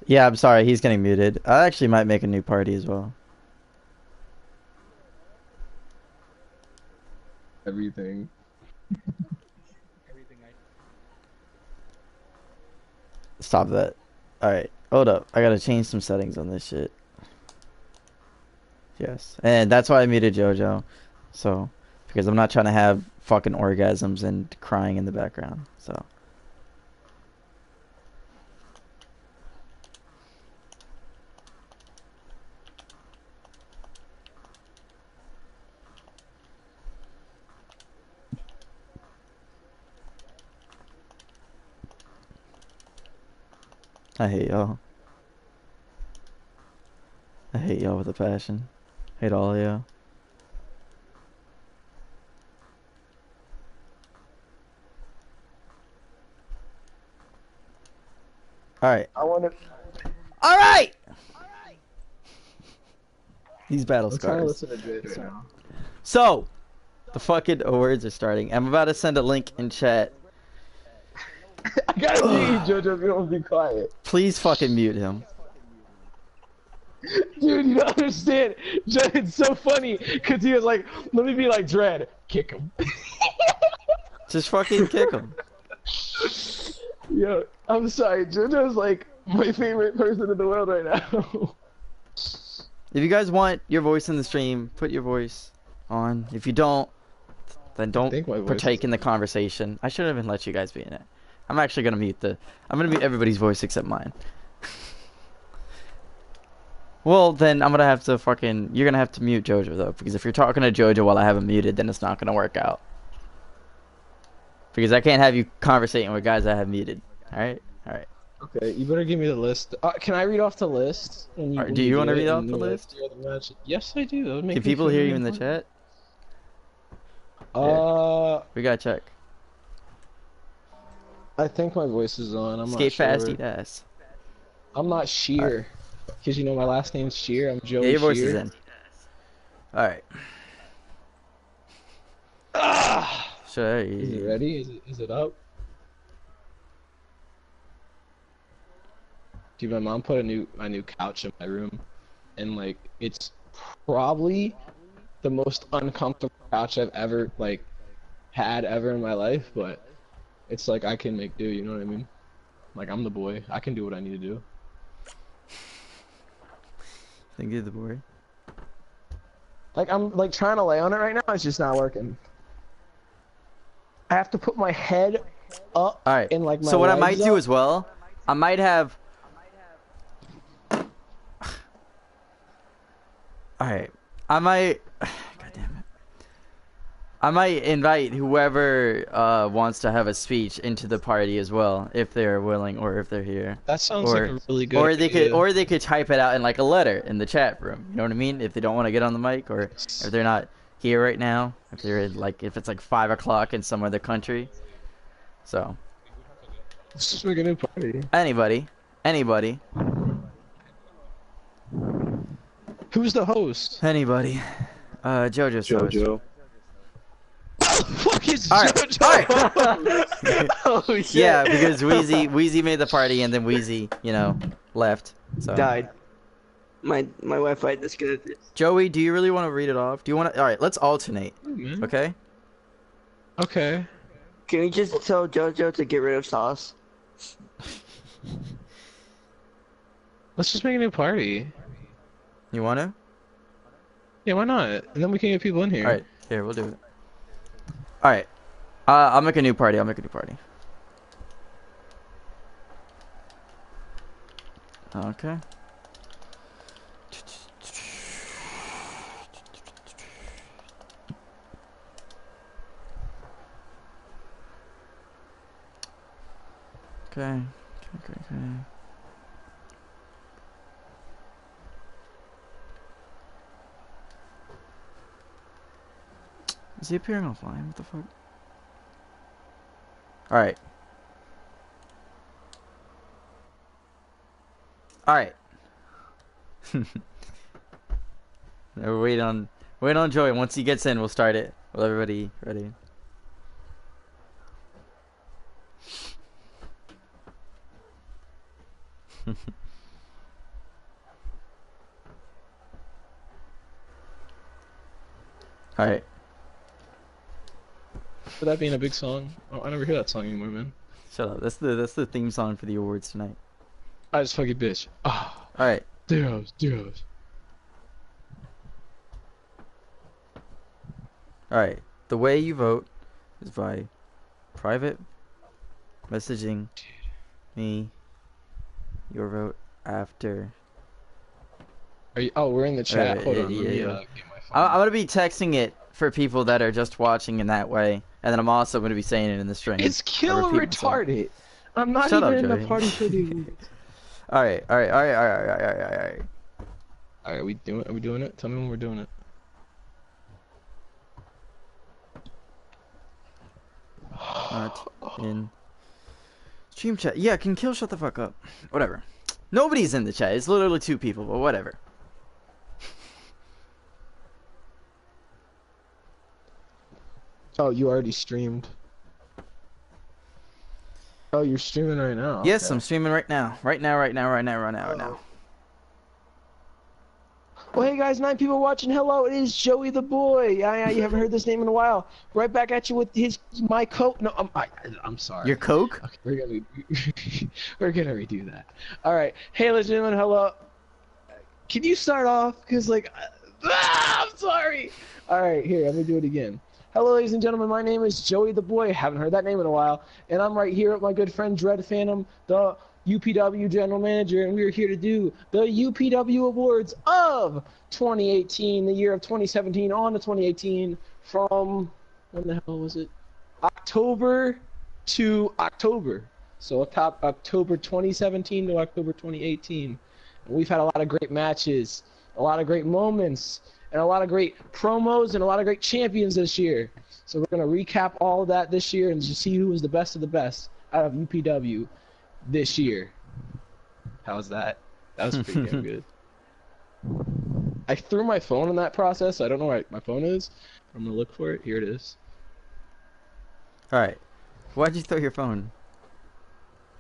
Yeah, I'm sorry. He's getting muted. I actually might make a new party as well. Everything. Stop that. Alright, hold up. I gotta change some settings on this shit. Yes. And that's why I muted JoJo. So, because I'm not trying to have fucking orgasms and crying in the background. So. I hate y'all. I hate y'all with a passion. Hate all of y'all. Alright. I want to. Alright! These battle I'm trying to scars. listen to Jade right now. So, the fucking words are starting. I'm about to send a link in chat. I gotta mute you, JoJo, if you don't be quiet. Please fucking mute him. Dude, you don't understand. Dread, it's so funny, because he was like, let me be like Dread. Kick him. Just fucking kick him. Yo, I'm sorry. JoJo's like my favorite person in the world right now. If you guys want your voice in the stream, put your voice on. If you don't, then don't partake in the conversation. I shouldn't even let you guys be in it. I'm actually gonna mute everybody's voice except mine. Well, then I'm gonna have to you're gonna have to mute JoJo though, because if you're talking to JoJo while I have him muted, then it's not gonna work out. Because I can't have you conversating with guys I have muted. Alright? Alright. Okay, you better give me the list. Can I read off the list? Do you want to read off the list? Yes, I do. Can people hear you in the chat? We gotta check. I think my voice is on. I'm Skate not sure. fast, eat ass. I'm not Sheer. Because you know my last name's Sheer. I'm Joey Yeah, your voice Sheer. is in. Alright. Sure. Is it ready? Is it up? Dude, my mom put a new couch in my room, and like it's probably the most uncomfortable couch I've ever had ever in my life, but it's like I can make do, you know what I mean? Like I'm the boy. I can do what I need to do. Think you're the boy. Like I'm like trying to lay on it right now, it's just not working. I have to put my head up. Alright. And like my so what I legs might do up. as well, I might have Alright. I might God damn it. I might invite whoever wants to have a speech into the party as well, if they're willing or if they're here. That sounds like a really good idea. Or they could type it out in like a letter in the chat room. You know what I mean? If they don't want to get on the mic, or if they're not here right now, if they're in, if it's like 5 o'clock in some other country. So. Let's just make a new party. Anybody. Who's the host? Anybody. JoJo's JoJo. Fuck is All right. JoJo? Oh shit. Yeah, because Wheezy made the party and then Wheezy, left. So. Died. My Wi-Fi disconnected. Joey, do you really want to read it off? Do you want to? All right, let's alternate. Okay. Okay. Can we just tell JoJo to get rid of sauce? Let's just make a new party. You want to? Yeah, why not? And then we can get people in here. All right, here we'll do it. All right, I'll make a new party. Okay. Okay. Is he appearing offline? What the fuck? Alright. Alright. Wait on Joey. Once he gets in, we'll start it. Will everybody ready? All right. For that being a big song, oh, I never hear that song anymore, man. Shut up. That's the theme song for the awards tonight. I just fucking bitch. Ah. All right. Zeros. All right. The way you vote is by private messaging me your vote after. Are you? Oh, we're in the chat. Hold on. Yeah. Let me, get my phone. I'm gonna be texting it for people that are just watching in that way, and then I'm also gonna be saying it in the stream. It's kill retarded. I'm not Shut even up, in the party for the awards. All right. Are we doing it? Tell me when we're doing it. Not in stream chat. Yeah, can kill. Shut the fuck up. Whatever. Nobody's in the chat. It's literally 2 people, but whatever. Oh, you already streamed. Oh, you're streaming right now. Yes, okay. I'm streaming right now. Right now. Well, hey guys, 9 people watching. Hello, it is Joey the Boy. Yeah, you haven't heard this name in a while. Right back at you with my coke. No, I'm sorry. Your coke? Okay, we're gonna redo that. All right. Hey, ladies and gentlemen, hello. Can you start off? Cause like, I'm sorry. All right, here, I'm gonna do it again. Hello, ladies and gentlemen. My name is Joey the Boy. Haven't heard that name in a while, and I'm right here with my good friend Dread Phantom, the UPW General Manager, and we're here to do the UPW Awards of 2018, the year of 2017 on to 2018, from, when the hell was it? October to October. So October 2017 to October 2018. And we've had a lot of great matches, a lot of great moments, and a lot of great promos, and a lot of great champions this year. So we're going to recap all of that this year and just see who was the best of the best out of UPW this year. How's that? That was pretty damn good. I threw my phone in that process. So I don't know where my phone is. I'm gonna look for it. Here it is. All right. Why'd you throw your phone?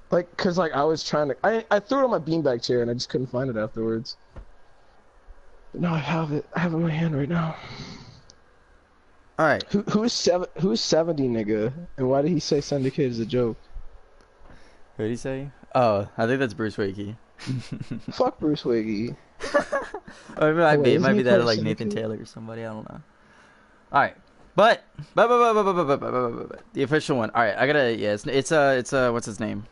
Like, cause like I was trying to. I threw it on my beanbag chair and I just couldn't find it afterwards. But now I have it. I have it in my hand right now. All right. Who's 70, nigga? And why did he say syndicate is a joke? What did he say? Oh, I think that's Bruce Wakey. Fuck Bruce Wakey. Or it might be that like Nathan Taylor or somebody. I don't know. All right, but the official one. All right, I gotta. Yeah, it's what's his name?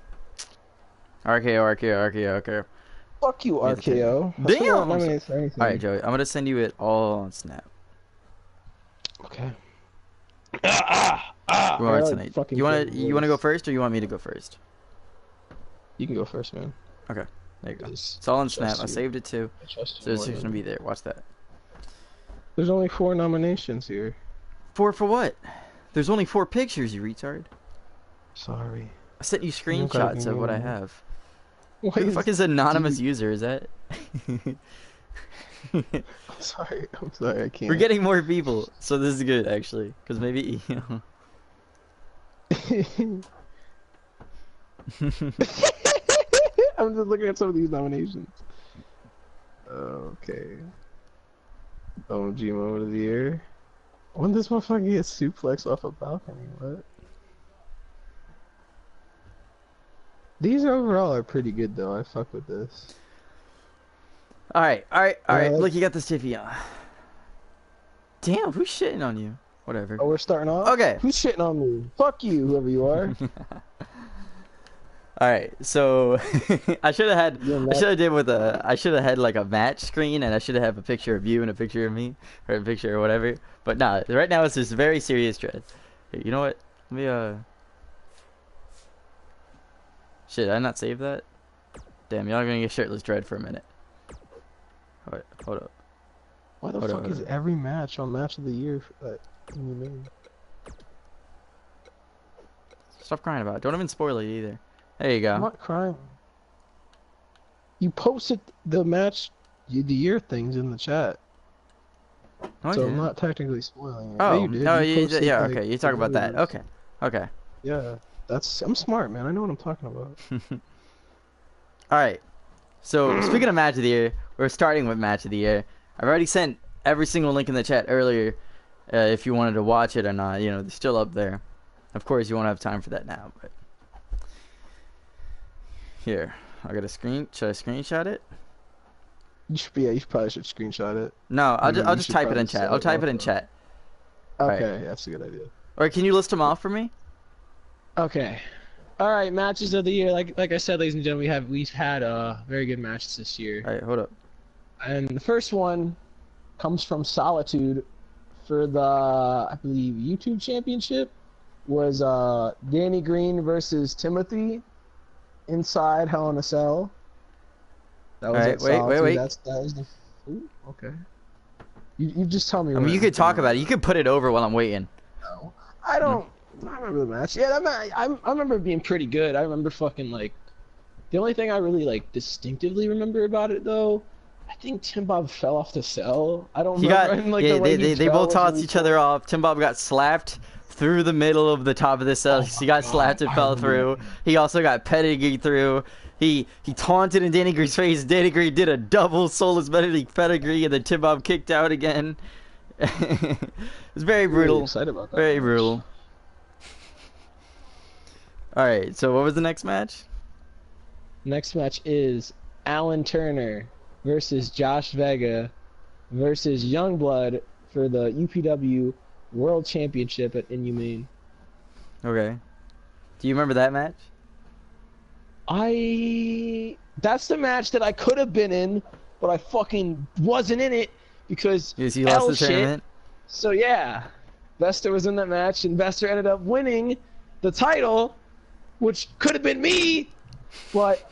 RKO. Fuck you, RKO. Damn. All right, Joey. I'm gonna send you it all on Snap. Okay. You wanna go first, or you want me to go first? You can go first, man. Okay. There you go. It's all on Snap. I saved it too. So it's just gonna be there. Watch that. There's only 4 nominations here. 4 for what? There's only 4 pictures, you retard. Sorry. I sent you screenshots of what I have. What Who the fuck is anonymous user? Is that? I'm sorry, I can't. We're getting more people, so this is good actually, because maybe. I'm just looking at some of these nominations. Okay. OMG moment of the year. When this motherfucker get suplex off a balcony, what? These overall are pretty good though. I fuck with this. All right. Look, you got this Tiffy on. Damn, who's shitting on you? Whatever. Oh, we're starting off? Okay. Who's shitting on me? Fuck you, whoever you are. All right, so I should have had like a match screen, and I should have a picture of you and a picture of me, or a picture or whatever. But nah, right now it's just very serious dread. Hey, you know what? Let me shit, did I not save that? Damn, y'all gonna get shirtless dread for a minute. Alright, hold up. Why the fuck is every match on Match of the Year that you made? Stop crying about it. Don't even spoil it either. There you go. I'm not crying. You posted the Match of the Year things in the chat. No, so I'm not technically spoiling it. Oh, yeah, you did. No, yeah, like, okay. You talk about that. Okay. Yeah, I'm smart, man. I know what I'm talking about. All right. So speaking of Match of the Year, we're starting with Match of the Year. I've already sent every single link in the chat earlier if you wanted to watch it or not. You know, they're still up there. Of course, you won't have time for that now, but here, I got a screen. Should I screenshot it? You should. Yeah, you probably should screenshot it. No, I'll just type it in chat. I'll type it in chat. Okay, right. That's a good idea. Or can you list them off for me? Okay. All right, matches of the year. Like I said, ladies and gentlemen, we've had very good matches this year. All right, hold up. And the first one comes from Solitude for the, I believe, YouTube Championship. Was Danny Green versus Timothy inside Hell in a Cell. That was right, wait. That was the. Ooh, okay. You just tell me. I mean, you could talk about it. You could put it over while I'm waiting. No, I don't. I remember the match. Yeah, I remember it being pretty good. I remember fucking like. The only thing I really like distinctively remember about it though, I think Tim Bob fell off the cell. I don't remember. Got, like, yeah, they both tossed really each other off. Tim Bob got slapped through the middle of the top of the cell. He got slapped and fell through. He also got pedigree through. He taunted in Danny Green's face. Danny Green did a double soulless pedigree, and then Tim Bob kicked out again. It was very brutal. Really excited about that. Very brutal. All right, so what was the next match? Next match is Alan Turner versus Josh Vega versus Youngblood for the UPW World Championship at Inhumane. Okay. Do you remember that match? That's the match that I could have been in, but I fucking wasn't in it because you lost the tournament. So yeah, Vester was in that match, and Vester ended up winning the title, which could have been me, but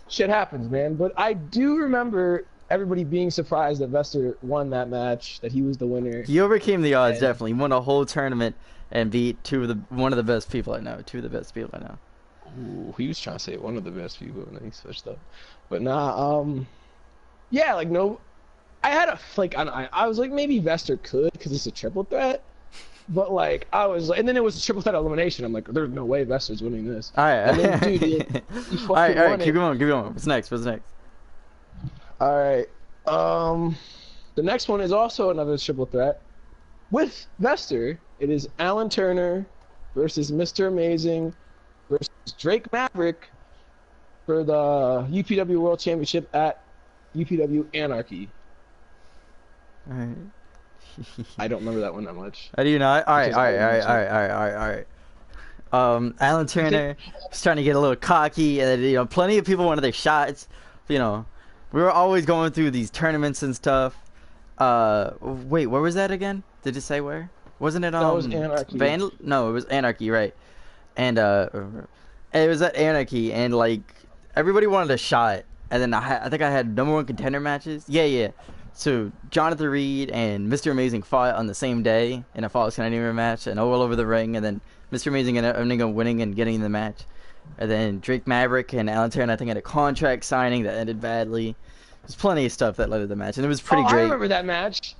shit happens, man. But I do remember everybody being surprised that Vester won that match, that he was the winner. He overcame the odds, definitely. He won a whole tournament and beat one of the best people I know. Two of the best people I know. Ooh, he was trying to say one of the best people, and then he switched up. But nah, yeah, like no, I had a I was like maybe Vester could because it's a triple threat, but like I was like, and then it was a triple threat elimination. I'm like, there's no way Vester's winning this. All right, and then, dude, he all right, keep going. What's next? All right, the next one is also another triple threat with Vester. It is Alan Turner versus Mr. Amazing versus Drake Maverick for the UPW World Championship at UPW Anarchy. Alright. I don't remember that one that much. How do you not? Alright. Alan Turner was trying to get a little cocky, and plenty of people wanted their shots. We were always going through these tournaments and stuff. Wait, where was that again? Did it say where? Wasn't it that was Anarchy. No, it was Anarchy, right? And it was at Anarchy, and like everybody wanted a shot, and then I think I had #1 contender matches. Yeah. So Jonathan Reed and Mr. Amazing fought on the same day in a Falls Canadian match, and all over the ring, and then Mr. Amazing ended up winning and getting the match. And then Drake Maverick and Alan Turner, I think, had a contract signing that ended badly. There's plenty of stuff that led to the match, and it was pretty great. I remember that match.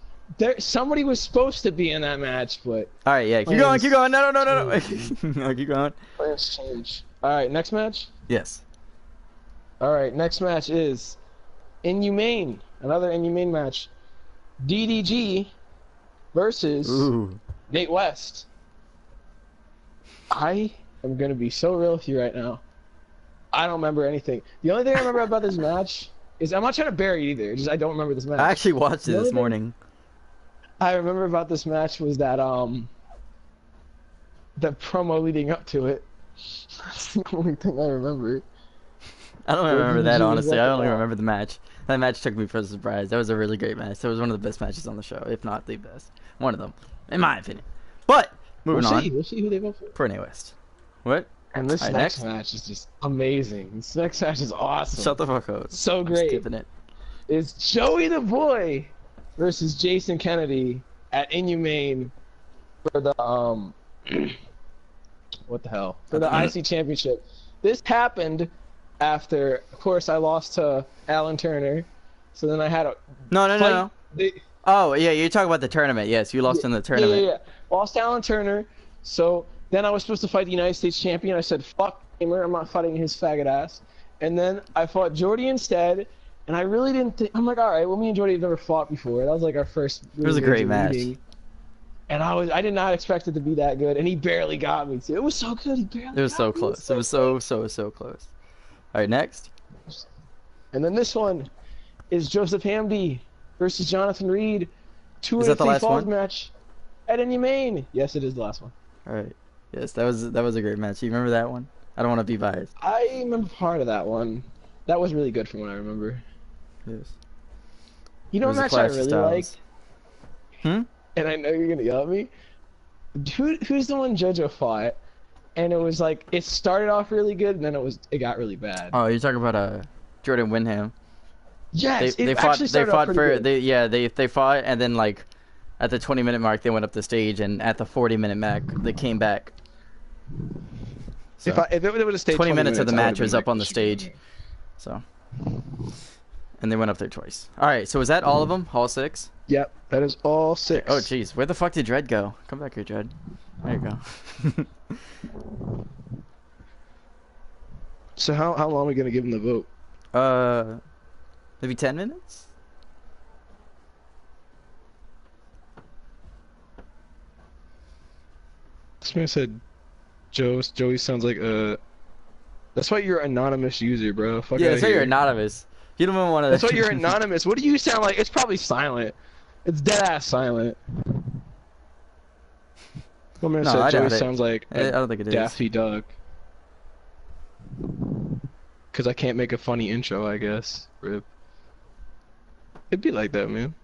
Somebody was supposed to be in that match, but... Alright, yeah, keep going. No. No, keep going. Plans change. Alright, next match? Yes. Alright, next match is Inhumane. Another Inhumane match. DDG versus Nate West. I am going to be so real with you right now. I don't remember anything. The only thing I remember about this match is... I'm not trying to bury it either. I don't remember this match. I actually watched it this morning. I remember about this match was that the promo leading up to it. That's the only thing I remember. I don't remember that, honestly. I only remember the match. That match took me for a surprise. That was a really great match. That was one of the best matches on the show, if not the best. One of them, in my opinion. But moving on. We'll see who they vote for. Nate West. What? And this next match is just amazing. This next match is awesome. Shut the fuck up. So great. I'm skipping it. It's Joey the Boy versus Jason Kennedy at Inhumane for the what the hell? For the IC Championship. This happened after, of course, I lost to Alan Turner. So then I had a No. Oh yeah, you're talking about the tournament. Yes, you lost in the tournament. Yeah. Lost to Alan Turner. So then I was supposed to fight the United States champion. I said, "Fuck Gamer, I'm not fighting his faggot ass." And then I fought Jordy instead. And I really didn't think... I'm like, alright, well, me and Jordy have never fought before. That was like our first... It was a great match. And I did not expect it to be that good, and he barely got me too. It was so good, he barely It was got so me. close. It was so close. All right, next. And then this one is Joseph Hamdy versus Jonathan Reed. Two Is of that the the three last falls one? match at Maine. Yes, it is the last one. All right. Yes, that was a great match. You remember that one? I don't want to be biased. I remember part of that one. That was really good from what I remember. Yes. You know It a was a match I clash of really styles. liked? And I know you're gonna yell at me. Who's the one JoJo fought? And it was like it started off really good, and then it got really bad. Oh, you're talking about Jordan Windham. Yes, They it fought actually started off pretty good. they fought, and then like at the 20-minute mark they went up the stage, and at the 40-minute mark they came back. So, if it would have stayed 20 minutes of the I match would've been was like, up on the this should be stage. So, and they went up there twice. All right, so was that all of them? All 6? Yep, that is all 6. Oh jeez, where the fuck did Dredd go? Come back here, Dredd. There you go. So how long are we gonna give him the vote? Maybe 10 minutes? This man said Joey sounds like that's why you're an anonymous user, bro. Fuck Yeah, outta that's why you're here. anonymous. You don't even want to. That's why you're anonymous. What do you sound like? It's probably silent. It's dead ass silent. One man No, said I Joey doubt it. sounds like I don't think it is. Daffy Duck. Cause I can't make a funny intro, I guess. Rip. It'd be like that, man.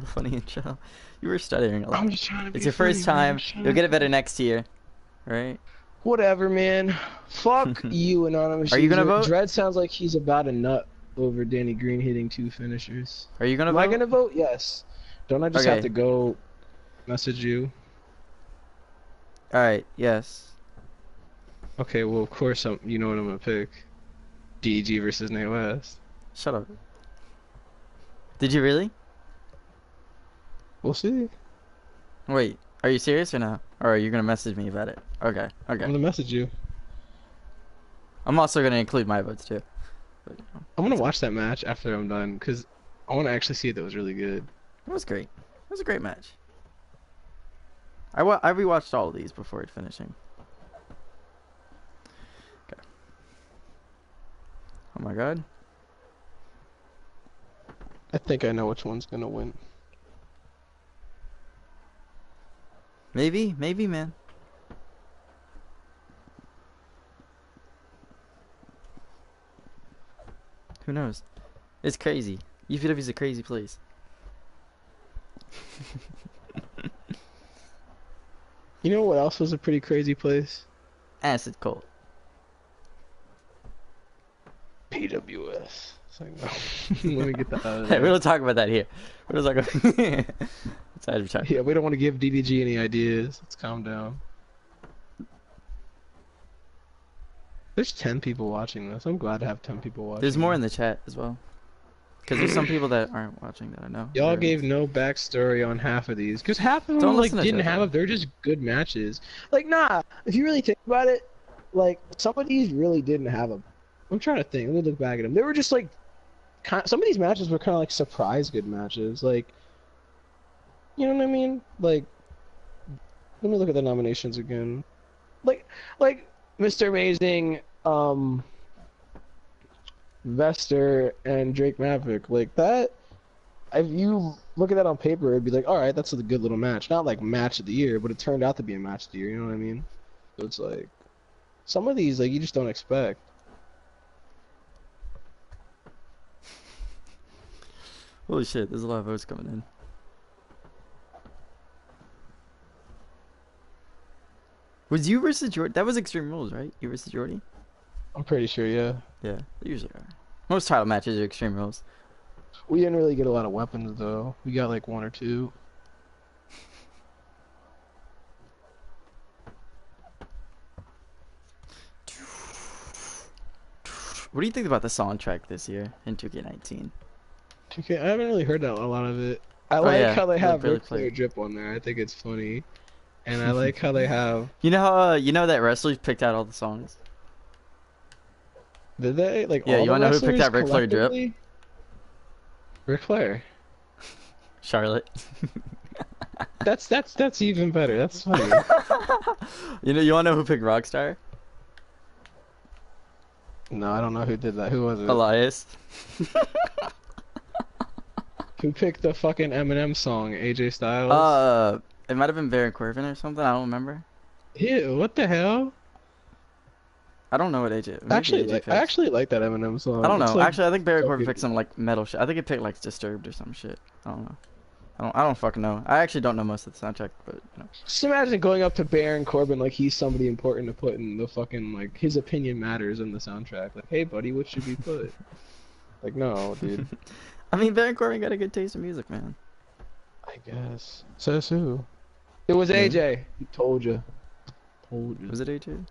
Funny intro. You were studying a lot. I'm just trying to be It's your funny, first man. time. You'll get it better next year, right? Whatever, man. Fuck you, anonymous. Are you gonna user. vote? Dredd sounds like he's about a nut over Danny Green hitting 2 finishers. Are you gonna Am vote? I gonna vote? Yes. Don't I just Okay. have to go message you? All right. Yes. Okay, well of course you know what I'm gonna pick. DG versus Nate West. Shut up. Did you really? We'll see. Wait. Are you serious or no? Or are you gonna message me about it? Okay. Okay. I'm gonna message you. I'm also gonna include my votes too. But, I'm gonna watch that match after I'm done because I want to actually see it. That was really good. it was great. It was a great match. I rewatched all of these before finishing. Okay. Oh my god. I think I know which one's gonna win. Maybe, man. Who knows? It's crazy. UPW is a crazy place. You know what else was a pretty crazy place? Acid cold. PWS. It's like, no. Let me get that out of Hey, there. we don't talk about that here. We don't talk about. It's advertising. Yeah, we don't want to give DDG any ideas. Let's calm down. There's 10 people watching this. I'm glad to have 10 people watching. There's more in the chat as well. Because there's some people that aren't watching that I know. Y'all They're- gave no backstory on half of these. Because half of them Don't like listen to didn't JoJo. have them. They're just good matches. Like, nah, if you really think about it, like, some of these really didn't have them. I'm trying to think. Let me look back at them. They were just like, some of these matches were kind of like surprise good matches. Like, you know what I mean? Like, let me look at the nominations again. Like Mr. Amazing, Vester, and Drake Maverick. Like that, if you look at that on paper, it'd be like, all right, that's a good little match. Not like match of the year, but it turned out to be a match of the year. You know what I mean? So it's like, some of these, like, you just don't expect. Holy shit, there's a lot of votes coming in. Was you versus Jordy? That was Extreme Rules, right? You versus Jordy? I'm pretty sure, yeah. Yeah, they usually are. Most title matches are Extreme Rules. We didn't really get a lot of weapons, though. We got like 1 or 2. What do you think about the soundtrack this year in 2K19? Okay, I haven't really heard a lot of it. I Oh, like yeah, how they you have barely Ric played. Flair drip on there. I think it's funny. And I like how they have... You know how you know that wrestlers picked out all the songs? Did they? Like, Yeah, all you the wanna know who picked wrestlers out Ric Flair drip? collectively? Ric Flair. Charlotte. That's even better. That's funny. You wanna know who picked Rockstar? No, I don't know who did that. Who was it? Elias. Who picked the fucking Eminem song? AJ Styles? It might have been Baron Corbin or something. I don't remember. Ew, what the hell? I don't know what AJ. Maybe Actually, AJ I actually like that Eminem song. I don't It's know. like, Actually, I think Baron Corbin picked some like metal shit. I think it picked like Disturbed or some shit. I don't know. I don't fucking know. I actually don't know most of the soundtrack, but you know. just imagine going up to Baron Corbin like he's somebody important to put in the fucking like his opinion matters in the soundtrack. Like, hey buddy, what should we put? Like, no, dude. I mean, Baron Corbin got a good taste in music, man. I guess. Says who? It was AJ. He told you. Told you. Was it AJ?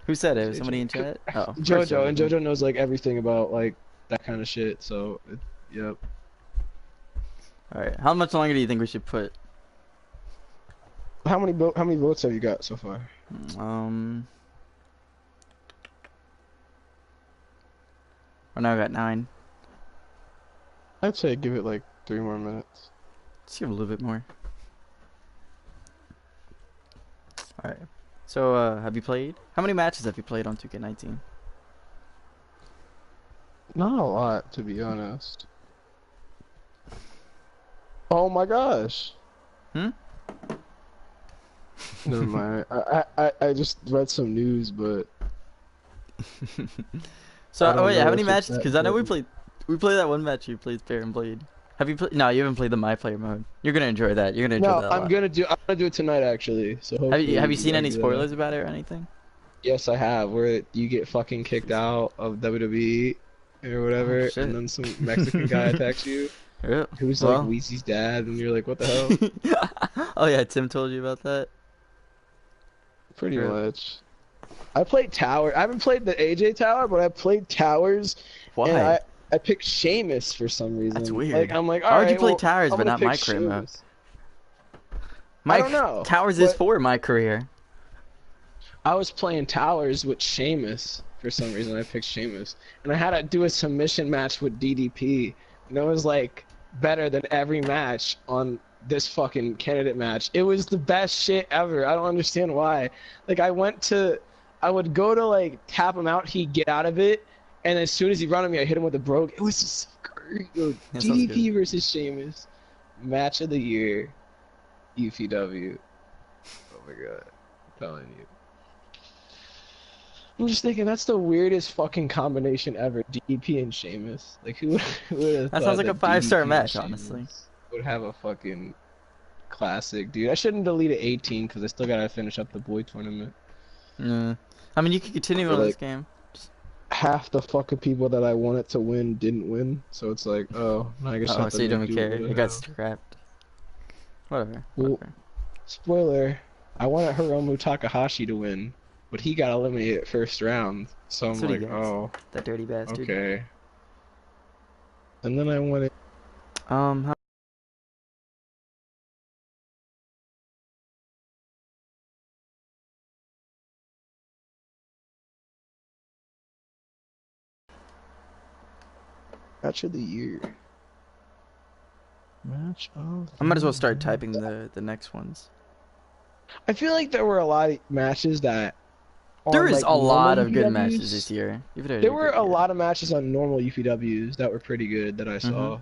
Who said it? Was somebody in chat? Oh, JoJo, and JoJo knows like everything about like that kind of shit. So, yep. All right. How much longer do you think we should put? How many votes have you got so far? I now got 9. I'd say give it like 3 more minutes. Let's give a little bit more. All right. So, have you played? How many matches have you played on 2K19? Not a lot, to be honest. Oh my gosh. Hmm? Never mind. I just read some news, but. So, oh yeah, how many matches? Because I know we played that one match. You played Fair and Blade. Have you played? No, you haven't played the My Player mode. You're gonna enjoy that. You're gonna enjoy that. No, I'm gonna do it tonight actually. So have you seen any spoilers about it or anything? Yes, I have. Where you get fucking kicked out of WWE or whatever, and then some Mexican guy attacks you. Yeah. Who's like Weezy's dad, and you're like, what the hell? Oh yeah, Tim told you about that. Pretty much. I played Tower. I haven't played the AJ Tower, but I played Towers. Why? And I picked Sheamus for some reason. That's weird. Like, I'm like, why would you play well, Towers but not my career mode? I don't know. Towers is for my career. I was playing Towers with Sheamus for some reason. I picked Sheamus, and I had to do a submission match with DDP, and it was like better than every match on this fucking candidate match. It was the best shit ever. I don't understand why. Like, I would go to like tap him out, he'd get out of it, and as soon as he run at me, I hit him with a brogue. It was just so great. Yo, DDP versus Sheamus, match of the year, UPW. Oh my god, I'm telling you. I'm just thinking that's the weirdest fucking combination ever. DDP and Sheamus. Like, who would have thought that sounds like a 5-star match, honestly. Would have a fucking classic, dude. I shouldn't delete 18 because I still gotta finish up the boy tournament. Yeah. I mean, you can continue on this game. Half the fucking people that I wanted to win didn't win, so it's like, oh, now I guess. Oh, so you don't care. It got scrapped. Whatever. Well, spoiler: I wanted Hiromu Takahashi to win, but he got eliminated first round. So I'm like, oh, that dirty bastard. Okay. And then I wanted. How Match of the year. Match of. I might as well start typing the next ones. I feel like there were a lot of matches that. There is a lot of good matches this year. There were a lot of matches on normal UPWs that were pretty good that I saw.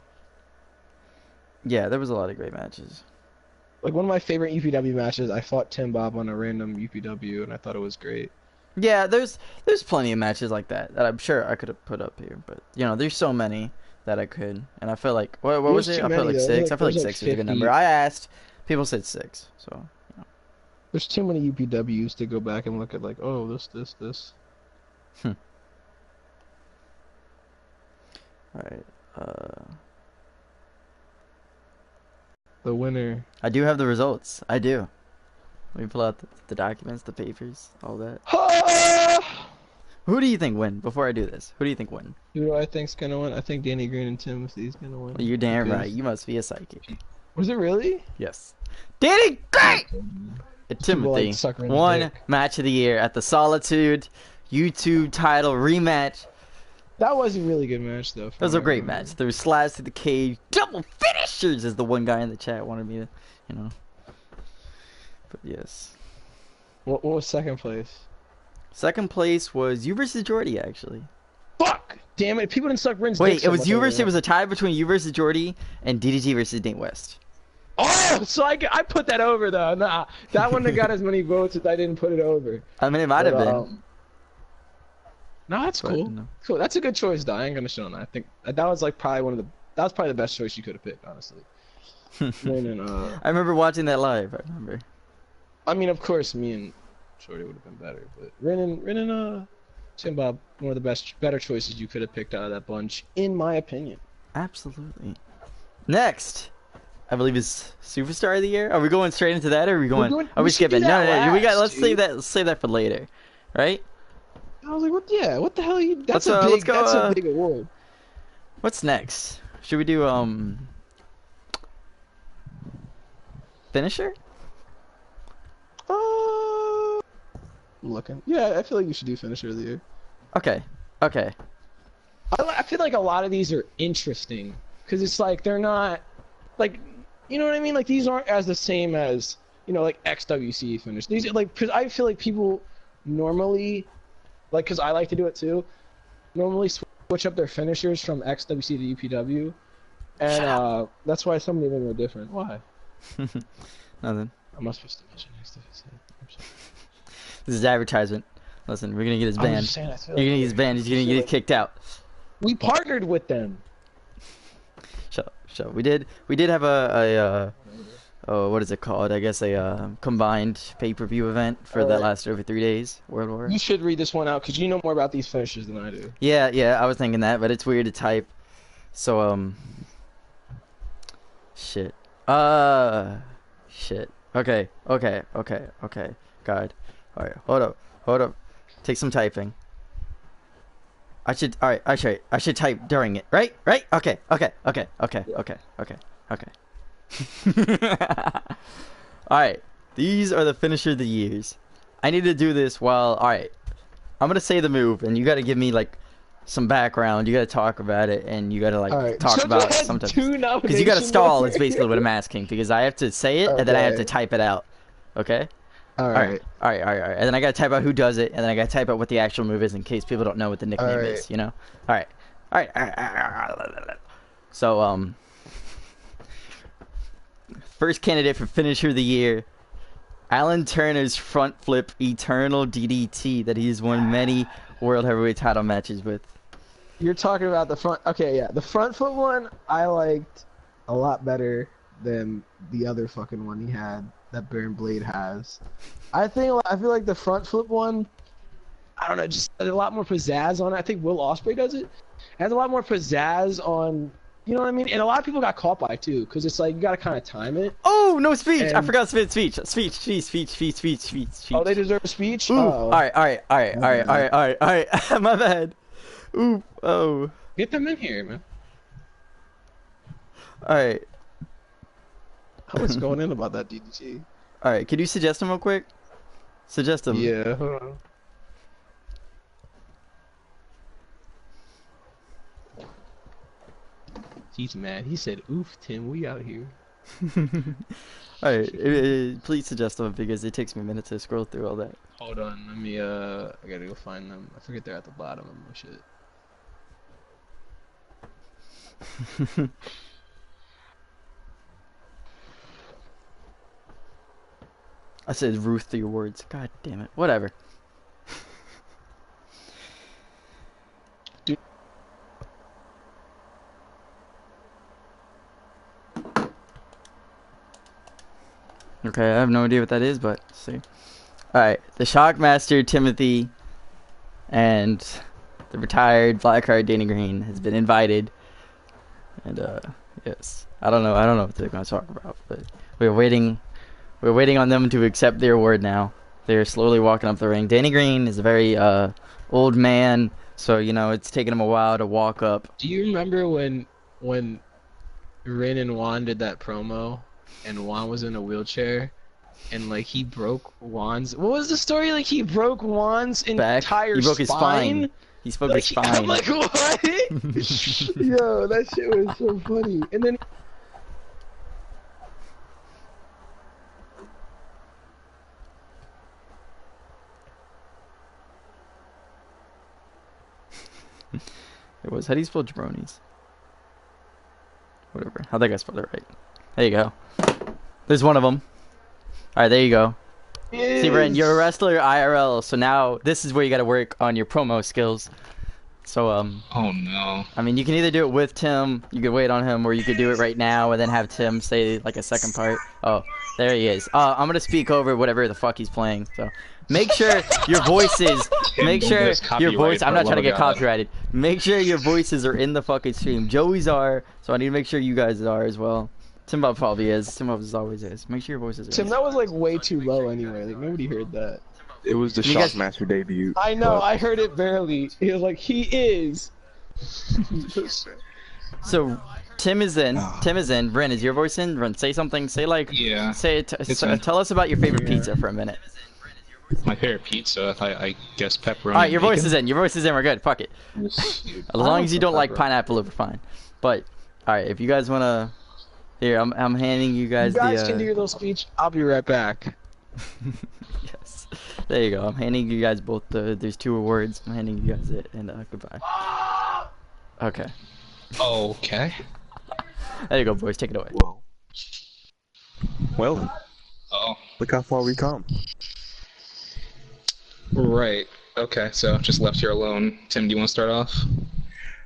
Yeah, there was a lot of great matches. Like, one of my favorite UPW matches, I fought Tim Bob on a random UPW, and I thought it was great. Yeah, there's plenty of matches like that I'm sure I could have put up here, but you know, there's so many that I could, and I feel like what was it? I put like 6. I feel like 6 is a good number. I asked, people said 6, so you know. There's too many UPWs to go back and look at like, oh, this. All right. The winner. I do have the results. I do. Let me pull out the documents, the papers, all that. Who do you think win? Before I do this, who do you think win? Who do I think's gonna win? I think Danny Green and Timothy's gonna win. Well, you're damn right. You must be a psychic. Was it really? Yes. Danny Green and Timothy won match of the year at the Solitude YouTube title rematch. That was a really good match, though. That was a great match. There was slides to the cage, double finishers, as the one guy in the chat wanted me to, you know. But yes. What was second place? Second place was you versus Jordy, actually. Fuck! Damn it! People didn't suck Rin's Wait, it was you versus. It was a tie between you versus Jordy and DDG versus Nate West. Oh, so I put that over though. Nah, that one got as many votes as I didn't put it over. I mean, it might have been. No, that's cool. No. Cool. That's a good choice, though. I ain't gonna shit on that. I think that was like probably that was probably the best choice you could have picked, honestly. I remember watching that live. I remember. I mean, of course, me and Shorty would have been better, but Rin and Tim Bob, one of the better choices you could have picked out of that bunch, in my opinion. Absolutely. Next, I believe is Superstar of the Year. Are we going straight into that, or are we going? Are we skipping? No. Let's save that. Let's save that for later, right? I was like, what? Yeah, what the hell? Are you? That's a big award. What's next? Should we do finisher? I'm looking. Yeah, I feel like you should do finisher of the year. Okay. I feel like a lot of these are interesting because it's like they're not like, you know what I mean? Like these aren't as the same as, you know, like XWC finish. These are like, because I feel like people normally, like, because I like to do it too, normally switch up their finishers from XWC to UPW, and that's why some of them are different. Why? Nothing. I must be mentioning XWC. This is advertisement. Listen, we're gonna get his banned. You're gonna get his banned. He's gonna get kicked out. We partnered with them. So we did have a what is it called? I guess a combined pay-per-view event for that lasted over 3 days. World War. You should read this one out because you know more about these finishers than I do. Yeah, I was thinking that, but it's weird to type. So shit. Shit. Okay. God. All right. Hold up. Take some typing. I should type during it, right? Okay. Alright, these are the finisher of the years. I need to do this alright. I'm gonna say the move, and you gotta give me, like, some background. You gotta talk about it, and you gotta, like, talk about it sometimes. Because you gotta stall, is basically what I'm asking, because I have to say it, and then I have to type it out. Okay? Alright. And then I gotta type out who does it, and then I gotta type out what the actual move is in case people don't know what the nickname is, you know? Alright. So, first candidate for finisher of the year, Alan Turner's front flip eternal DDT that he's won many world heavyweight title matches with. You're talking about the front. Okay, yeah, the front foot one I liked a lot better than the other fucking one he had that Baron Blade has. I feel like the front flip one, I don't know, just a lot more pizzazz on it. I think Will Ospreay does it. It has a lot more pizzazz on, you know what I mean? And a lot of people got caught by it too, because it's like you gotta kind of time it. Oh, no speech! I forgot speech. Oh, they deserve a speech? Ooh. Oh. Alright. My bad. Ooh, oh. Get them in here, man. Alright. I was going in about that DDT. Alright, could you suggest him real quick? Suggest him. Yeah, hold on. He's mad. He said, "Oof, Tim, we out here." Alright, please suggest them because it takes me a minute to scroll through all that. Hold on, let me, I gotta go find them. I forget they're at the bottom of my shit. I said Ruth 3 words. God damn it. Whatever. Dude. Okay, I have no idea what that is, but let's see. Alright, the Shockmaster Timothy and the retired Blackheart Danny Green has been invited. And yes. I don't know what they're gonna talk about, but we're waiting on them to accept their award now. They're slowly walking up the ring. Danny Green is a very old man, so you know it's taking him a while to walk up. Do you remember when Rin and Juan did that promo, and Juan was in a wheelchair, and like he broke Juan's? What was the story? Like he broke Juan's entire spine. He spoke his spine. I'm like, what? Yo, that shit was so funny. And then. It was. How do you spell jabronis? Whatever. How'd that guy spell it right? There you go. There's one of them. Alright, there you go. Yes. See, Brent, you're a wrestler IRL, so now this is where you gotta work on your promo skills. So, Oh no. I mean, you can either do it with Tim, you could wait on him, or you could do it right now and then have Tim say, like, a second part. Oh, there he is. I'm gonna speak over whatever the fuck he's playing, so. Make sure your voices, I'm not trying to get copyrighted. Make sure your voices are in the fucking stream. Joey's are, so I need to make sure you guys are as well. Tim Bob probably is. Tim Bob always is. Make sure your voices are Tim, that was like way too low anyway. Like, nobody heard that. It was the Shockmaster debut. I know, I heard it barely. He was like, he is. So, Tim is in. Tim is in. Bryn, is your voice in? Bryn, say something. Say like, yeah. Tell us about your favorite pizza for a minute. My favorite pizza, I guess pepperoni. Alright, your voice is in. Your voice is in. We're good. Fuck it. As long as you don't like pineapple, we're fine. But, alright, if you guys wanna... Here, I'm handing you guys the... You guys can do your little speech. I'll be right back. Yes. There you go. I'm handing you guys both the... There's 2 awards. I'm handing you guys it, and goodbye. Okay. Okay. There you go, boys. Take it away. Whoa. Well, look how far we come. Right. Okay, so just left here alone. Tim, do you want to start off?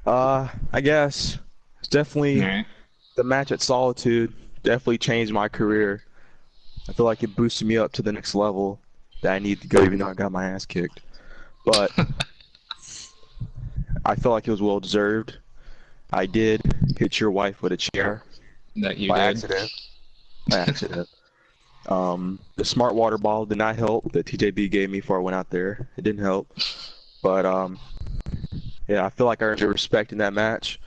I guess it's definitely the match at Solitude definitely changed my career. I feel like it boosted me up to the next level that I need to go, even though I got my ass kicked. But I feel like it was well deserved. I did hit your wife with a chair. That you by did. accident. By accident. The smart water bottle did not help that TJB gave me before I went out there. It didn't help. But yeah, I feel like I earned your respect in that match,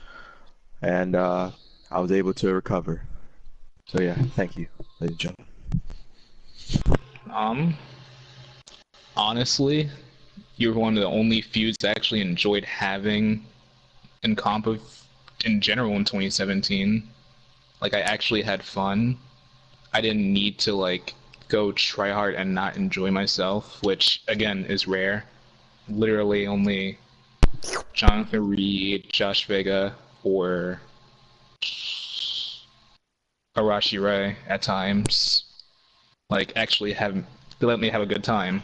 and I was able to recover. So yeah, thank you, ladies and gentlemen. Honestly, you were one of the only feuds I actually enjoyed having in comp in general in 2017. Like, I actually had fun. I didn't need to, like, go try hard and not enjoy myself, which, again, is rare. Literally only Jonathan Reed, Josh Vega, or Arashi Ray at times, like, actually let me have a good time.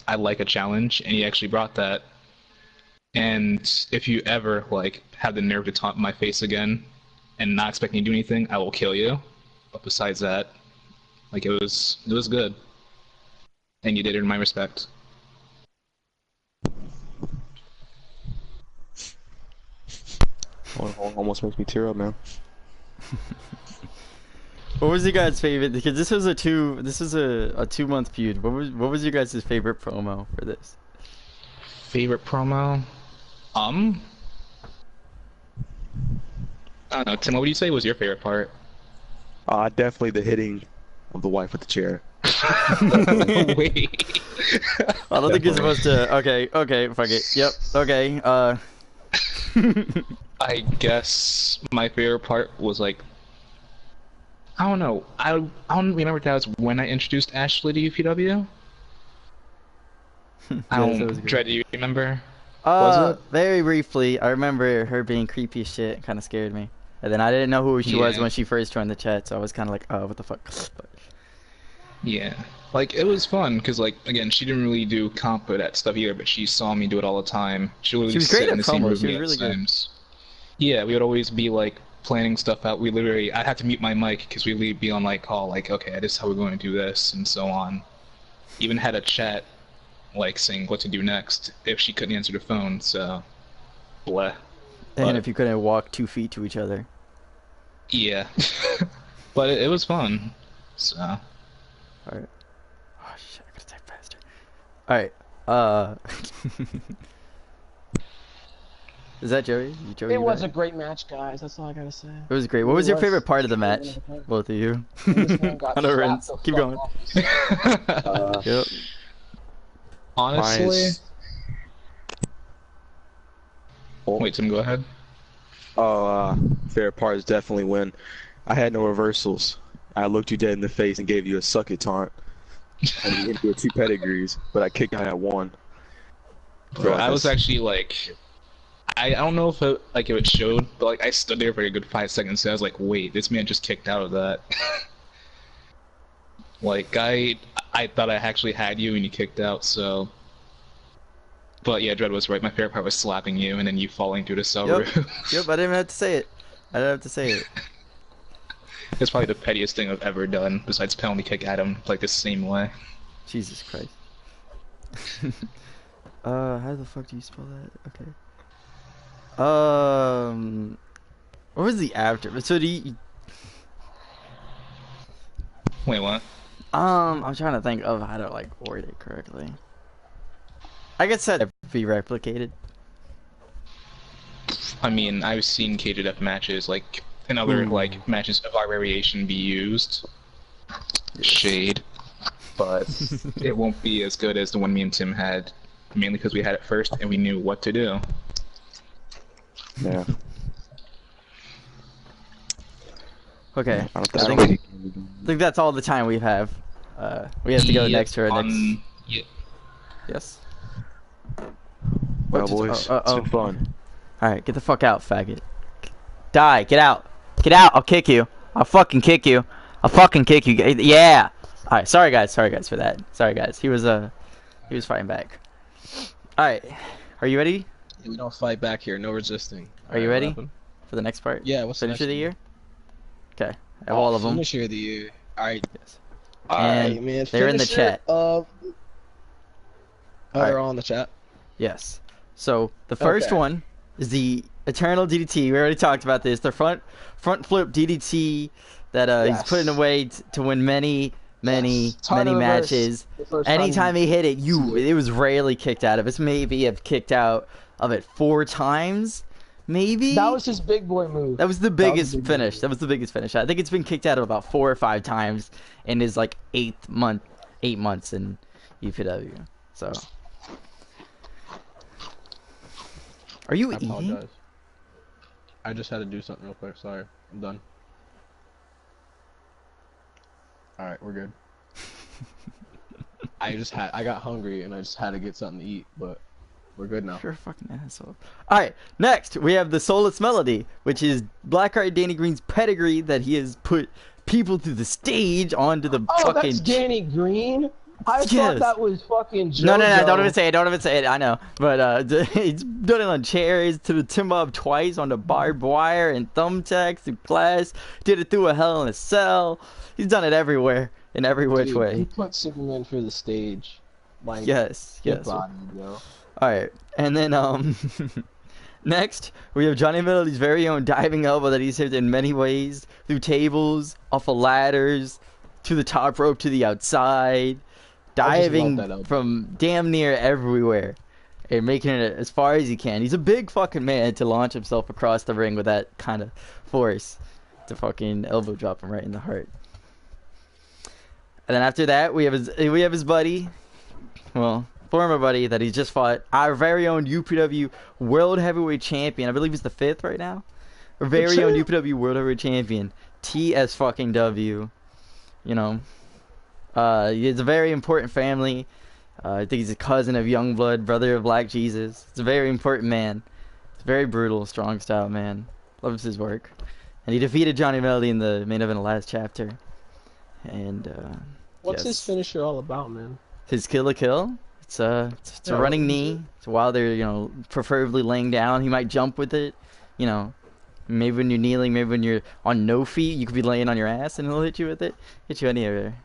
I like a challenge, and he actually brought that. And if you ever, like, have the nerve to taunt my face again and not expect me to do anything, I will kill you. But besides that, like, it was good. And you did earn my respect. Almost makes me tear up, man. What was your guys' favorite? Because this was a 2-month feud. What was your guys' favorite promo for this? Favorite promo? I don't know. Tim, what would you say was your favorite part? Definitely the hitting of the wife with the chair. Wait. I don't think you're supposed to. Okay, fuck it. Yep. Okay. I guess my favorite part was, like, I don't know. I don't remember if that was when I introduced Ashley to UPW. Dread, do you remember? Was it? Very briefly. I remember her being creepy as shit. Kind of scared me. And then I didn't know who she was when she first joined the chat, so I was kind of like, oh, what the fuck? But... Yeah. Like, it was fun, because, like, again, she didn't really do comp at that stuff either, but she saw me do it all the time. She was great at promos. She was really good. Yeah, we would always be, like, planning stuff out. I'd have to mute my mic, because we'd be on, like, call, like, okay, this is how we're going to do this, and so on. Even had a chat, like, saying what to do next if she couldn't answer the phone, so... bleh. And if you couldn't walk 2 feet to each other. Yeah. But it was fun, so... Alright. Oh shit, I gotta type faster. Alright, Is that Joey? It was a great match, guys. That's all I gotta say. It was great. What was your favorite part of the match? Both of you. I know, Renz. Keep going. Yep. Honestly... Wait, Tim, go ahead. Favorite part is definitely when I had no reversals. I looked you dead in the face and gave you a suck it taunt. And you hit me with 2 pedigrees, but I kicked out at 1. Bro, I was actually like, I don't know if it showed, but like I stood there for a good 5 seconds. So I was like, wait, this man just kicked out of that. Like I thought I actually had you and you kicked out. So, but yeah, Dread was right. My favorite part was slapping you and then you falling through the cell Yep. room. Yep. I didn't even have to say it. I didn't have to say it. It's probably the pettiest thing I've ever done, besides penalty kick Adam like the same way. Jesus Christ. How the fuck do you spell that? Okay. What was the after? So do you... Wait, what? I'm trying to think of how to like word it correctly. I guess that be replicated. I mean, I've seen KJF matches like in other like matches of our variation be used. Shade, but it won't be as good as the one me and Tim had, mainly because we had it first and we knew what to do. Yeah. Okay. I think that's all the time we have. We have to go next to our next. Yeah. Yes. Well, boys, it's been fun. Alright, get the fuck out, faggot. Die, get out. Get out, I'll kick you. I'll fucking kick you. I'll fucking kick you. Yeah! Alright, sorry guys for that. Sorry guys. He was fighting back. Alright. Are you ready? Yeah, we don't fight back here, no resisting. Are you ready for the next part? Yeah, what's the Finish next of the one? year? Okay. I have all of them. Finisher of the year. Alright. Yes. Alright, man. They're in the chat. They're all in the chat. Yes. So the first one is the Eternal DDT. We already talked about this. The front flip DDT that he's putting away to win many matches. Anytime he hit it, it was rarely kicked out of. It's maybe have kicked out of it 4 times. Maybe that was his big boy move. That was the biggest finish. That was the biggest finish. I think it's been kicked out of about 4 or 5 times in his like 8 months in UPW. So, are you eating? I apologize. I just had to do something real quick. Sorry, I'm done. All right, we're good. I got hungry and I just had to get something to eat, but we're good now. You're a fucking asshole. Alright, next we have the Soulless Melody, which is Blackheart Danny Green's pedigree that he has put people through the stage onto the fucking... that's Danny Green? I thought that was fucking JoJo. No, don't even say it, I know. But he's done it on chairs, to the Tim-Bob twice, on the barbed wire, and thumbtacks, through glass, did it through a Hell in a Cell. He's done it everywhere, in every which way. He put Superman for the stage. Like, yes. Body, bro. Alright, and then, next, we have Johnny Melody's very own diving elbow that he's hit in many ways, through tables, off of ladders, to the top rope, to the outside, diving from damn near everywhere, and making it as far as he can. He's a big fucking man to launch himself across the ring with that kind of force, to fucking elbow drop him right in the heart. And then after that, we have his buddy, well, former buddy that he just fought, our very own UPW World Heavyweight Champion. I believe he's the 5th right now. Our very own UPW World Heavyweight Champion, TS fucking W. You know, he's a very important family. I think he's a cousin of Youngblood, brother of Black Jesus. He's a very important man. He's very brutal, strong style man. Loves his work. And he defeated Johnny Melody in the main event of the last chapter. And what's his finisher all about, man? His kill a kill. It's a running knee. So while they're, you know, preferably laying down, he might jump with it. You know, maybe when you're kneeling, maybe when you're on no feet, you could be laying on your ass and he'll hit you with it. Hit you anywhere.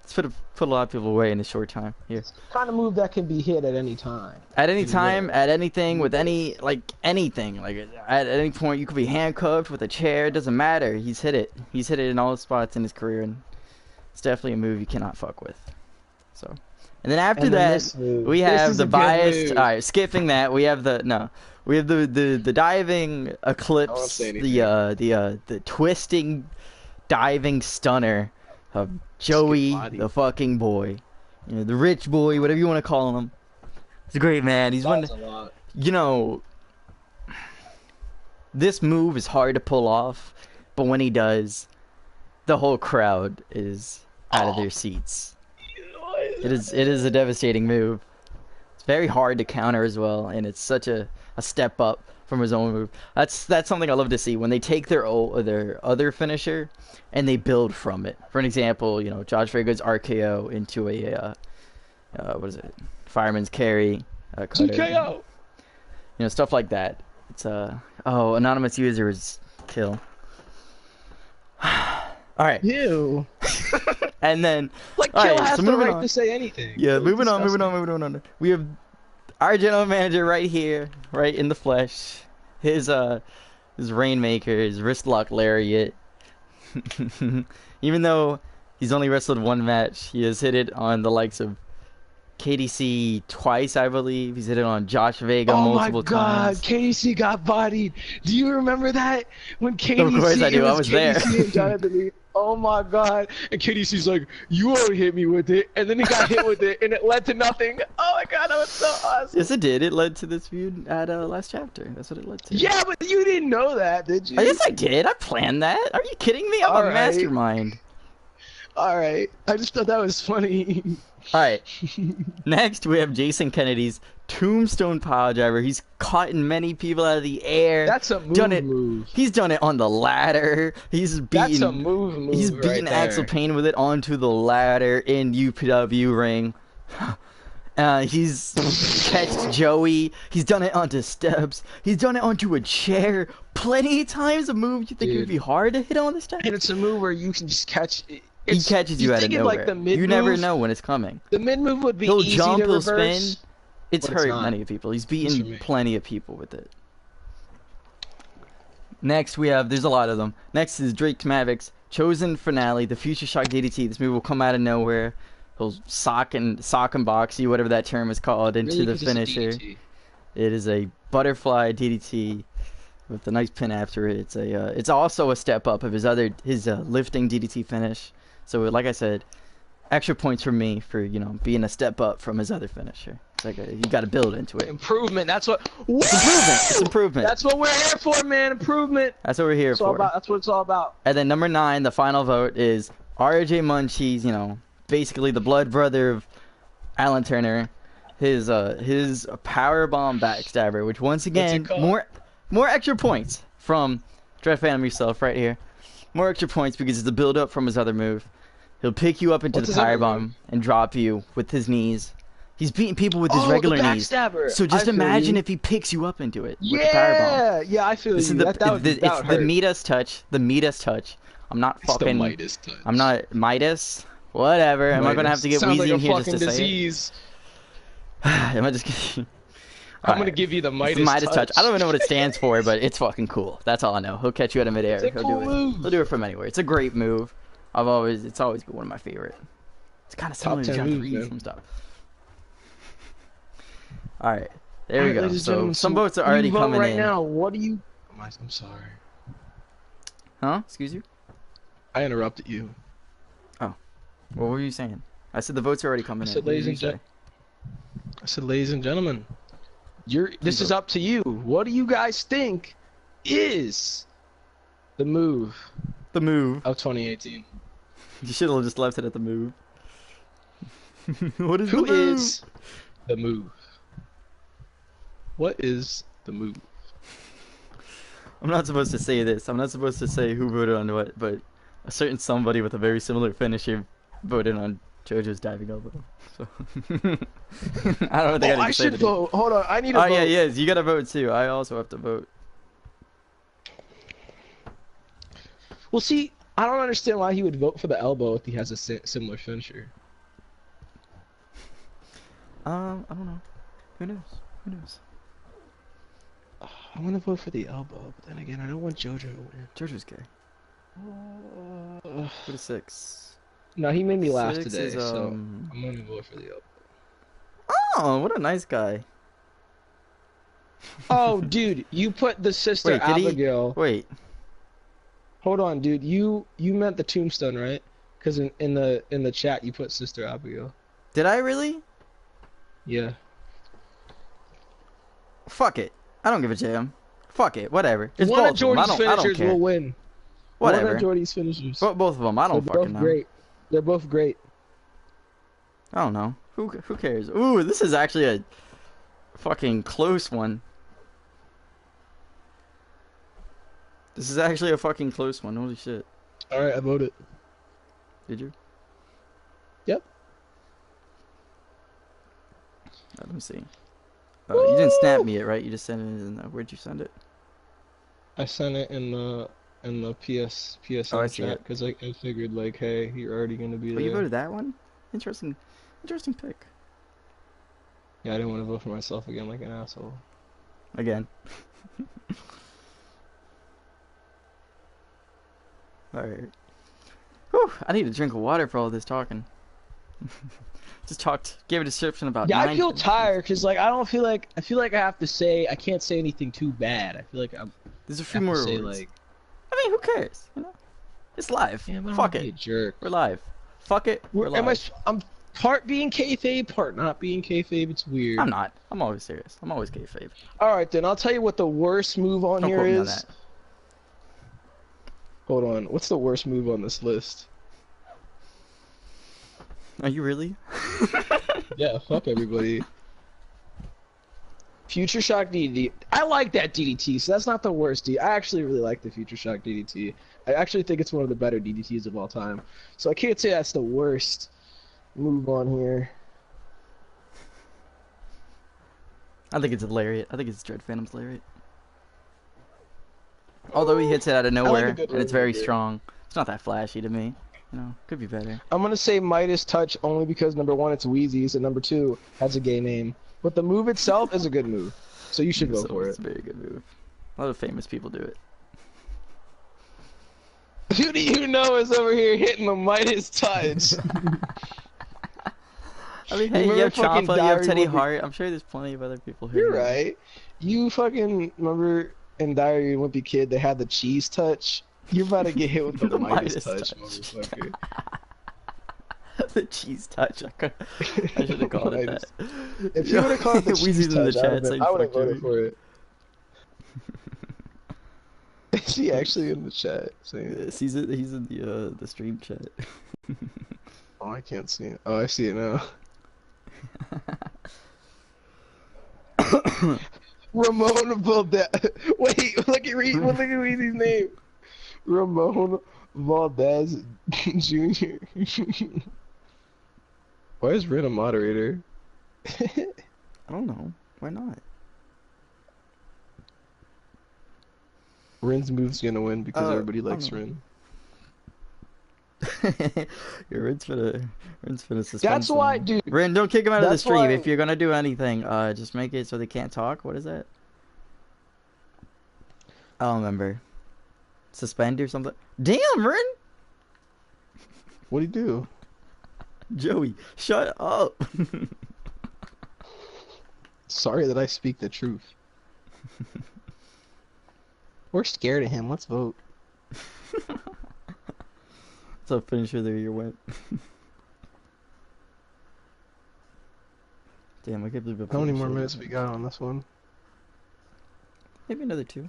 It's put a lot of people away in a short time. Here. It's the kind of move that can be hit at any time. At any time, at anything, with anything. Like at any point, you could be handcuffed with a chair. It doesn't matter. He's hit it. He's hit it in all spots in his career, and it's definitely a move you cannot fuck with. So. And then after that, we have the biased. All right, skipping that, we have the diving eclipse, the twisting diving stunner of Joey, the fucking boy, you know, the rich boy, whatever you want to call him. He's a great man. He's one. You know, this move is hard to pull off, but when he does, the whole crowd is out of their seats. It is a devastating move. It's very hard to counter as well, and it's such a step up from his own move. That's something I love to see when they take their other finisher and they build from it. For an example, you know, Josh Vega's RKO into a what is it? Fireman's carry. TKO. You know, stuff like that. It's oh, anonymous user is kill. All right. Ew. And then like Kill has the right to say anything. Yeah, moving on. We have our general manager right here, right in the flesh. His Rainmaker, his wrist lock lariat. Even though he's only wrestled one match, he has hit it on the likes of KDC twice, I believe. He's hit it on Josh Vega multiple times. Oh my god, KDC got bodied. Do you remember that? When KDC, of course I do. I was there. And Jonathan Lee. Oh my god. And KDC's like, you already hit me with it. And then he got hit with it, and it led to nothing. Oh my god, that was so awesome. Yes, it did. It led to this feud at last chapter. That's what it led to. Yeah, but you didn't know that, did you? Yes, I did. I planned that. Are you kidding me? I'm a mastermind. Alright. I just thought that was funny. Alright. Next, we have Jason Kennedy's Tombstone Pile Driver. He's caught many people out of the air. That's a move. He's done it on the ladder. He's beaten. That's a move. He's beaten Axel Payne with it onto the ladder in UPW ring. He's catched Joey. He's done it onto steps. He's done it onto a chair. Plenty of times. A move you think it would be hard to hit on the steps. And it's a move where you can just catch. He catches you out of nowhere. Like the you never know when it's coming. The mid move would be he'll easy jump, to he'll reverse, spin. It's hurt many people. He's beaten plenty of people with it. Next we have, there's a lot of them. Next is Drake Mavick's Chosen Finale, the Future Shock DDT. This move will come out of nowhere. He'll sock and box you, whatever that term is called, into the finisher. It is a butterfly DDT with a nice pin after it. It's also a step up of his lifting DDT finish. So like I said, extra points for me for, you know, being a step up from his other finisher. It's like you got to build into it. Improvement. That's what. It's improvement. That's what we're here for, man. Improvement. That's what we're here for. That's what it's all about. And then number 9, the final vote is RJ Munchie's, you know, basically the blood brother of Alan Turner. His powerbomb backstabber, which once again more extra points from Dread Phantom yourself right here. More extra points because it's a build up from his other move. He'll pick you up into the powerbomb and drop you with his knees. He's beating people with his regular knees. So just imagine if he picks you up into it with the powerbomb. Yeah, I feel you. It's the Midas touch. The Midas touch. I'm not fucking. The Midas touch. I'm not Midas. Whatever. Am I gonna have to get Weezy in here just to disease. say it? Am I just? I'm gonna give you the Midas touch. I don't even know what it stands for, but it's fucking cool. That's all I know. He'll catch you out of midair. He'll do it from anywhere. It's a great move. It's always been one of my favorite. It's kind of similar to John Reed and stuff. All right, there we go. So some votes are already coming right in. Now, what do you? I'm sorry. Huh? Excuse you? I interrupted you. Oh, what were you saying? I said the votes are already coming in. I said, ladies and gentlemen. This is up to you. What do you guys think is the move? The move of 2018. You should have just left it at the move. What is Who is the move? What is the move? I'm not supposed to say this. I'm not supposed to say who voted on what, but a certain somebody with a very similar finisher voted on JoJo's diving elbow. So I don't think I should vote. Hold on, I need to vote. Oh yeah, yes, you gotta vote too. I also have to vote. Well, see, I don't understand why he would vote for the elbow if he has a similar finisher. I don't know. Who knows? I want to vote for the elbow, but then again, I don't want JoJo to win. JoJo's gay. What is 6? No, he made me laugh 6 today, is, so I'm gonna vote for the elbow. Oh, what a nice guy. Oh, dude, you put the sister Abigail. Wait. Hold on, dude. You meant the tombstone, right? Because in the chat you put Sister Abigail. Did I really? Yeah. Fuck it. I don't give a damn. Fuck it, whatever. It's One of both of them. Jordy's I don't finishers care. will win. Whatever. One of Jordy's finishers. Both of them. I don't fucking know. Great. They're both great. I don't know. Who cares? Ooh, this is actually a fucking close one. This is actually a fucking close one. Holy shit. Alright, I voted. Did you? Yep. Let me see. You didn't snap me it, right? You just sent it in. Where'd you send it? I sent it in the PSN chat because I figured like, hey, you're already gonna be there. You voted that one? Interesting pick. Yeah, I didn't want to vote for myself again like an asshole. Again. Alright. Whew, I need a drink of water for all this talking. Just gave a description about. Yeah, I feel tired because like I feel like I can't say anything too bad. I feel like there's a few more words. Like, I mean, who cares? You know, it's live. Yeah, fuck it. Jerk. We're live. Fuck it. We're live. I'm part being kayfabe, part not being kayfabe. It's weird. I'm not. I'm always serious. I'm always kayfabe. All right, then I'll tell you what the worst move on here is. On that. Hold on. What's the worst move on this list? Are you really? Yeah, fuck everybody. Future Shock DDT. I like that DDT, so that's not the worst I actually really like the Future Shock DDT. I actually think it's one of the better DDTs of all time. So I can't say that's the worst move on here. I think it's a lariat. I think it's Dread Phantom's lariat. Although he hits it out of nowhere, and it's very strong. It's not that flashy to me. You know, could be better. I'm gonna say Midas Touch only because number one, it's Wheezy's, and number two, has a gay name. But the move itself is a good move, so you should vote for it. It's a very good move. A lot of famous people do it. Who do you know is over here hitting the Midas Touch? I mean, hey, you have Ciampa, you have Teddy Hart. I'm sure there's plenty of other people here. You're right. You fucking remember in Diary of a Wimpy Kid they had the cheese touch? You're about to get hit with the Midas touch, motherfucker. The cheese touch. I should have called it that. If you would have called it the cheese touch, I would have voted for it. Is he actually in the chat saying yes, he's in the stream chat. Oh, I can't see it. Oh, I see it now. Ramon Valdez. Wait, look at Reezy's name. Ramon Valdez Jr. Why is Ren a moderator? I don't know. Why not? Ren's move's gonna win because everybody likes Ren. Yeah, Ren's finna suspend. That's why, dude. Ren, don't kick him out of the stream. If you're gonna do anything, just make it so they can't talk. What is that? I don't remember. Suspend or something. Damn, Ren! What'd he do? Joey, shut up. Sorry that I speak the truth. We're scared of him. Let's vote. So finisher there you went. Damn, I can't believe how many more minutes we got on this one? Maybe another 2.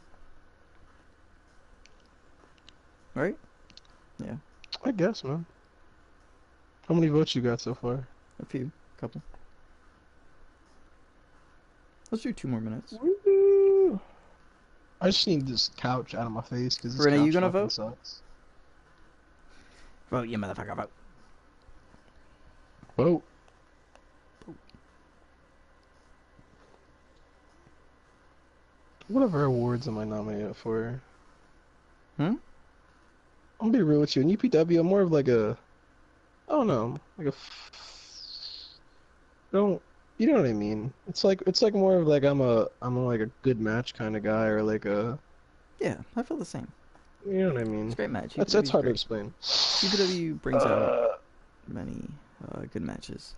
Right? Yeah. I guess, man. How many votes you got so far? A few. Couple. Let's do 2 more minutes. Woo! I just need this couch out of my face because this couch you gonna vote? Sucks. Vote, you motherfucker, vote. Vote. Whatever awards am I nominated for? Hmm? I'm gonna be real with you. In UPW, I'm more of like a, I don't know, like a, you know what I mean? It's like more of like I'm like a good match kind of guy, or like a. Yeah, I feel the same. You know what I mean? It's a great match. That's hard to explain. UPW brings out many good matches.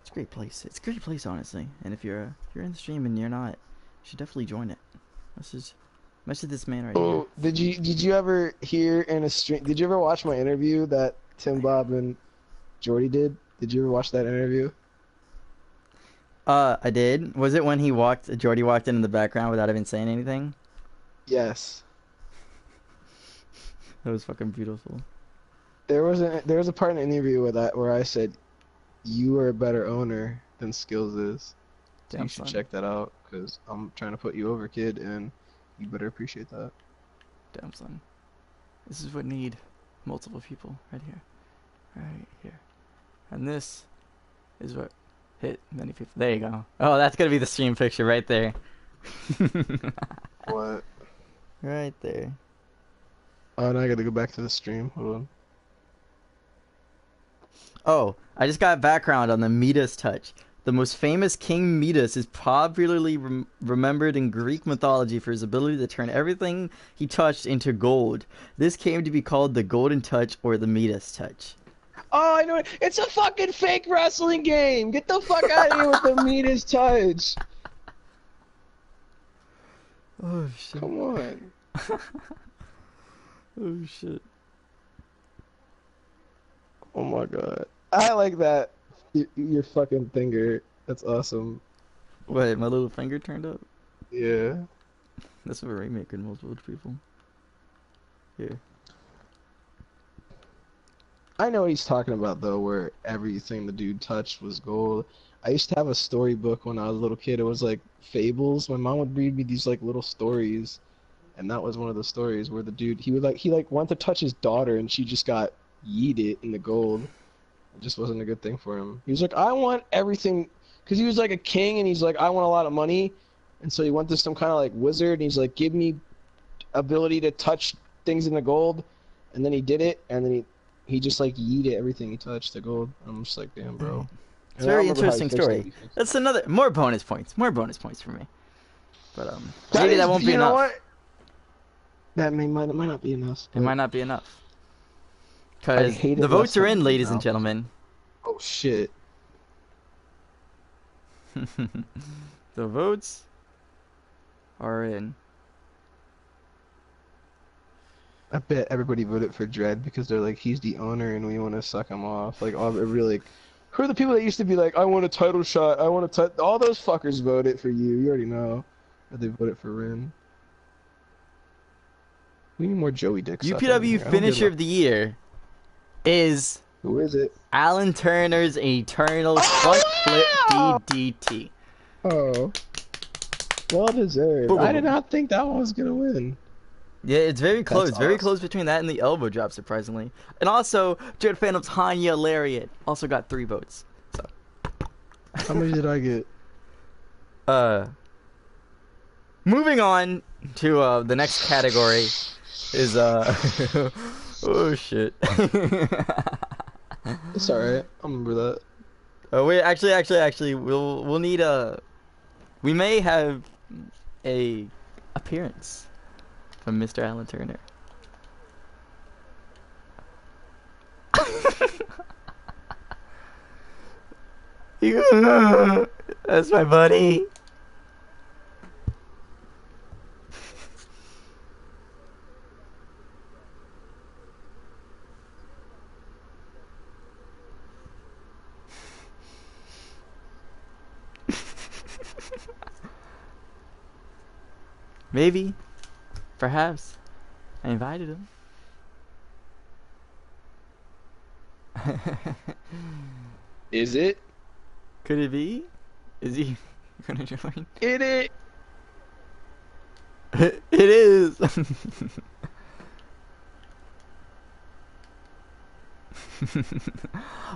It's a great place. It's a great place, honestly. And if you're in the stream and you're not, you should definitely join it. Message this man right here. Did you ever hear in a stream? Did you ever watch my interview that Tim Bob and Jordy did? Did you ever watch that interview? I did. Was it when Jordy walked in the background without even saying anything? Yes. That was fucking beautiful. There was a part in the interview where I said, "You are a better owner than Skills is." So you should check that out, because I'm trying to put you over, kid, and you better appreciate that. Damn, son. This is what need multiple people right here. Right here. And this is what hit many people. There you go. Oh, that's going to be the stream picture right there. What? Right there. Oh, now I gotta go back to the stream. Hold on. Oh, I just got background on the Midas touch. The most famous King Midas is popularly remembered in Greek mythology for his ability to turn everything he touched into gold. This came to be called the Golden Touch or the Midas Touch. Oh, I know it. It's a fucking fake wrestling game. Get the fuck out of here with the Midas Touch. Oh shit. Come on. Oh shit. Oh my god. I like that. Your fucking finger. That's awesome. Wait, my little finger turned up? Yeah. That's what we're making multiple people. Here. I know what he's talking about, though, where everything the dude touched was gold. I used to have a storybook when I was a little kid. It was like fables. My mom would read me these like little stories, and that was one of the stories where the dude he wanted to touch his daughter, and she just got yeeted in the gold. It just wasn't a good thing for him. He was like, I want everything, because he was like a king, and he's like, I want a lot of money, and so he went to some kind of like wizard, and he's like, give me ability to touch things in the gold, and then he did it, and then he just like yeeted everything he touched to gold. I'm just like, damn, bro. It's a very interesting story. That's another more bonus points. More bonus points for me. But maybe that won't be enough. You know what? That might not be enough. It might not be enough. Because the votes are in, ladies and gentlemen. Oh shit. The votes are in. I bet everybody voted for Dredd because they're like, he's the owner and we want to suck him off. Like, all really, who are the people that used to be like, I want a title shot, I want a all those fuckers voted for you. You already know that they voted for Rin. We need more Joey Dick. UPW finisher of the year is. Who is it? Alan Turner's Eternal Front Flip DDT. Oh. Well deserved. I did not think that one was gonna win. Yeah, it's very close. Awesome. Very close between that and the elbow drop, surprisingly. And also, Jared Phantom's Hanya Lariat also got 3 votes. So. How many did I get? Moving on to the next category is oh shit. It's alright. I remember that. Oh wait, actually, we'll need we may have a appearance from Mr. Alan Turner. That's my buddy. Maybe. Perhaps. I invited him. Is it? Could it be? Is he gonna join? It is!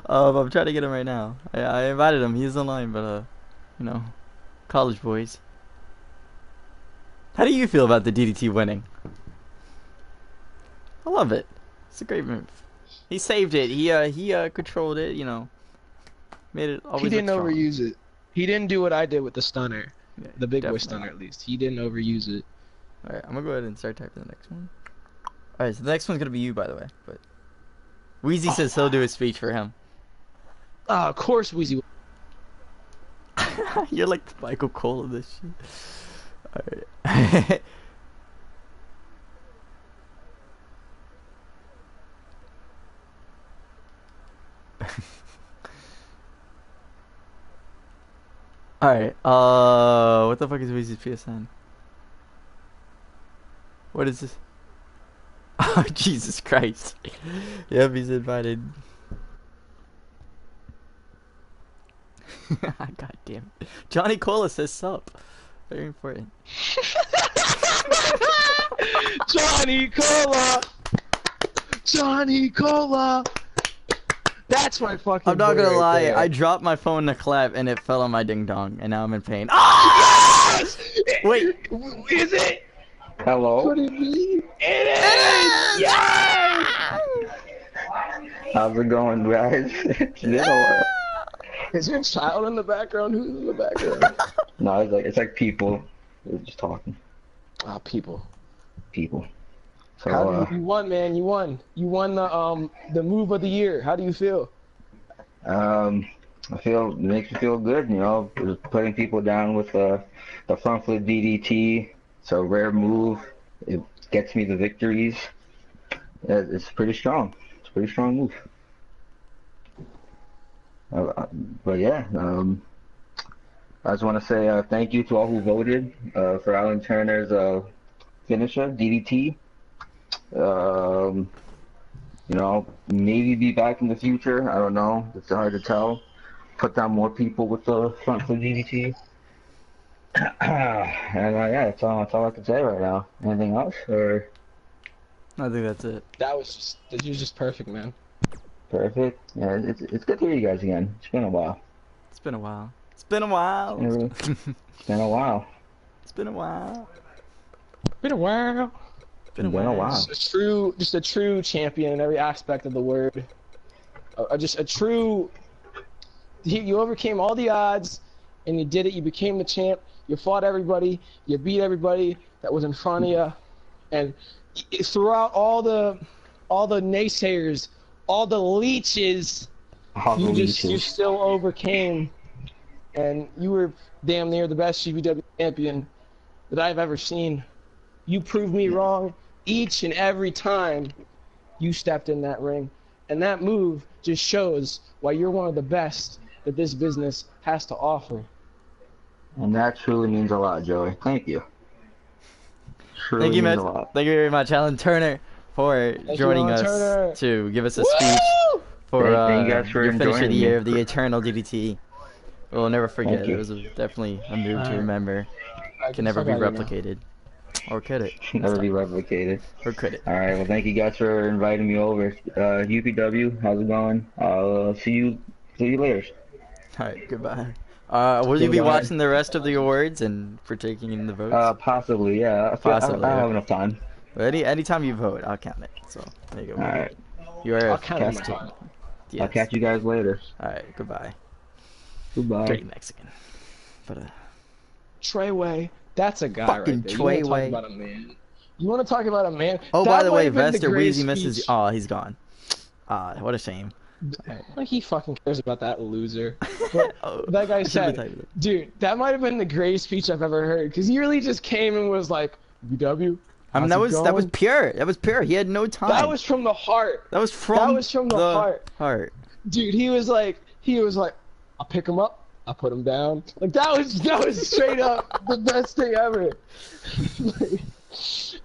I'm trying to get him right now. I invited him. He's online, but you know, college boys. How do you feel about the DDT winning? I love it. It's a great move. He saved it. He controlled it. You know, made it always. He didn't overuse it. He didn't do what I did with the stunner, yeah, the big boy stunner at least. He didn't overuse it. All right, I'm gonna go ahead and start typing the next one. All right, so the next one's gonna be you, by the way. But Wheezy says he'll do a speech for him. Of course, Wheezy. You're like the Michael Cole of this shit. Alright. Alright, what the fuck is Weezy's PSN? What is this? Oh, Jesus Christ. Yep, he's invited. God damn it. Johnny Cola says sup. Very important. Johnny Cola! Johnny Cola! That's my fucking I'm not gonna lie, there. I dropped my phone to clap and it fell on my ding dong, and now I'm in pain. Ah! Yes! Wait. Is it? Hello? Could it be? It is! Yes! How's it going, guys? It's been a while. Is your child in the background? Who's in the background? No, it's like people. We're just talking. Ah, people. People. So, How do you won, man? You won. You won the move of the year. How do you feel? I feel, it makes me feel good, you know, just putting people down with the front flip DDT. It's a rare move. It gets me the victories. It's pretty strong. It's a pretty strong move. But yeah, I just want to say thank you to all who voted for Alan Turner's finisher, DDT. You know, maybe be back in the future. I don't know. It's hard to tell. Put down more people with the front flip DDT. And yeah, that's all I can say right now. Anything else? Or I think that's it. That was just perfect, man. perfect. Yeah, it's good to hear you guys again. It's been a while. It's been a while. It's been a while. It's been a while. It's been a while. Been a while. Been a while. Just a true champion in every aspect of the word. Just a true. You overcame all the odds, and you did it. You became the champ. You fought everybody. You beat everybody that was in front of you, and throughout all the naysayers, all the leeches, you still overcame, and you were damn near the best UPW champion that I've ever seen. You proved me wrong each and every time you stepped in that ring, and that move just shows why you're one of the best that this business has to offer. And that truly means a lot, Joey. Thank you. Truly Thank you, means man. a lot. Thank you very much, Alan Turner, for joining us to give us a speech for Thank you guys for your finish of the joining year me. of the Eternal DDT. We'll never forget. Thank you. It was definitely a move to remember. Can never be replicated. Or could it? Never be replicated. Or could it? Alright, well thank you guys for inviting me over. UPW, how's it going? I'll see you later. Alright, goodbye. Will you be watching the rest of the awards and partaking in the votes? Possibly, yeah. Possibly. I have enough time. But anytime you vote, I'll count it. So there you go. Alright. You are I'll count it. I'll catch you guys later. Alright, goodbye. Goodbye. Dirty Mexican. But Treyway, that's a guy fucking right there. Treyway. You want to talk about a man? You want to talk about a man? Oh, That by the might way, have been the Vester greatest Wheezy misses. speech. Oh, he's gone. What a shame. Like he fucking cares about that loser. But Oh, that guy I shouldn't be said, typing it. dude, that might have been the greatest speech I've ever heard. Because he really just came and was like, UW. I mean, that was pure. That was pure. He had no time. That was from the heart. That was from the heart. Dude, he was like, I'll pick him up, I'll put him down. Like that was straight up the best thing ever.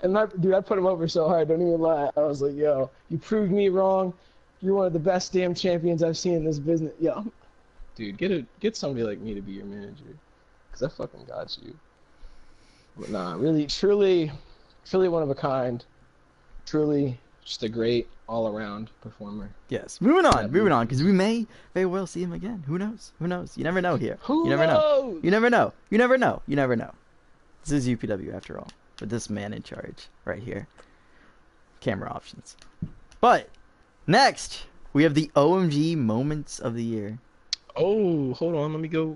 And I put him over so hard, don't even lie. I was like, yo, you proved me wrong. You're one of the best damn champions I've seen in this business. Yo, dude, get somebody like me to be your manager, cause I fucking got you. But nah, really, truly one of a kind. Truly, just a great all-around performer. Yes. Moving on, because we may very well see him again. Who knows? Who knows? You never know here. Who You never know. knows? You never know. You never know. You never know. This is UPW after all. With this man in charge right here. Camera options. But next, we have the OMG moments of the year. Oh, hold on, let me go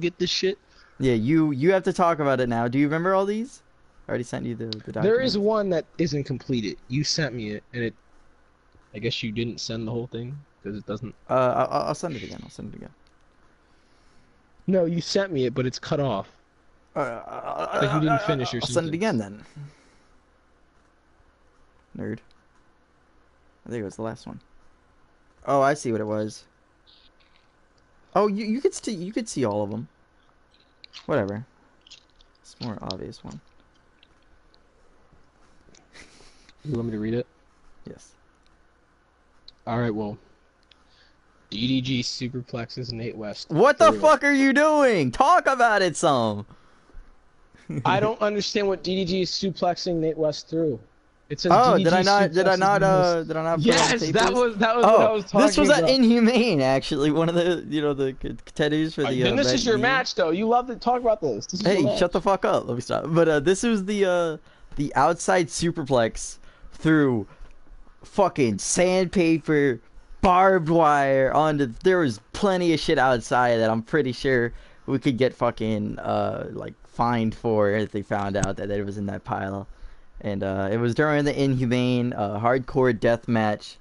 get this shit. Yeah, you have to talk about it now. Do you remember all these? I already sent you the document. There is one that isn't completed. You sent me it, and I guess you didn't send the whole thing because it doesn't. I'll send it again. No, you sent me it, but it's cut off. Like you didn't finish your I'll send it again then. Nerd. I think it was the last one. Oh, I see what it was. Oh, you could see all of them. Whatever. It's a more obvious one. You want me to read it? Yes. All right. Well, DDG superplexes Nate West. What the fuck are you doing? Talk about it some. I don't understand what DDG is suplexing Nate West through. It says oh, DDG did I not put on yes, the that was what I was talking this was about. at Inhumane, actually, one of the, the contenders for the this is your match, though. You love to talk about this. Hey, shut the fuck up. Let me stop. But this was the outside superplex through fucking sandpaper, barbed wire onto. There was plenty of shit outside that I'm pretty sure we could get fucking like fined for if they found out that it was in that pile. And it was during the Inhumane hardcore death match,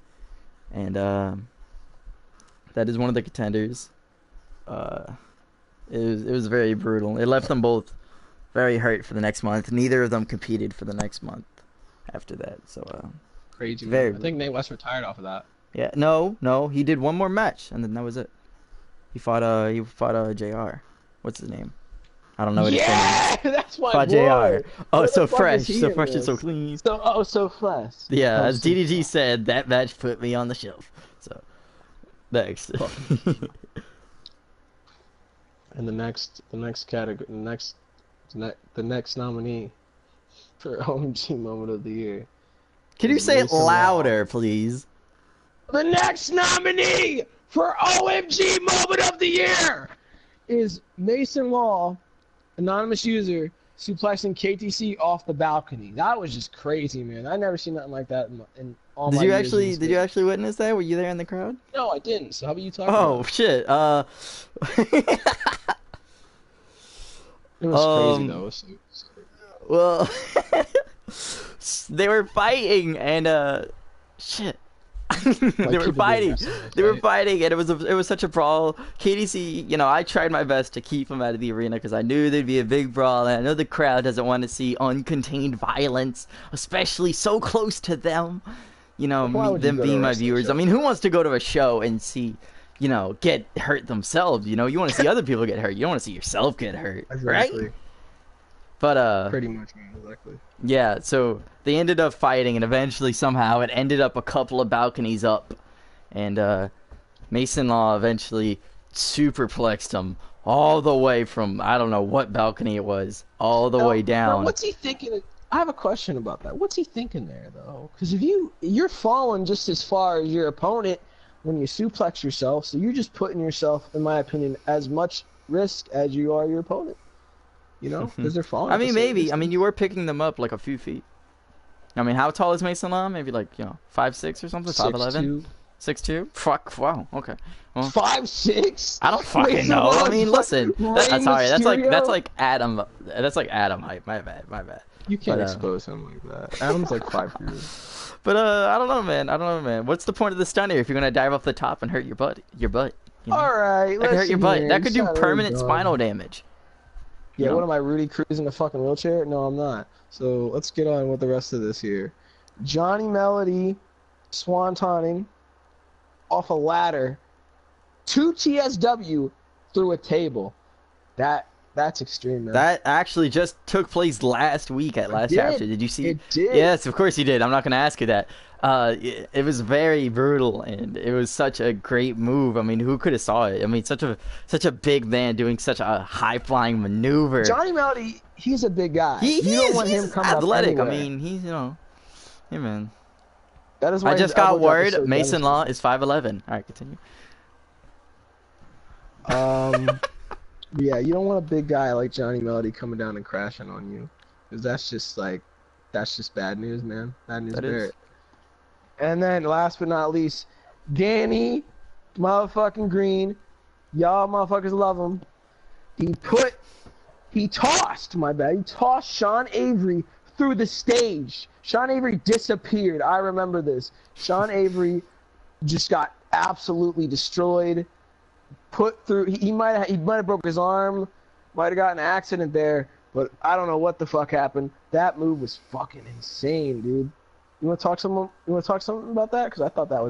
and that is one of the contenders. It was very brutal. It left them both very hurt for the next month. Neither of them competed for the next month after that. So crazy. Very. I think Nate West retired off of that. Yeah. No. He did one more match, and then that was it. He fought JR. What's his name? I don't know what his name is. Yeah, that's my fought boy. JR. Oh, so fresh, so fresh and so clean. So fresh. Yeah, as DDG said, that match put me on the shelf. So next. And the next category, the next nominee for OMG Moment of the Year. Can you say it louder, please? The next nominee for OMG Moment of the Year is Mason Law, anonymous user, suplexing KTC off the balcony. That was just crazy, man. I never seen nothing like that in all my years. Did you actually witness that? Were you there in the crowd? No, I didn't. So how about you talk about it? Shit. It was crazy though. Well, they were fighting and shit. They were fighting. They were fighting, and it was such a brawl. KDC, I tried my best to keep them out of the arena because I knew there'd be a big brawl, and I know the crowd doesn't want to see uncontained violence, especially so close to them. Them being my viewers. I mean, who wants to go to a show and see, get hurt themselves? You want to see other people get hurt. You don't want to see yourself get hurt, exactly. Right? But pretty much, man, exactly. Yeah, so they ended up fighting, and eventually somehow it ended up a couple of balconies up, and Mason Law eventually superplexed him all the way from, I don't know what balcony it was, all the way down. What's he thinking? I have a question about that. What's he thinking there, though? Because if you're falling just as far as your opponent when you suplex yourself, so you're just putting yourself, in my opinion, as much risk as you are your opponent. Because they're falling. I mean, maybe. I mean, you were picking them up like a few feet. I mean, how tall is Mason Law? Maybe like 5'6" or something. 5'11". 6'2". Fuck. Wow. Okay. Well, 5'6". I don't fucking know. I mean, listen. Sorry. That's like Adam. That's like Adam height. My bad. You can't expose him like that. Adam's like 5'3". But I don't know, man. What's the point of the stunner if you're gonna dive off the top and hurt your butt? All right. That could hurt your butt. That could do permanent spinal damage. Yeah, what am I, Rudy Cruz in a fucking wheelchair? No, I'm not. So let's get on with the rest of this here. Johnny Melody swantoning off a ladder to TSW through a table. That's extreme, man. That actually just took place last week at Last Chapter. Did you see? It did. Yes, of course you did. I'm not gonna ask you that. It was very brutal, and it was such a great move. I mean, who could have saw it? I mean, such a big man doing such a high flying maneuver. Johnny Melody, he's a big guy. You don't want him coming athletic. Up I mean, he's hey man. That is why I just got word Mason Law is 5'11". All right, continue. Yeah, you don't want a big guy like Johnny Melody coming down and crashing on you, because that's just bad news, man. Bad news, Barrett. And then, last but not least, Danny motherfucking Green. Y'all motherfuckers love him. He tossed Sean Avery through the stage. Sean Avery disappeared. I remember this. Sean Avery just got absolutely destroyed. Put through. He might have broke his arm. Might have gotten an accident there. But I don't know what the fuck happened. That move was fucking insane, dude. You want to talk something about that? Because I thought that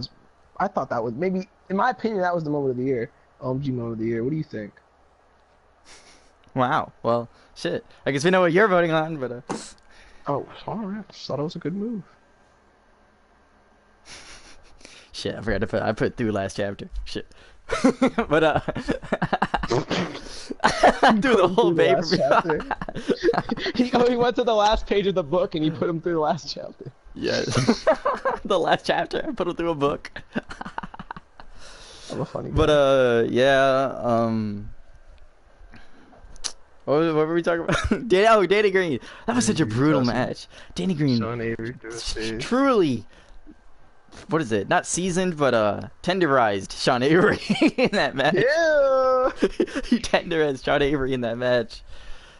was maybe, in my opinion, that was the moment of the year. OMG moment of the year. What do you think? Wow. Well, shit. I guess we know what you're voting on, but. Oh, all right. Just thought it was a good move. Shit, I forgot to put. I put through last chapter. Shit. But through the whole paper. He went to the last page of the book and you put him through the last chapter. Yes. The last chapter. I put him through a book. I'm a funny guy. But yeah. What were we talking about? Danny Green. That was such a brutal match. Danny Green. Sean Avery truly. What is it? Not seasoned, but tenderized Sean Avery in that match. Yeah. He tenderized Sean Avery in that match.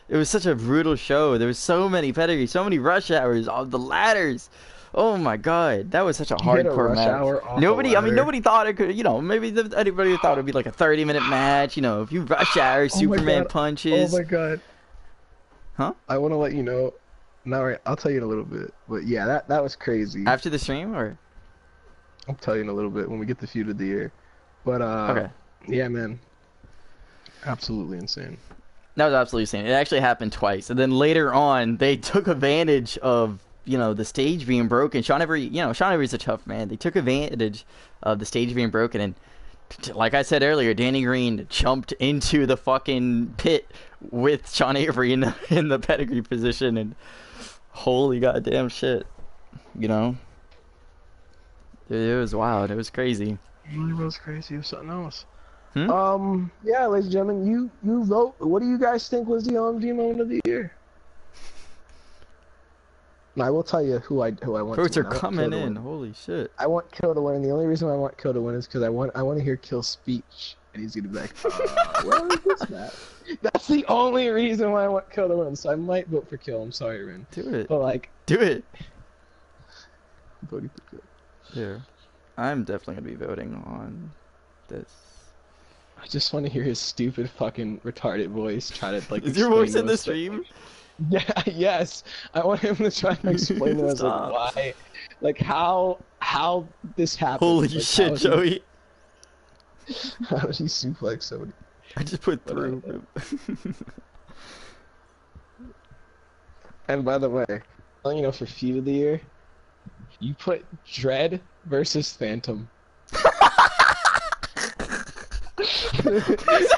It was such a brutal show. There was so many pedigrees, so many rush hours, all the ladders. Oh my god, that was such a hardcore match. Nobody thought it could. Maybe anybody thought it'd be like a 30-minute match. If you rush hour, Superman punches. Oh my god. Huh? I want to let you know. No, I'll tell you in a little bit. But yeah, that was crazy. After the stream, or? I'll tell you in a little bit when we get the feud of the year. But okay. Yeah, man. Absolutely insane. That was absolutely insane. It actually happened twice, and then later on, they took advantage of the stage being broken. Sean Avery's a tough man. They took advantage of the stage being broken, and like I said earlier, Danny Green jumped into the fucking pit with Sean Avery in the pedigree position, and holy goddamn shit, It was wild. It was crazy. It really was crazy. It was something else. Yeah, ladies and gentlemen, you vote. What do you guys think was the OMG moment of the year? And I will tell you who I want. Votes are coming in. Holy shit! I want Kill to win. And the only reason I want Kill to win is because I want to hear Kill's speech, and he's gonna be like, "Where is this match?" That's the only reason why I want Kill to win. So I might vote for Kill. I'm sorry, Rin. Do it. But do it. Voting for Kill. Yeah, I'm definitely gonna be voting on this. I just want to hear his stupid fucking retarded voice try to Is your voice in the stream? Yeah, yes. I want him to try and explain to us why, how this happened. Holy shit, Joey! How did he suplex somebody? I just put through. And by the way, for feud of the year, you put Dread versus Phantom.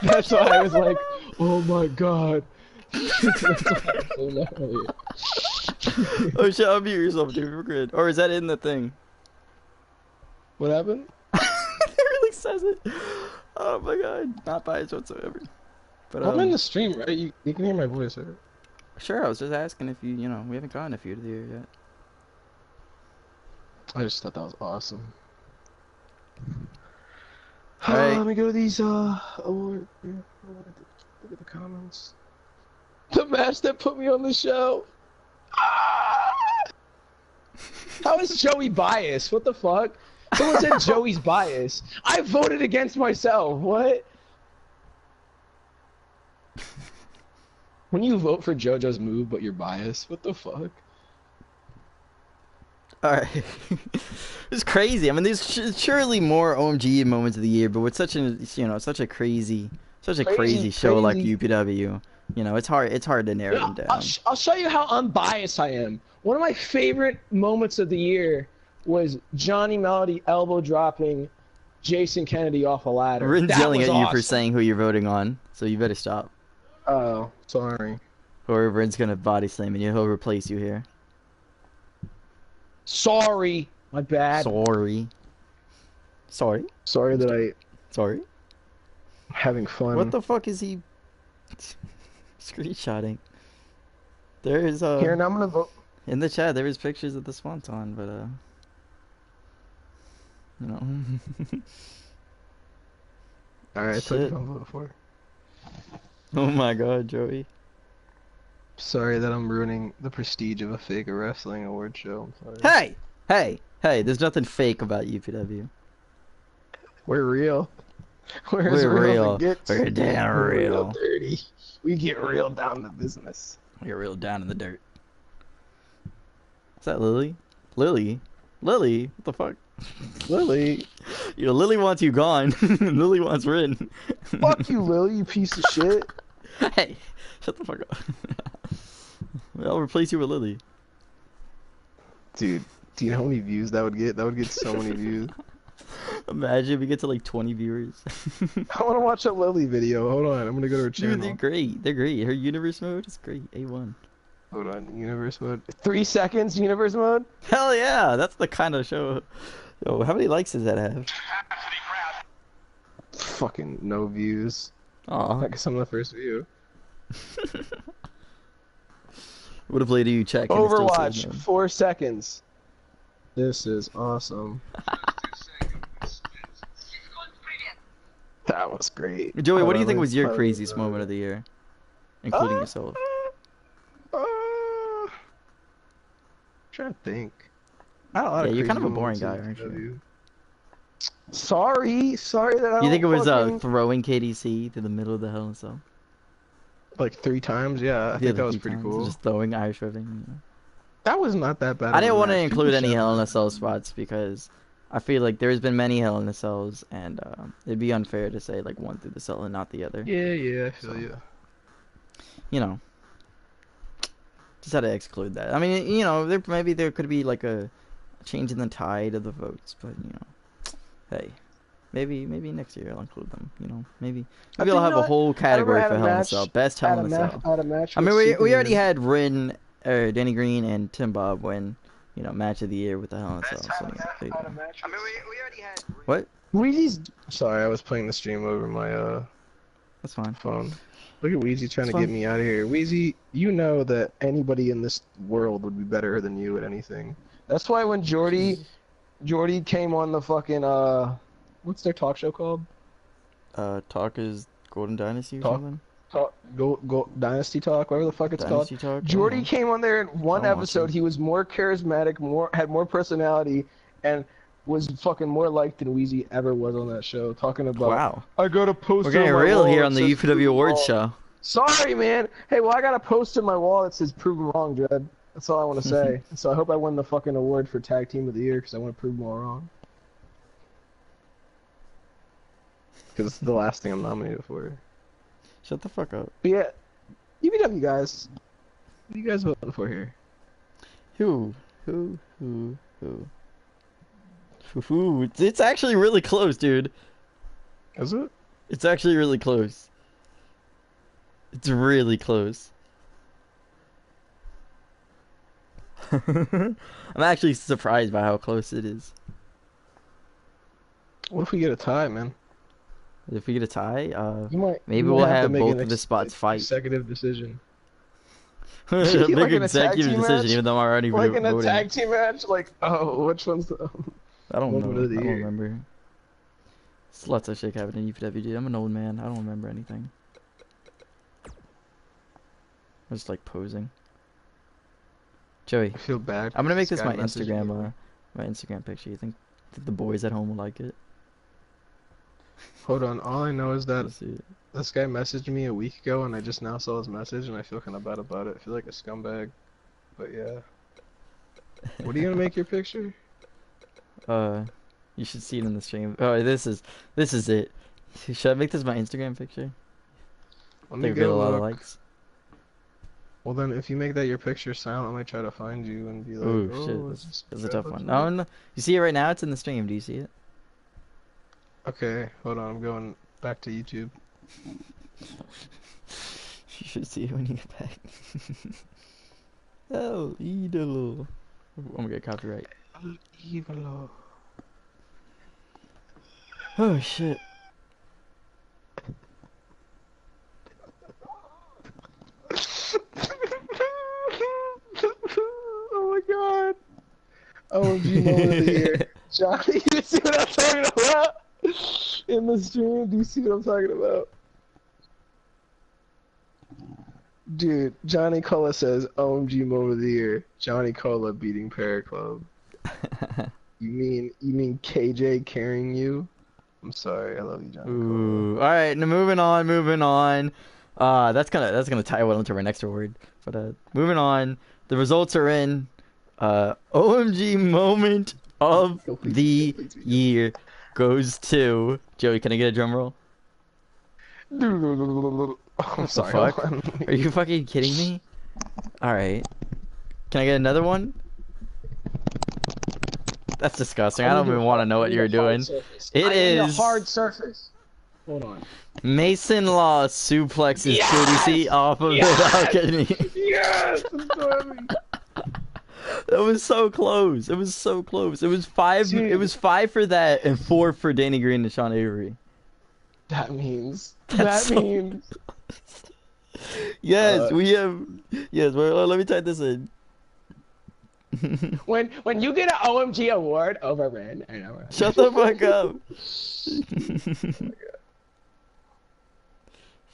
That's why I was like, oh my god. Oh shit, unmute yourself, dude. We're good. Or is that in the thing? What happened? It really says it. Oh my god. Not biased whatsoever. But I'm in the stream, right? You can hear my voice, right? Sure, I was just asking if we haven't gotten a feud of the year yet. I just thought that was awesome. Right. Let me go to these award. Look at the comments. The match that put me on the show. How is Joey biased? What the fuck? Someone said Joey's biased. I voted against myself. What? When you vote for JoJo's move, but you're biased, what the fuck? Alright. It's crazy. I mean, there's surely more OMG moments of the year, but with such a crazy show like UPW, it's hard to narrow them down. I'll show you how unbiased I am. One of my favorite moments of the year was Johnny Melody elbow dropping Jason Kennedy off a ladder. Rin's yelling at you for saying who you're voting on, so you better stop. Oh, sorry. Or Rin's gonna body slam and he'll replace you here. Sorry, my bad. Sorry that I'm having fun. What the fuck is he screenshotting? There is Here, now I'm gonna vote. In the chat there is pictures of the Swanton, but Alright, so you don't vote for it. Oh my god, Joey. Sorry that I'm ruining the prestige of a fake wrestling award show. I'm sorry. Hey, there's nothing fake about UPW. We're real. We're real. We're damn real. Dirty. We get real down to business. We get real down in the dirt. Is that Lily? Lily? What the fuck? Lily. Lily wants you gone. Lily wants Rin. Fuck you, Lily, you piece of shit. Hey, shut the fuck up. I'll replace you with Lily. Dude, do you know how many views that would get? That would get so many views. Imagine we get to like 20 viewers. I want to watch a Lily video. Hold on, I'm gonna go to her channel. Dude, they're great. They're great. Her universe mode is great. A1. Hold on, universe mode. 3 seconds universe mode? Hell yeah, that's the kind of show. Yo, how many likes does that have? Fucking no views. Aw. I guess I'm the first view. What if lady you check? Overwatch, 4 seconds. This is awesome. That was great. Joey, what do you think was your craziest moment of the year? Including yourself. Trying to think. Yeah, you're kind of a boring guy, aren't you? Sorry that I You think it was fucking... throwing KDC to the middle of the Hell in a Cell? Like 3 times, yeah. I think that was pretty cool. Just throwing Irish ribbon. You know? That was not that bad. I didn't want to include any Hell in a Cell spots because I feel like there's been many Hell in a Cells, and it'd be unfair to say like one through the cell and not the other. Yeah, I feel you. You know, just had to exclude that. I mean, you know, maybe there could be like a change in the tide of the votes, but you know, hey, maybe next year I'll include them. You know, maybe I'll have a whole category for Hell in a Cell, best Hell in a Cell. I mean, we already had Rin, Danny Green, and Tim Bob win, you know, match of the year with the Hell in a Cell. So, I mean, we already had. What? Weezy's. Sorry, I was playing the stream over my That's fine. phone. Look at Weezy trying to get me out of here. Weezy, you know that anybody in this world would be better than you at anything. That's why when Jordy came on the fucking what's their talk show called? Talk is Golden Dynasty or something. Go Dynasty Talk, whatever the fuck it's Dynasty called. Talk? Jordy came on there in one episode. He was more charismatic, had more personality, and was fucking more liked than Weezy ever was on that show. Talking about, wow, I got a poster. We're getting real here on the UPW Awards show. Sorry, man. Hey, well, I got a poster in my wall that says "Prove 'em wrong, Jed." That's all I want to say. So I hope I win the fucking award for Tag Team of the Year because I want to prove them all wrong. Because it's the last thing I'm nominated for. Shut the fuck up. But yeah, UPW guys. What are you guys voting for here? Who? It's actually really close, dude. Is it? It's actually really close. It's really close. I'm actually surprised by how close it is. What if we get a tie, man? If we get a tie, maybe we'll have both of the spots fight. Consecutive decision. Big like executive decision, even though I'm already like voting. in a tag team match, like which one's the? I don't know. I don't remember. There's lots of shit happening in UPW, dude. I'm an old man. I don't remember anything. I'm just like posing. Joey, I feel bad. I'm gonna make this my Instagram picture. You think the boys at home will like it? Hold on. All I know is that this guy messaged me a week ago, and I just now saw his message, and I feel kind of bad about it. I feel like a scumbag. But yeah. What are you gonna make your picture? You should see it in the stream. Oh, this is it. Should I make this my Instagram picture? Let me get a lot of likes. Well then, if you make that your picture silent, I might try to find you and be like, "Oh shit, that's a tough one." No, you see it right now? It's in the stream. Do you see it? Okay, hold on. I'm going back to YouTube. You should see it when you get back. Oh, idolo. I'm gonna get copyright. Idolo. Oh shit. Oh my god. OMG moment of the year. Johnny, you see what I'm talking about? In the stream, do you see what I'm talking about? Dude, Johnny Cola says OMG moment of the year. Johnny Cola beating Para Club. You mean KJ carrying you? I'm sorry, I love you, Johnny Cola. All right, now moving on. That's gonna tie well into our next award. But moving on, the results are in. OMG moment of the year goes to Joey. Can I get a drum roll? I'm sorry. Fuck? Are you fucking kidding me? All right. Can I get another one? That's disgusting. I don't even want to know what you're doing. It is a hard surface. Hold on. Mason Law suplexes KDC off of the balcony. Yes! That was so close. It was so close. It was 5. Dude. It was 5 for that and 4 for Danny Green and Sean Avery. That means. That means. Yes, we have. Yes, well, let me type this in. when you get an OMG award over Ren, I know. Right? Shut the fuck up.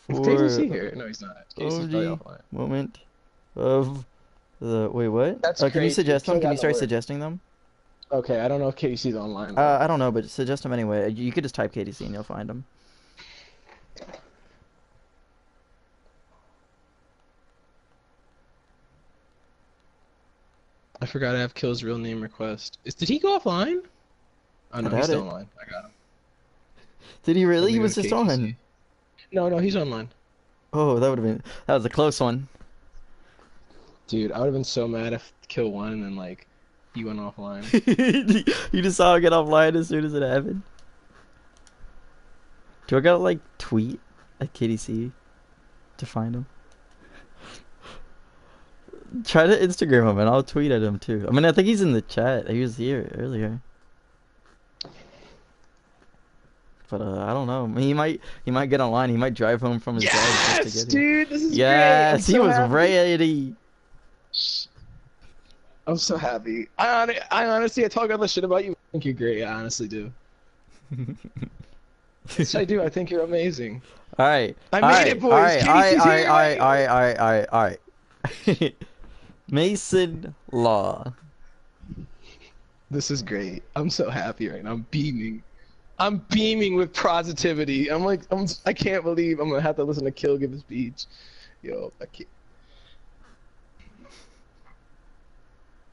Is KDC here? No, he's not. KDC's probably offline. Moment of the wait. What? That's can you suggest them? Can you start suggesting them? Okay, I don't know if KDC's online. I don't know, but suggest them anyway. You could just type KDC and you'll find them. I forgot I have Kill's real name request. Did he go offline? Oh no, he's still online. I got him. Did he really? He was just on. No, he's online. Oh, that was a close one. Dude, I would have been so mad if Kill won and then like he went offline. You just saw him get offline as soon as it happened. Do I gotta like tweet at KDC to find him? Try to Instagram him and I'll tweet at him too. I mean, I think he's in the chat. He was here earlier. But I don't know. I mean, he might get online. He might drive home from his dad just to get here. Dude, this is great. Yes, he was ready. I'm so happy. I honestly, I talk all this shit about you. I think you're great. I honestly do. Yes, I do. I think you're amazing. All right. I made it, boys. All right. Mason Law. This is great. I'm so happy right now. I'm beaming. I'm beaming with positivity. I can't believe I'm gonna have to listen to Kill give his speech. Yo, I can't.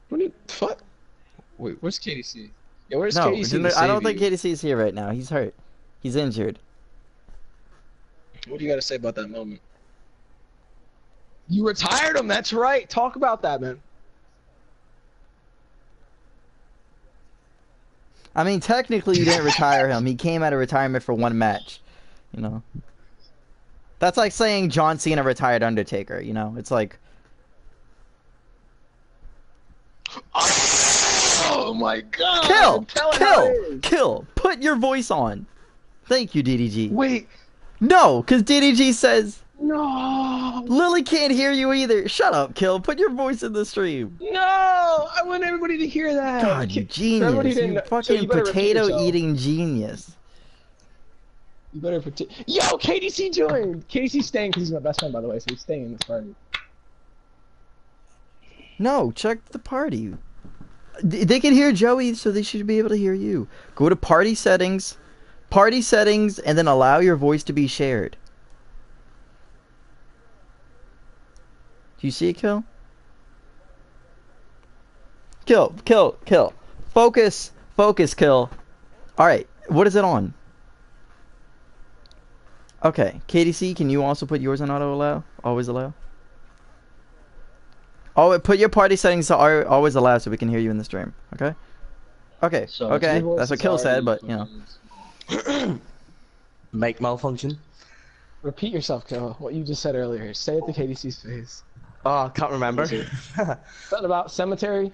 What the fuck? Wait, where's KDC? Yeah, where's KDC? I don't think KDC's here right now. He's hurt. He's injured. What do you got to say about that moment? You retired him. That's right. Talk about that, man. I mean, technically, you didn't retire him. He came out of retirement for 1 match. You know. That's like saying John Cena retired Undertaker. You know, it's like. Oh my God! Kill! Put your voice on. Thank you, DDG. Wait. No, because DDG says. No. Lily can't hear you either. Shut up, Kill. Put your voice in the stream. No, I want everybody to hear that. God, you genius. You fucking potato-eating genius. You better Yo, KDC joined. KDC's staying because he's my best friend, by the way, so he's staying in this party. No, check the party. They can hear Joey, so they should be able to hear you. Go to party settings, and then allow your voice to be shared. Do you see it, Kill? Kill. Focus, Kill. Alright, what is it on? Okay, KDC, can you also put yours on auto allow? Always allow? Oh, put your party settings to always allow so we can hear you in the stream, okay? Okay, so okay, that's what Kill said, but, you know. Make malfunction. Repeat yourself, Kill, what you just said earlier. Say it to KDC's face. Oh, I can't remember. Something about cemetery?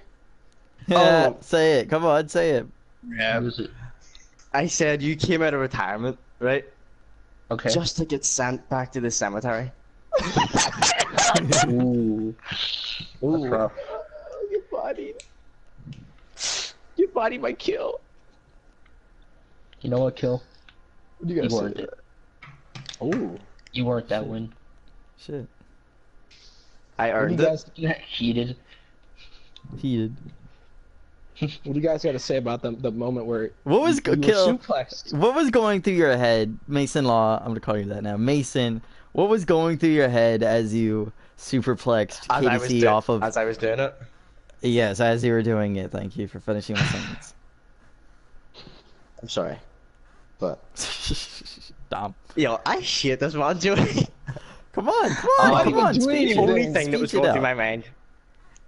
Yeah, say it. Come on, say it. Yeah. I said you came out of retirement, right? Okay. Just to get sent back to the cemetery. Ooh. Ooh. That's rough. Your body might Kill. You know what, Kill? What do you guys say? It. Ooh. You weren't that win. Shit. I earned it. Heated. What do you guys got to say about the moment where what was you Kill? What was going through your head, Mason Law? I'm gonna call you that now, Mason. What was going through your head as you superplexed KDC off of? As I was doing it. Yes, as you were doing it. Thank you for finishing my sentence. I'm sorry, but. Dumb. Yo, I hate this man, Joey. Come on. The only thing that was going through my mind.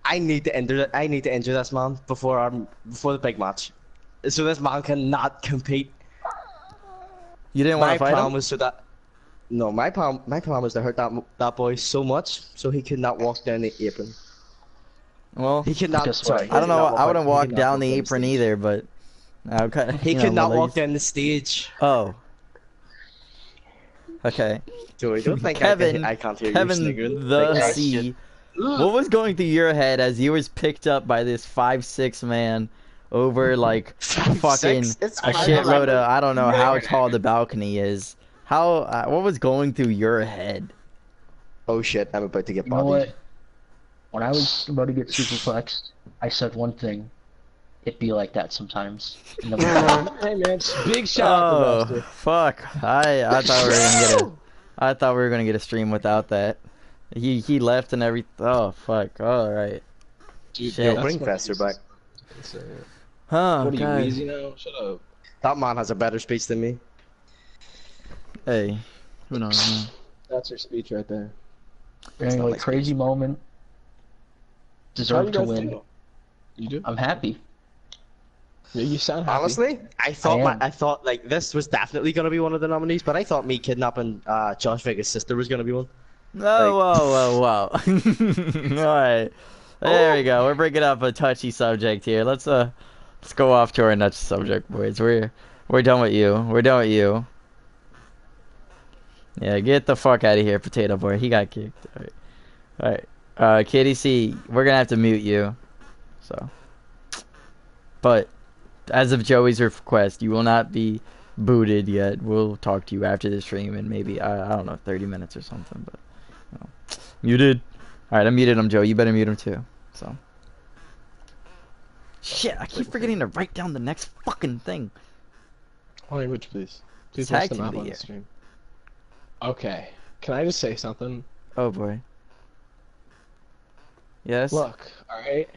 I need to enter this man before the big match. so this man cannot compete. You didn't want to fight him? My plan was so that. No, my plan was to hurt that boy so much so he could not walk down the apron. Well, he could not. Sorry, I don't know. I wouldn't walk down the apron either, but he could not walk down the stage. Oh. Okay. Joey, don't think I can't hear Kevin you sniggering. the C. What was going through your head as you was picked up by this 5'6" man over like fucking a shitload of, I don't know how tall the balcony is. How what was going through your head? Oh shit, I'm about to get bodied. You know what? When I was about to get superplexed, I said one thing. It'd be like that sometimes. Hey man, big shout out to Buster. Fuck. I thought we were gonna get a stream without that. He left and everything. Oh fuck. All right. Dude, shit. Bring Fester back. Huh? What are you, easy now? Shut up. That man has a better speech than me. Hey, who knows? Man? That's your speech right there. Anyway, crazy moment. Deserve to win. Do? You do? I'm happy. Yeah, you sound happy. Honestly, I thought like this was definitely gonna be one of the nominees, but I thought me kidnapping Josh Vega's sister was gonna be one. Oh, whoa. Alright. There we go. We're bringing up a touchy subject here. Let's go off to our next subject, boys. We're done with you. We're done with you. Yeah, get the fuck out of here, Potato Boy. He got kicked. Alright. KDC, we're gonna have to mute you. So. But as of Joey's request, you will not be booted yet. We'll talk to you after the stream in maybe, I don't know, 30 minutes or something, but muted. Alright, I muted him, Joe. You better mute him too. So. Shit, I keep forgetting to write down the next fucking thing. Language, please. Please Tag watch them team out on the stream. Okay. Can I just say something? Oh boy. Yes? Look, alright?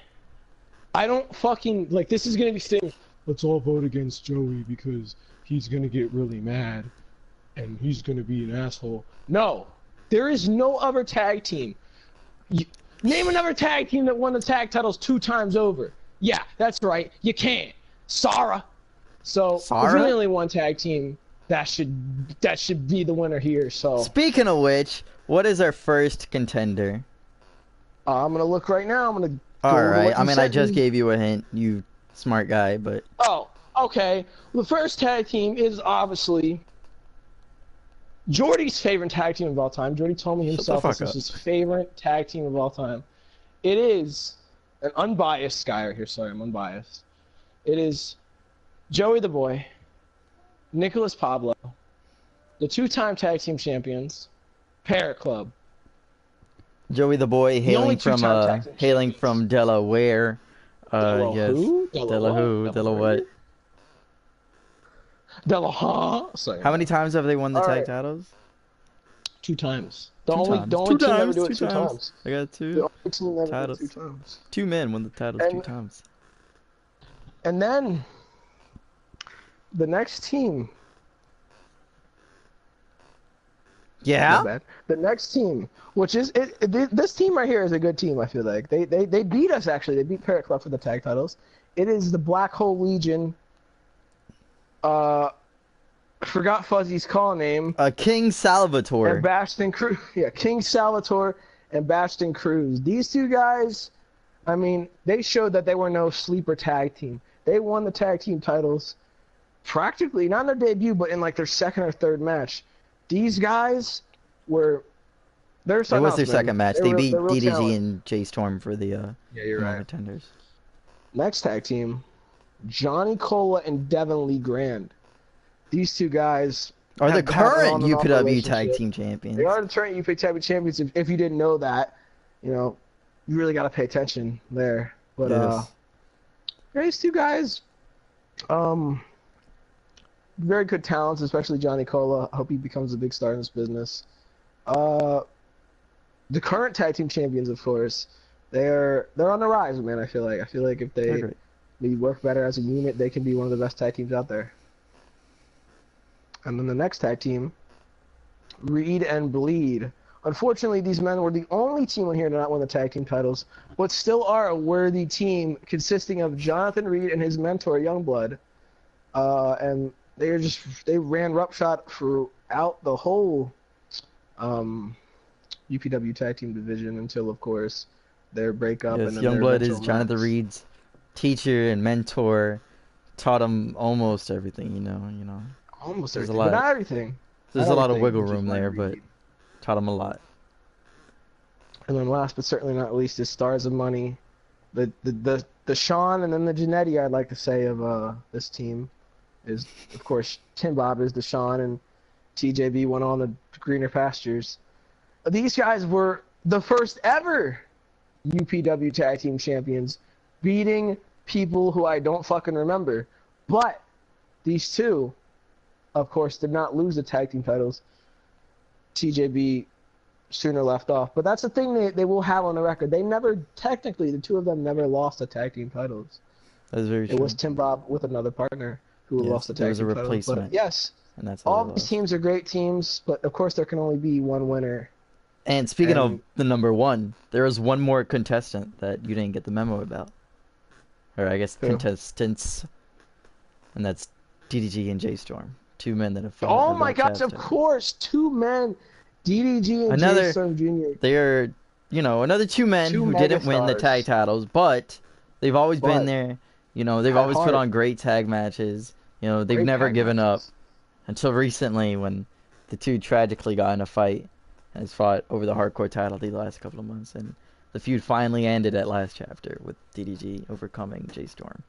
I don't fucking, like, this is gonna be saying, let's all vote against Joey because he's gonna get really mad and he's gonna be an asshole. No! There is no other tag team. Name another tag team that won the tag titles 2 times over. Yeah, that's right. You can't. Sarah. So, there's really only one tag team that should be the winner here, so. Speaking of which, what is our first contender? I'm gonna look right now. I'm gonna Alright, I mean, I just gave you a hint, you smart guy, but... Oh, okay. The first tag team is obviously Jordy's favorite tag team of all time. Jordy told me himself this is his favorite tag team of all time. It is an unbiased guy right here. Sorry, I'm unbiased. It is Joey the Boy, Nicholas Pablo, the 2-time tag team champions, Parrot Club. Joey the Boy, hailing from Delaware. Yes. Dela what? Sorry. How many times have they won the tag titles? 2 times. The only team ever do it 2 times. I got 2 the only team ever titles. Do it 2 times. 2 men won the titles 2 times. And then the next team. Yeah. The next team, which is this team right here, is a good team. I feel like they beat us actually. They beat Parrot Club for the tag titles. It is the Black Hole Legion. Forgot Fuzzy's call name. King Salvatore. And Bastion Cruz. Yeah, King Salvatore and Bastion Cruz. These 2 guys, I mean, they showed that they were no sleeper tag team. They won the tag team titles practically, not in their debut, but in like their 2nd or 3rd match. These guys were. It was their second match. They beat DDG talent. and Jay Storm for the yeah, you're right. contenders. Next tag team, Johnny Cola and Devin Lee Grand. These 2 guys are the current UPW tag team champions. They are the current UPW tag team champions. If you didn't know that, you really got to pay attention there. But yes. These 2 guys, very good talents, especially Johnny Cola. I hope he becomes a big star in this business. The current tag team champions, of course, they're on the rise, man. I feel like if they work better as a unit, they can be one of the best tag teams out there. And then the next tag team, Reed and Bleed. Unfortunately, these men were the only team on here to not win the tag team titles, but still are a worthy team consisting of Jonathan Reed and his mentor, Youngblood. And they ran roughshod throughout the whole UPW tag team division until, of course, their breakup. Yes, and then Youngblood is Jonathan Reed's teacher and mentor. Taught him almost everything, you know. Almost everything, but not everything. There's a lot of wiggle room there, but taught him a lot. And then last but certainly not least is Stars of Money. The Sean and then the Janetti, I'd like to say, of this team is, of course, Tim Bob is the Sean, and TJB went on to greener pastures. These guys were the first ever UPW Tag Team Champions, beating people who I don't fucking remember. But these two, of course, did not lose the tag team titles. TJB sooner left off. But that's the thing they will have on the record. They never, technically, the two of them never lost the tag team titles. That's very true. It was Tim Bob with another partner who lost the tag team titles. There was a replacement. But yes, and that's all these teams are great teams, but of course there can only be one winner. And speaking of the number one, there was one more contestant that you didn't get the memo about. Or I guess contestants. And that's DDG and J-Storm. Two men that have fought. Oh my gosh, of course, two men. DDG and J-Storm Jr. They are, another two men who didn't win the tag titles, but they've always been there. They've always put on great tag matches. They've never given up until recently when the two tragically got in a fight and has fought over the hardcore title the last couple of months, and the feud finally ended at last chapter with DDG overcoming J-Storm.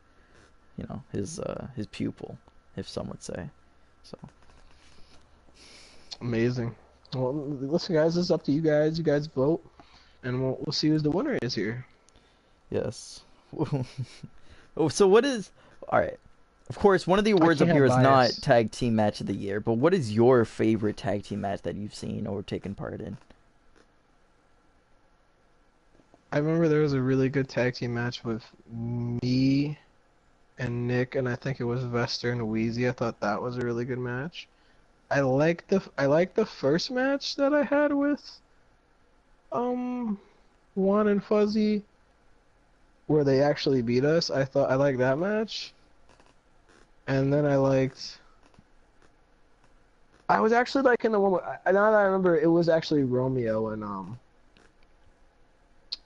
His pupil, if some would say. So amazing. Well, listen, guys, this is up to you guys. You guys vote, and we'll see who the winner is here. Yes. So what is... Alright. Of course, one of the awards up here is not Tag Team Match of the Year, but what is your favorite Tag Team match that you've seen or taken part in? I remember there was a really good Tag Team match with me and Nick, and I think it was Vester and Wheezy. I thought that was a really good match. I like the first match that I had with Juan and Fuzzy, where they actually beat us. I liked that match. And then I was actually liking the one now that I remember, it was actually Romeo and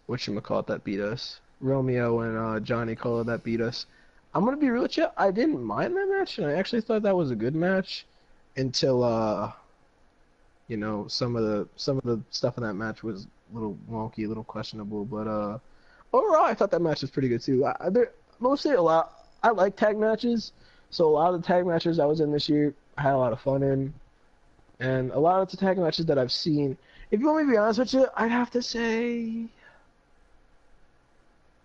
whatchamacallit that beat us. Romeo and Johnny Cola that beat us. I'm gonna be real with you, I didn't mind that match, and I actually thought that was a good match until some of the stuff in that match was a little wonky, a little questionable, but overall I thought that match was pretty good too. I like tag matches, so a lot of the tag matches I was in this year I had a lot of fun in, and a lot of the tag matches that I've seen, if you want me to be honest with you, I'd have to say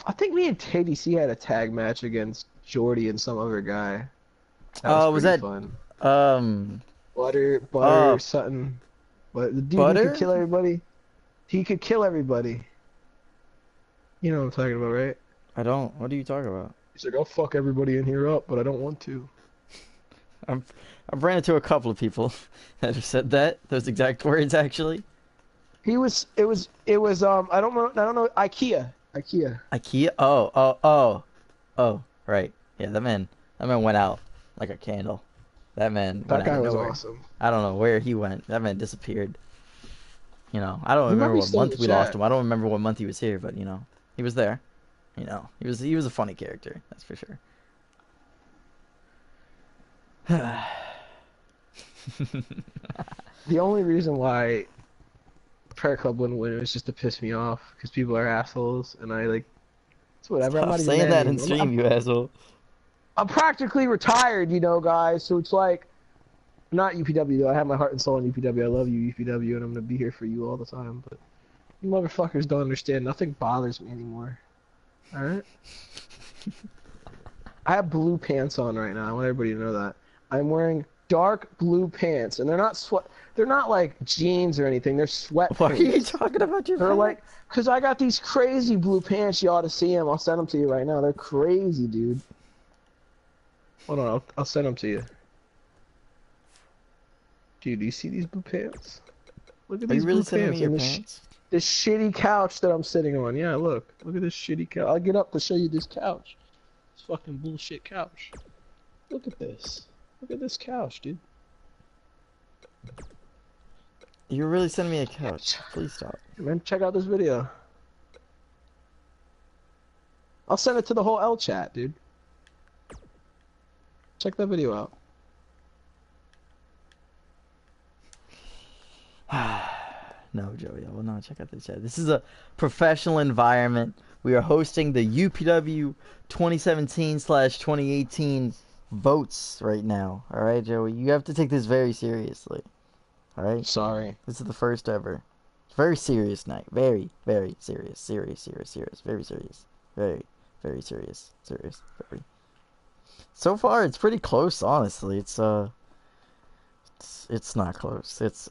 I think me and TDC had a tag match against Jordy and some other guy. Was that fun. Butter something. But the dude Butter? could kill everybody. He could kill everybody. You know what I'm talking about, right? I don't. What are you talking about? He's like, I'll fuck everybody in here up, but I don't want to. I've ran into a couple of people that have said that. Those exact words, actually. It was I don't know, IKEA. Oh, right. Yeah, that man went out like a candle. That guy was awesome. I don't know where he went. That man disappeared. I don't remember what month we lost him. I don't remember what month he was here, but he was there. He was a funny character, that's for sure. The only reason why Prayer Club wouldn't win was just to piss me off, because people are assholes, and it's whatever. Stop I'm not saying even that in stream, you asshole. I'm practically retired, guys, so it's like, not UPW though, I have my heart and soul in UPW, I love you UPW, and I'm gonna be here for you all the time, but you motherfuckers don't understand, nothing bothers me anymore. Alright? I have blue pants on right now, I want everybody to know that. I'm wearing dark blue pants, and they're not like jeans or anything, they're sweat Why pants. are you talking about your They're pants? because I got these crazy blue pants, you ought to see them, I'll send them to you right now, they're crazy, dude. Hold on, I'll send them to you. Dude, do you see these blue pants? Look at these blue pants. Your pants? This shitty couch that I'm sitting on. Yeah, look at this shitty couch. I'll get up to show you this couch. This fucking bullshit couch. Look at this. Look at this couch, dude. You're really sending me a couch. Please stop. Man, check out this video. I'll send it to the whole L chat, dude. Check that video out. No, Joey, I will not check out the chat. This is a professional environment. We are hosting the UPW 2017/2018 votes right now. All right, Joey, you have to take this very seriously. All right. Sorry. This is the first ever. Very serious night. Very, very serious. Serious. Very serious. Very, very serious. Very. So far, it's pretty close. Honestly, it's not close. It's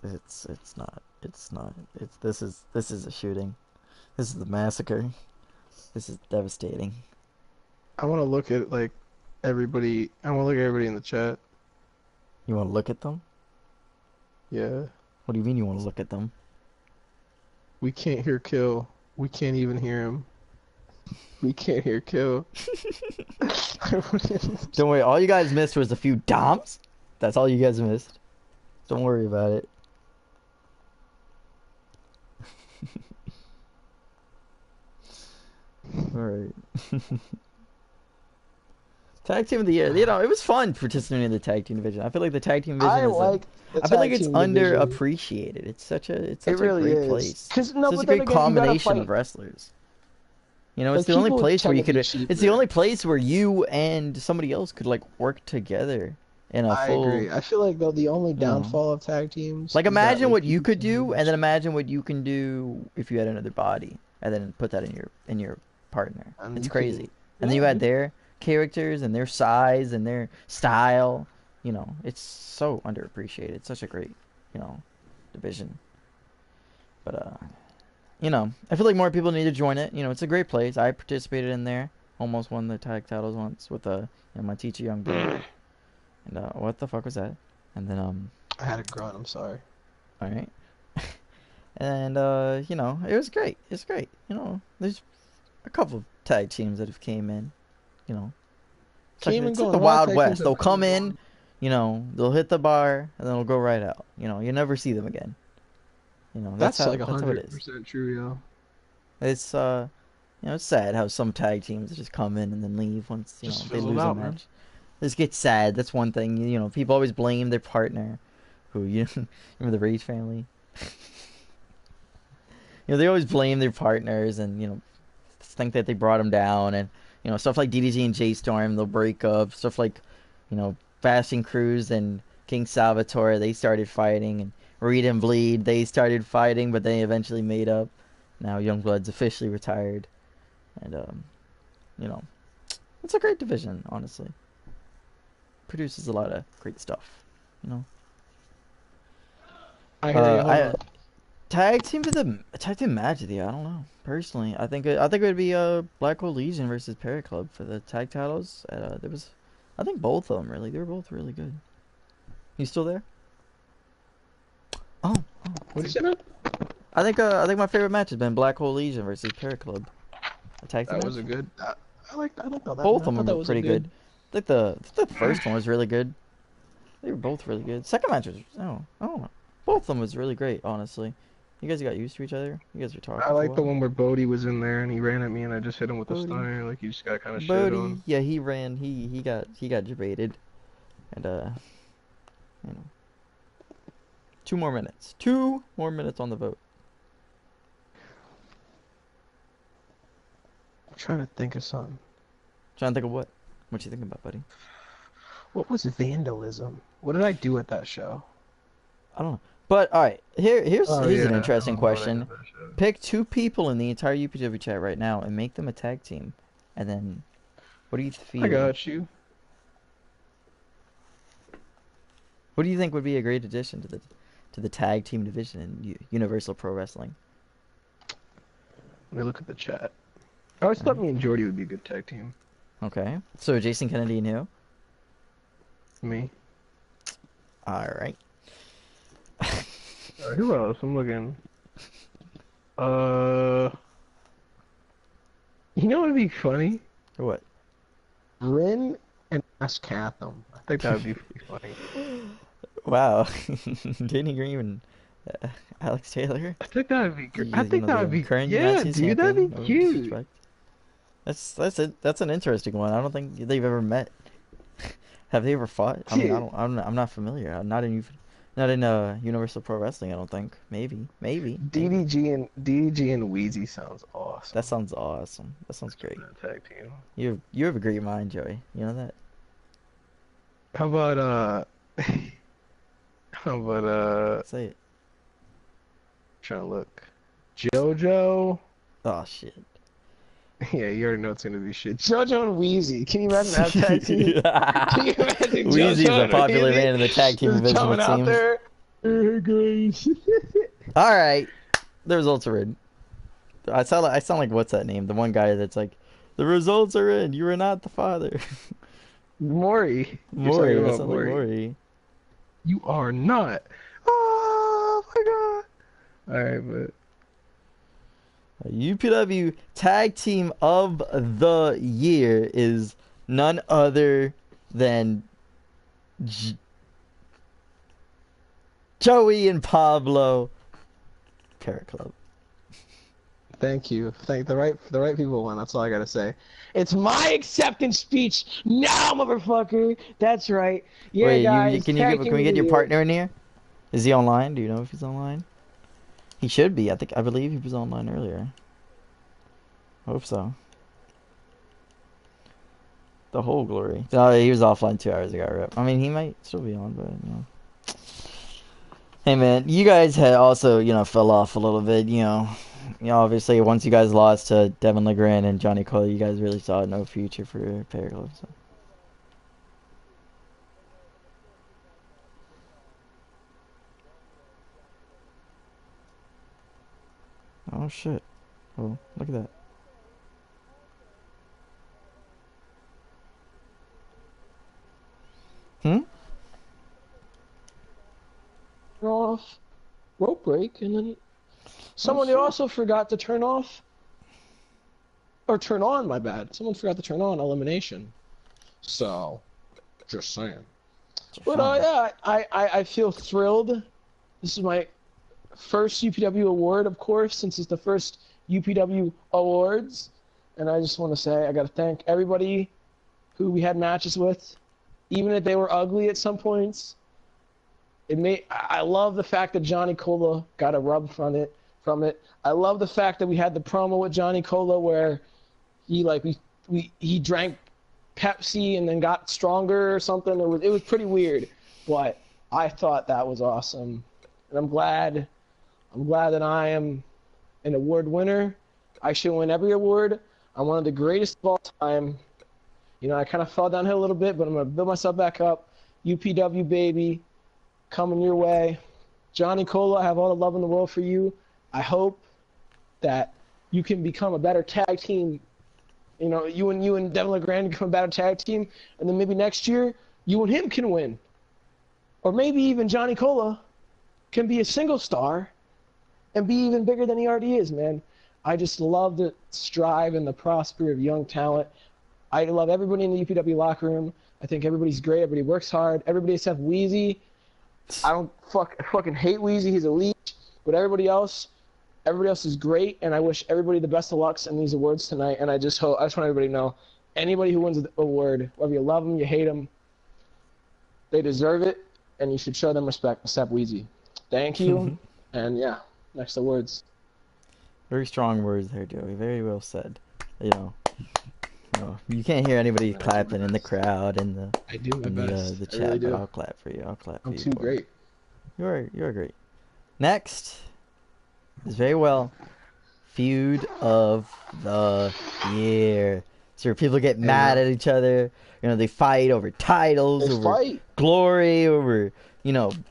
not. This is a shooting. This is the massacre. This is devastating. I want to look at everybody. I want to look at everybody in the chat. You want to look at them? Yeah. What do you mean you want to look at them? We can't hear Kill. We can't even hear him. We can't hear Kill. Don't worry, all you guys missed was a few doms. That's all you guys missed. Don't worry about it. Alright. Tag team of the year. You know, it was fun participating in the tag team division. I feel like the tag team division I feel like it's underappreciated. It's such a great place. It's such a great combination of wrestlers. You know, it's the only place where you could. It's the only place where you and somebody else could work together in a full. I agree. I feel like though the only downfall of tag teams. Imagine what you could do, and then imagine what you can do if you had another body, and then put that in your partner. It's crazy. And then you add their characters and their size and their style. You know, it's so underappreciated. It's such a great, division. But you know, I feel like more people need to join it. You know, it's a great place. I participated in there. Almost won the tag titles once with my teacher young boy. And what the fuck was that? And then I had a grunt. I'm sorry. All right. And you know, it was great. It's great. You know, there's a couple of tag teams that have came in. You know, it's like the Wild West. They'll come in. You know, they'll hit the bar and then they'll go right out. You know, you never see them again. You know, that's how it is. 100% true, yo. It's it's sad how some tag teams just come in and then leave once they lose a match. This gets sad. That's one thing. You know, people always blame their partner, who remember the Rage family. They always blame their partners and think that they brought them down, and stuff like DDG and J Storm, they'll break up. Stuff like Fasting Cruz and King Salvatore, they started fighting, and Reed and Bleed, they started fighting, but they eventually made up. Now Youngblood's officially retired, and it's a great division, honestly. Produces a lot of great stuff, I hear you. Tag team match of the year. I don't know. Personally, I think it would be Black Hole Legion versus Parrot Club for the tag titles. I think both of them really. They were both really good. You still there? Oh. What did you say? I think my favorite match has been Black Hole Legion versus Parrot Club. That was a good. I like that. Both of them were pretty good. I think the first one was really good. They were both really good. Second match was I don't know. Both of them was really great, honestly. You guys got used to each other. You guys were talking. I like the one where Bodie was in there and he ran at me and I just hit him with the stunner. Like, you just got kind of shit on. Yeah, he ran. He got debated, and 2 more minutes. 2 more minutes on the vote. I'm trying to think of something. Trying to think of what? What you thinking about, buddy? What was vandalism? What did I do at that show? I don't know. But all right, here's an interesting question. Pick 2 people in the entire UPW chat right now and make them a tag team, and then what do you feel? I got you. What do you think would be a great addition to the tag team division in Universal Pro Wrestling? Let me look at the chat. I always thought me and Jordy would be a good tag team. Okay, so Jason Kennedy and who? Me. All right. Who else? I'm looking. You know what would be funny? What? Ren and ask Catham. I think that would be pretty funny. Wow, Danny Green and Alex Taylor. I think that would be. I You think know, that the would be. current Yeah, United States dude, that'd be champion. cute. That's it. That's an interesting one. I don't think they've ever met. Have they ever fought? I mean, I'm not familiar. I'm not in Universal Pro Wrestling. I don't think. Maybe. DDG and Wheezy sounds awesome. That sounds awesome. That sounds great. Tag team. You have a great mind, Joey. You know that. How about Say it. Trying to look. JoJo. Oh shit. Yeah, you already know it's gonna be shit. JoJo and Wheezy. Can you imagine that tag team? Can you imagine Wheezy's a popular man in the tag team division, it seems. There. Hey guys. All right, the results are in. I sound like what's that name? The one guy that's like, the results are in. You are not the father. Maury. Maury. That sounds like Maury. You are not. Oh my god. All right, but. UPW Tag Team of the Year is none other than Joey and Pablo Parrot Club. Thank you. Thank the right people won. That's all I gotta say. It's my acceptance speech now, motherfucker. That's right. Yeah, wait, guys. Can we get your partner in here? Is he online? Do you know if he's online? He should be. I believe he was online earlier. Hope so. The whole glory. No, he was offline 2 hours ago, Rip. I mean, he might still be on, but you know. Hey man, you guys had also, fell off a little bit, obviously once you guys lost to Devin LeGrand and Johnny Cole, you guys really saw no future for Parrot Club, so. Oh shit. Oh, look at that. Off rope break, and then someone also forgot to turn off or turn on. My bad. Someone forgot to turn on elimination. So, just saying. But yeah, I feel thrilled. This is my first UPW award, of course, since it's the first UPW awards, and I just want to say I got to thank everybody who we had matches with, even if they were ugly at some points. I love the fact that Johnny Cola got a rub from it. I love the fact that we had the promo with Johnny Cola where he drank Pepsi and then got stronger or something. It was pretty weird, but I thought that was awesome, and I'm glad that I am an award winner. I should win every award. I'm one of the greatest of all time. I kind of fell downhill a little bit, but I'm gonna build myself back up. UPW baby. Coming your way. Johnny Cola, I have all the love in the world for you. I hope that you can become a better tag team. You and Devin LeGrand become a better tag team, and then maybe next year, you and him can win. Or maybe even Johnny Cola can be a single star and be even bigger than he already is, man. I just love the strive and the prosper of young talent. I love everybody in the UPW locker room. I think everybody's great. Everybody works hard. Everybody except Wheezy. I don't fucking hate Wheezy. He's a leech. But everybody else is great, and I wish everybody the best of luck in these awards tonight. And I just want everybody to know, anybody who wins the award, whether you love them, you hate them, they deserve it, and you should show them respect, except Wheezy. Thank you, and yeah, next awards. Very strong words there, Joey. Very well said. You can't hear anybody clapping in the crowd and the chat, really but I'll clap for you. I'm too great. You're great. Next is very well feud of the year. So people get mad at each other. They fight over titles, glory, over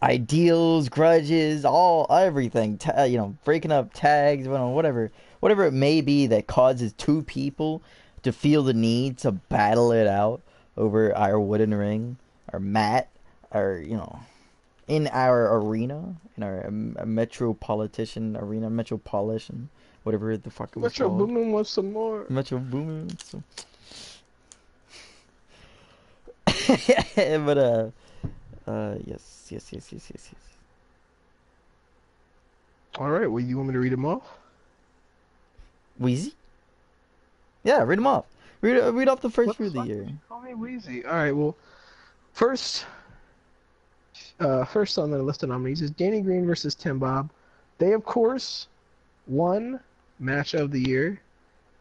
ideals, grudges, everything. Breaking up tags, whatever it may be that causes two people to feel the need to battle it out over our wooden ring, our mat, in our arena, in our metropolitan arena, whatever the fuck it was called. Metro Boomin wants some more. Metro Boomin. but yes. All right. Well, you want me to read them off? Wheezy? Yeah, read them off. Read off the first few of the year. Call me Wheezy. All right. Well, first on the list of nominees is Danny Green versus Tim Bob. They, of course, won match of the year.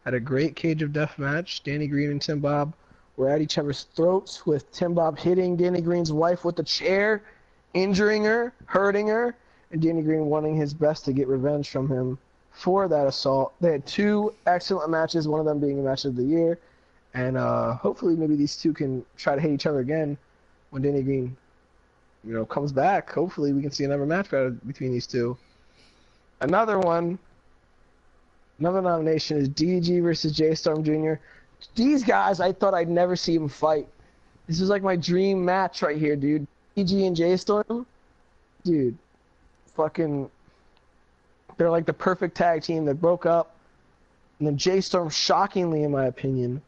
Had a great cage of death match. Danny Green and Tim Bob were at each other's throats, with Tim Bob hitting Danny Green's wife with a chair, injuring her, hurting her, and Danny Green wanting his best to get revenge from him for that assault. They had two excellent matches, one of them being a match of the year, and hopefully maybe these two can try to hit each other again when Danny Green, comes back. Hopefully we can see another match between these two. Another nomination is DG versus J Storm Jr. These guys, I thought I'd never see them fight. This is like my dream match right here, dude. DG and J Storm, dude, they're like the perfect tag team that broke up, and then J Storm, shockingly in my opinion,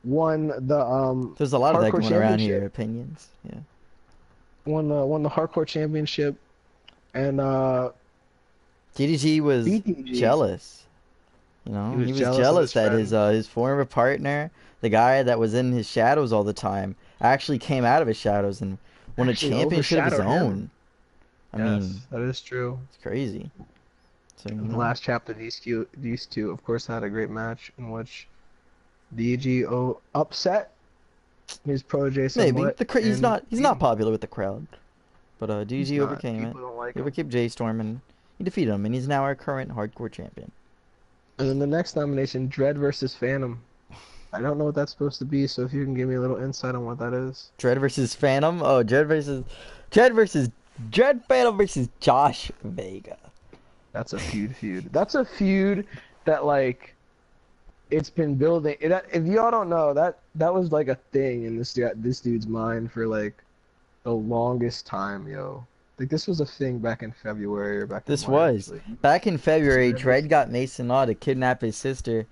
won the There's a lot of that going around here. Opinions, yeah. Won the hardcore championship, and DDG was jealous. He was jealous that his former partner, the guy that was in his shadows all the time, actually came out of his shadows and won a championship of his own. I mean, that is true. It's crazy. So, in the last chapter, these two, of course, had a great match in which DG upset his protege somewhat. Maybe he's not popular with the crowd, but DG overcame it. He overcame J Storm and he defeated him, and he's now our current hardcore champion. And then the next nomination, Dread versus Phantom. I don't know what that's supposed to be, so if you can give me a little insight on what that is. Dread versus Phantom? Oh, Dread Phantom versus Josh Vega. That's a feud. That's a feud that, like, it's been building. If y'all don't know, that was like a thing in this dude's mind for like the longest time, yo. Like, this was a thing back in February or back in March. Back in February, Dread got Mason Law to kidnap his sister.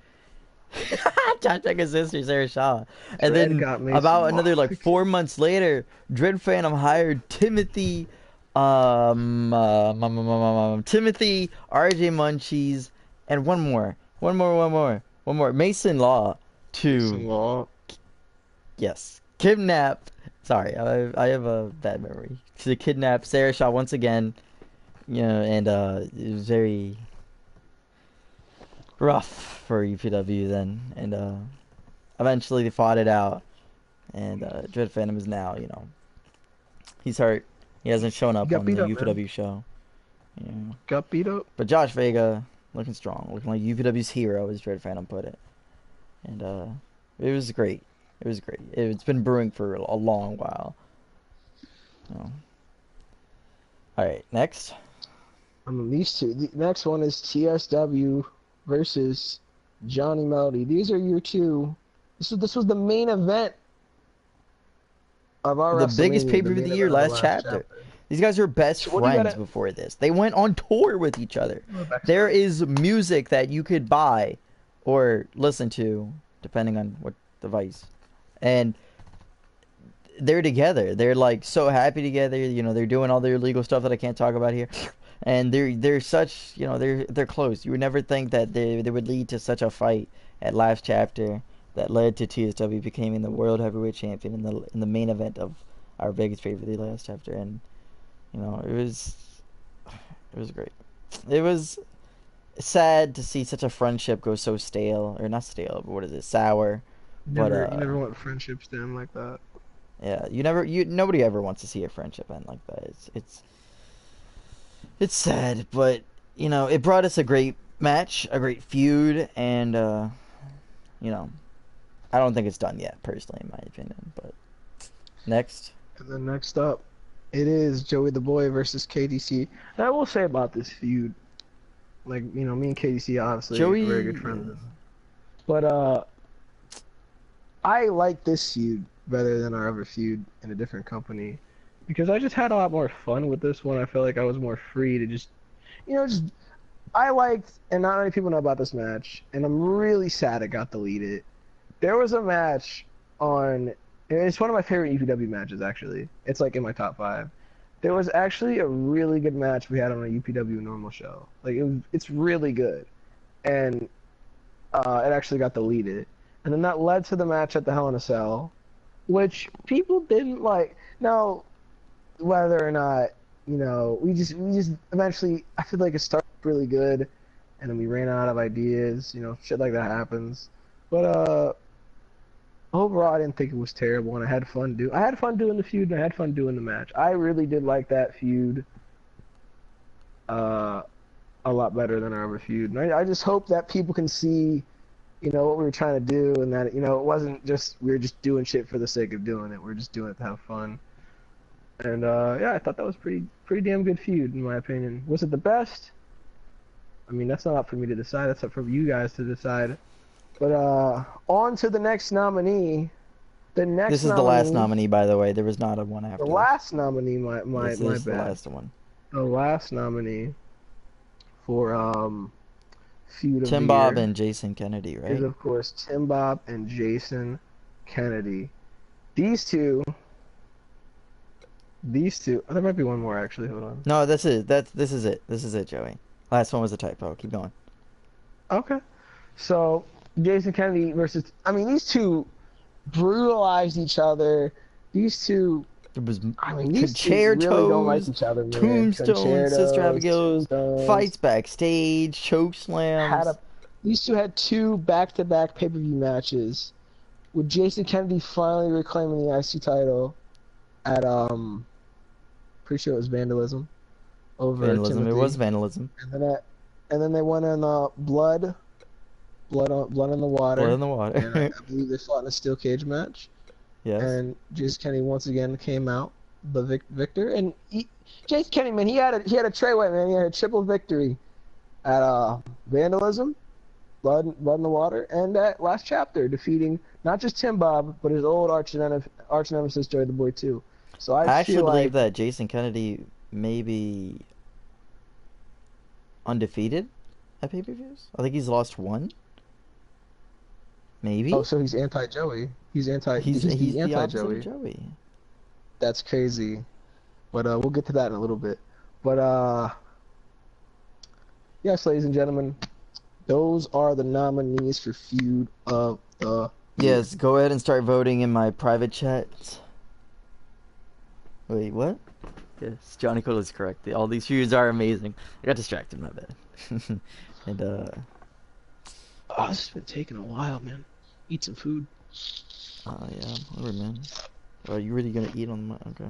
Josh Vega's sister, Sarah Shaw. And then about another like 4 months later, Dread Phantom hired Timothy, RJ Munchies, and one more, Mason Law yes, kidnap. Sorry, I have a bad memory. To kidnap Sarah Shaw once again, and it was very rough for UPW then, and eventually they fought it out, and Dread Phantom is now, he's hurt. He hasn't shown up on the UPW show. Got beat up. But Josh Vega looking strong, looking like UPW's hero, as Dread Phantom put it, and it was great. It was great. It's been brewing for a long while. Alright, next. These two. The next one is TSW versus Johnny Melody. These are your two. This was the main event of our the biggest pay-per-view of the year, last chapter. These guys were best friends before this. They went on tour with each other. There is music that you could buy or listen to, depending on what device. And they're together. They're like so happy together. They're doing all their illegal stuff that I can't talk about here. And they're such, they're close. You would never think that they would lead to such a fight at last chapter that led to TSW becoming the world heavyweight champion in the main event of our biggest pay-per-view last chapter. And it was great. It was sad to see such a friendship go so stale, or not stale, but what is it, sour. You never want friendships to end like that. Yeah, nobody ever wants to see a friendship end like that. It's sad, but it brought us a great match, a great feud, and I don't think it's done yet, personally, in my opinion. But next. And then next up, it is Joey the Boy versus KDC. And I will say about this feud, like, me and KDC obviously are very good friends. But I like this feud better than our other feud in a different company, because I just had a lot more fun with this one. I felt like I was more free to just I liked, and not many people know about this match, and I'm really sad it got deleted. There was a match on It's one of my favorite UPW matches, actually. It's like in my top 5. There was actually a really good match we had on a UPW normal show. Like it's really good, and it actually got deleted. And then that led to the match at the Hell in a Cell, which people didn't like. Now, whether or not we just eventually, I feel like it started really good, and then we ran out of ideas. Shit like that happens. But overall, I didn't think it was terrible, and I had fun doing the feud, and I had fun doing the match. I really did like that feud a lot better than our other feud. And I just hope that people can see, what we were trying to do, and that, it wasn't just, we were just doing shit for the sake of doing it. We're just doing it to have fun. And, yeah, I thought that was pretty damn good feud, in my opinion. Was it the best? I mean, that's not up for me to decide. That's up for you guys to decide. But on to the next nominee. This is the last nominee, by the way. There was not a one after. The last nominee, my this bad. Is the last one. The last nominee for feud of Tim the Bob year and Jason Kennedy, right? is, of course, Tim Bob and Jason Kennedy. These two. Oh, there might be one more actually. Hold on. No, this is it. This is it, Joey. Last one was a typo. Keep going. Okay. So Jason Kennedy versus, I mean, these two brutalized each other. These two, these two really don't like each other, man. Tombstones, Sister Abigail's, fights backstage, choke slams. These two had 2 back-to-back pay-per-view matches, with Jason Kennedy finally reclaiming the IC title at pretty sure it was Vandalism over Vandalism. Timothy. It was Vandalism. And then they went in blood in the water. Blood in the water. And I believe they fought in a steel cage match. Yes. And Jason Kennedy once again came out the victor. And Jason Kennedy, man, he had a treyweight, man. He had a triple victory at Vandalism, blood in the water, and at Last Chapter, defeating not just Tim Bob, but his old arch nemesis Joey the Boy too. So I actually believe that Jason Kennedy may be undefeated at pay-per-views. I think he's lost 1. Maybe. Oh, so he's anti-Joey. He's anti-Joey. Joey. That's crazy. But we'll get to that in a little bit. But yes, ladies and gentlemen, those are the nominees for feud of the year. Yes, go ahead and start voting in my private chat. Wait, what? Yes, Johnny Cole is correct. All these feuds are amazing. I got distracted, my bad. And oh, this has been taking a while, man. Eat some food. Yeah, whatever, man. Are you really gonna eat on my... Okay.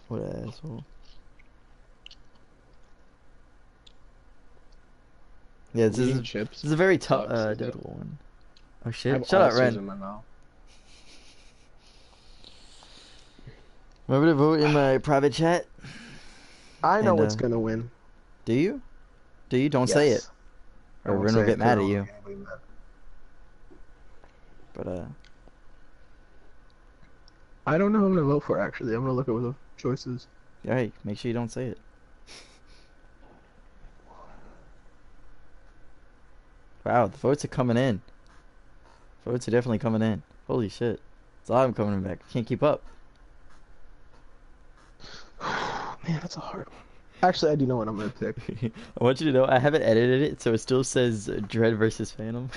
What an asshole. Yeah, this is a very tough, difficult one. Oh shit! Shut up, Ren. Remember to vote in my private chat. I know what's gonna win. Do you? Don't say it, or Ren will get mad at you. But I don't know who I'm gonna vote for. Actually, I'm gonna look over the choices. Alright, make sure you don't say it. Wow, the votes are coming in. Votes are definitely coming in. Holy shit. It's a lot of them coming back. Can't keep up. Man, that's a hard one. Actually, I do know what I'm gonna pick. I want you to know, I haven't edited it, so it still says Dread versus Phantom.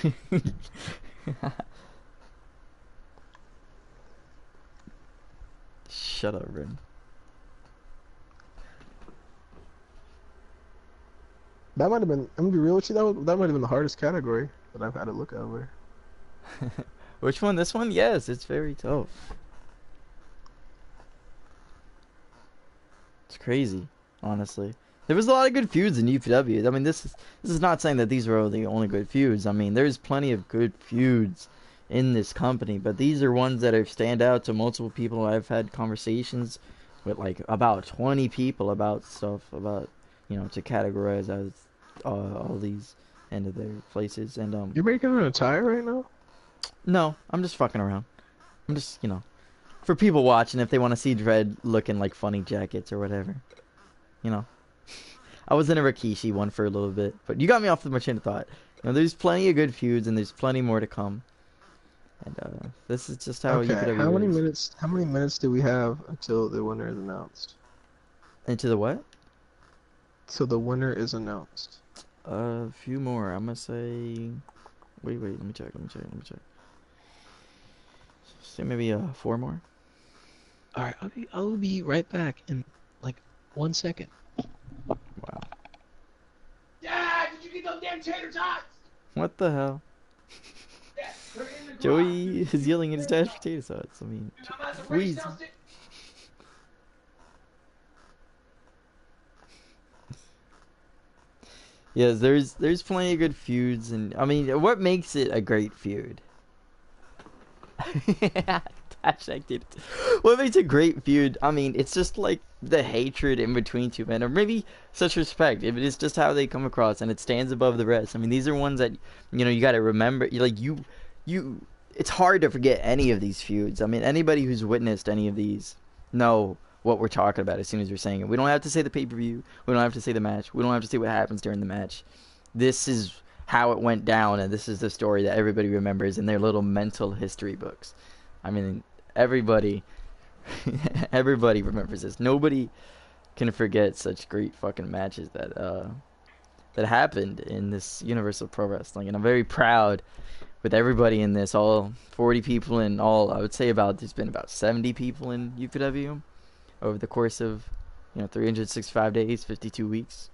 Shut up, Ren. That might have been, I'm gonna be real with you, that might have been the hardest category that I've had to look over. Which one? This one? Yes, it's very tough. It's crazy, honestly. There was a lot of good feuds in UPW. I mean, this is not saying that these were the only good feuds. I mean, there's plenty of good feuds in this company, but these are ones that have stand out to multiple people. I've had conversations with like about 20 people about stuff, about, you know, to categorize as all these end of their places. And you're making an attire right now? No, I'm just fucking around. I'm just, you know, for people watching, if they want to see Dread looking like funny jackets or whatever, you know. I was in a Rikishi one for a little bit, but you got me off the chain of thought. Now, there's plenty of good feuds, and there's plenty more to come. And this is just how UPW how many is. minutes? How many minutes do we have until the winner is announced? Into the what? So the winner is announced. A few more. I'm gonna say. Wait. Let me check. Say maybe 4 more. All right, I'll be right back in like 1 second. Wow. Dad, did you get those damn tater tots? What the hell? Joey is yelling at his dad's potato sauce. I mean, please. Yes, there's plenty of good feuds, and I mean, what makes it a great feud? What makes a great feud? I mean, it's just like the hatred in between two men, or maybe such respect. If it is just how they come across, and it stands above the rest. I mean, these are ones that you got to remember. You. It's hard to forget any of these feuds. I mean, anybody who's witnessed any of these know what we're talking about as soon as we're saying it. We don't have to say the pay-per-view. We don't have to say the match. We don't have to say what happens during the match. This is how it went down, and this is the story that everybody remembers in their little mental history books. I mean, everybody remembers this. Nobody can forget such great fucking matches that happened in this Universal Pro Wrestling, and I'm very proud with everybody in this, all 40 people in all. I would say there's been about 70 people in UPW over the course of 365 days, 52 weeks.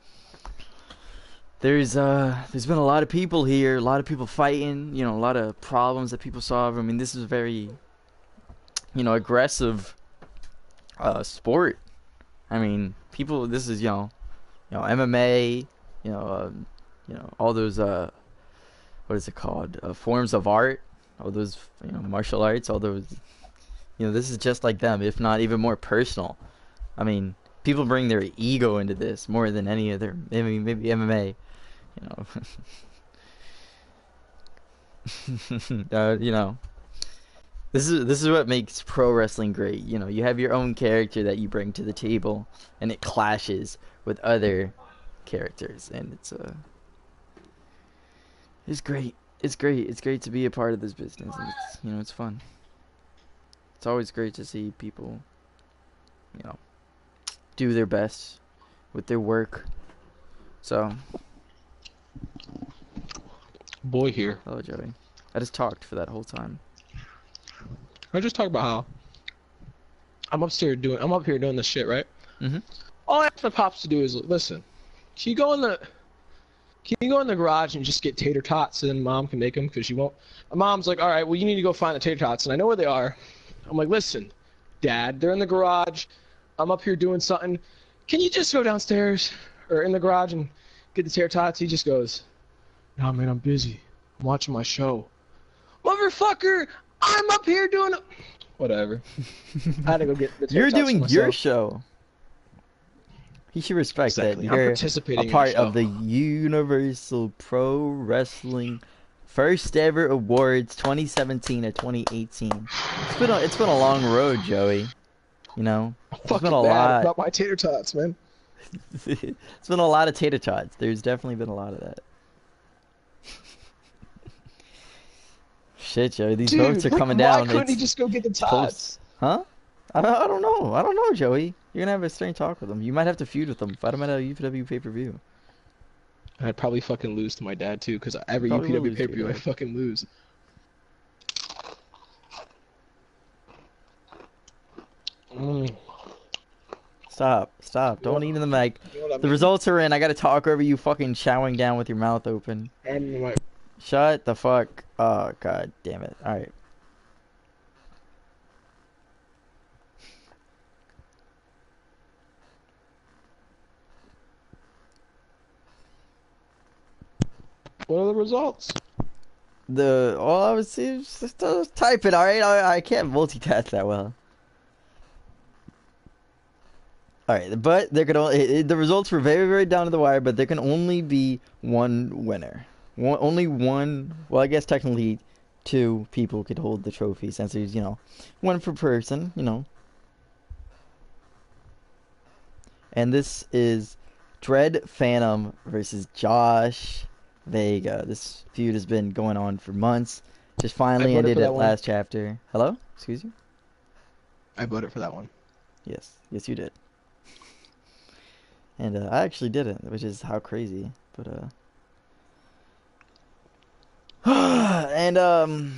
There's been a lot of people here, a lot of people fighting, a lot of problems that people solve. I mean, this is very aggressive sport. I mean, people, this is MMA, all those what is it called, forms of art, all those martial arts, all those this is just like them, if not even more personal. I mean, people bring their ego into this more than any other. I mean, maybe MMA, this is what makes pro wrestling great. You have your own character that you bring to the table, and it clashes with other characters, and it's great. It's great. It's great to be a part of this business. And it's fun. It's always great to see people, do their best with their work. So, boy here. Hello, Joey. I just talked for that whole time. I just talked about how I'm up here doing this shit, right? Mm-hmm. All I ask my pops to do is listen. Can you go in the garage and just get tater tots, and then Mom can make them because she won't. My mom's like, all right, well, you need to go find the tater tots, and I know where they are. I'm like, listen, Dad, they're in the garage. I'm up here doing something. Can you just go downstairs or in the garage and get the tater tots? He just goes, no, man, I'm busy. I'm watching my show. Motherfucker, I'm up here doing whatever. I had to go get the tater You're tots doing for your myself. show. He should respect Exactly. that you're participating a part in the show. of the Universal Pro Wrestling First Ever Awards 2017 or 2018. It's been a long road, Joey. It's been a lot about my tater tots, man. It's been a lot of tater tots. There's definitely been a lot of that. Shit, Joey, these votes are coming down. Why couldn't he just go get the tots? Huh? I don't know. I don't know, Joey. You're gonna have a strange talk with them. You might have to feud with them. Fight them at a UPW pay-per-view. I'd probably fucking lose to my dad too, because every UPW pay-per-view I fucking lose. Stop. Don't eat in the mic. The results are in. I gotta talk over you fucking chowing down with your mouth open. Shut the fuck. Oh, god damn it. Alright. What are the results? I was just type it, alright? I can't multitask that well. Alright, but there could only the results were very, very down to the wire, but there can only be one winner. Only one. Well, I guess technically 2 people could hold the trophy, since there's one per person, And this is Dread Phantom versus Josh There you go. This feud has been going on for months. Just finally ended at last chapter. Hello? Excuse you? I voted for that one. Yes. Yes, you did. And I actually didn't, which is how crazy. But and I'm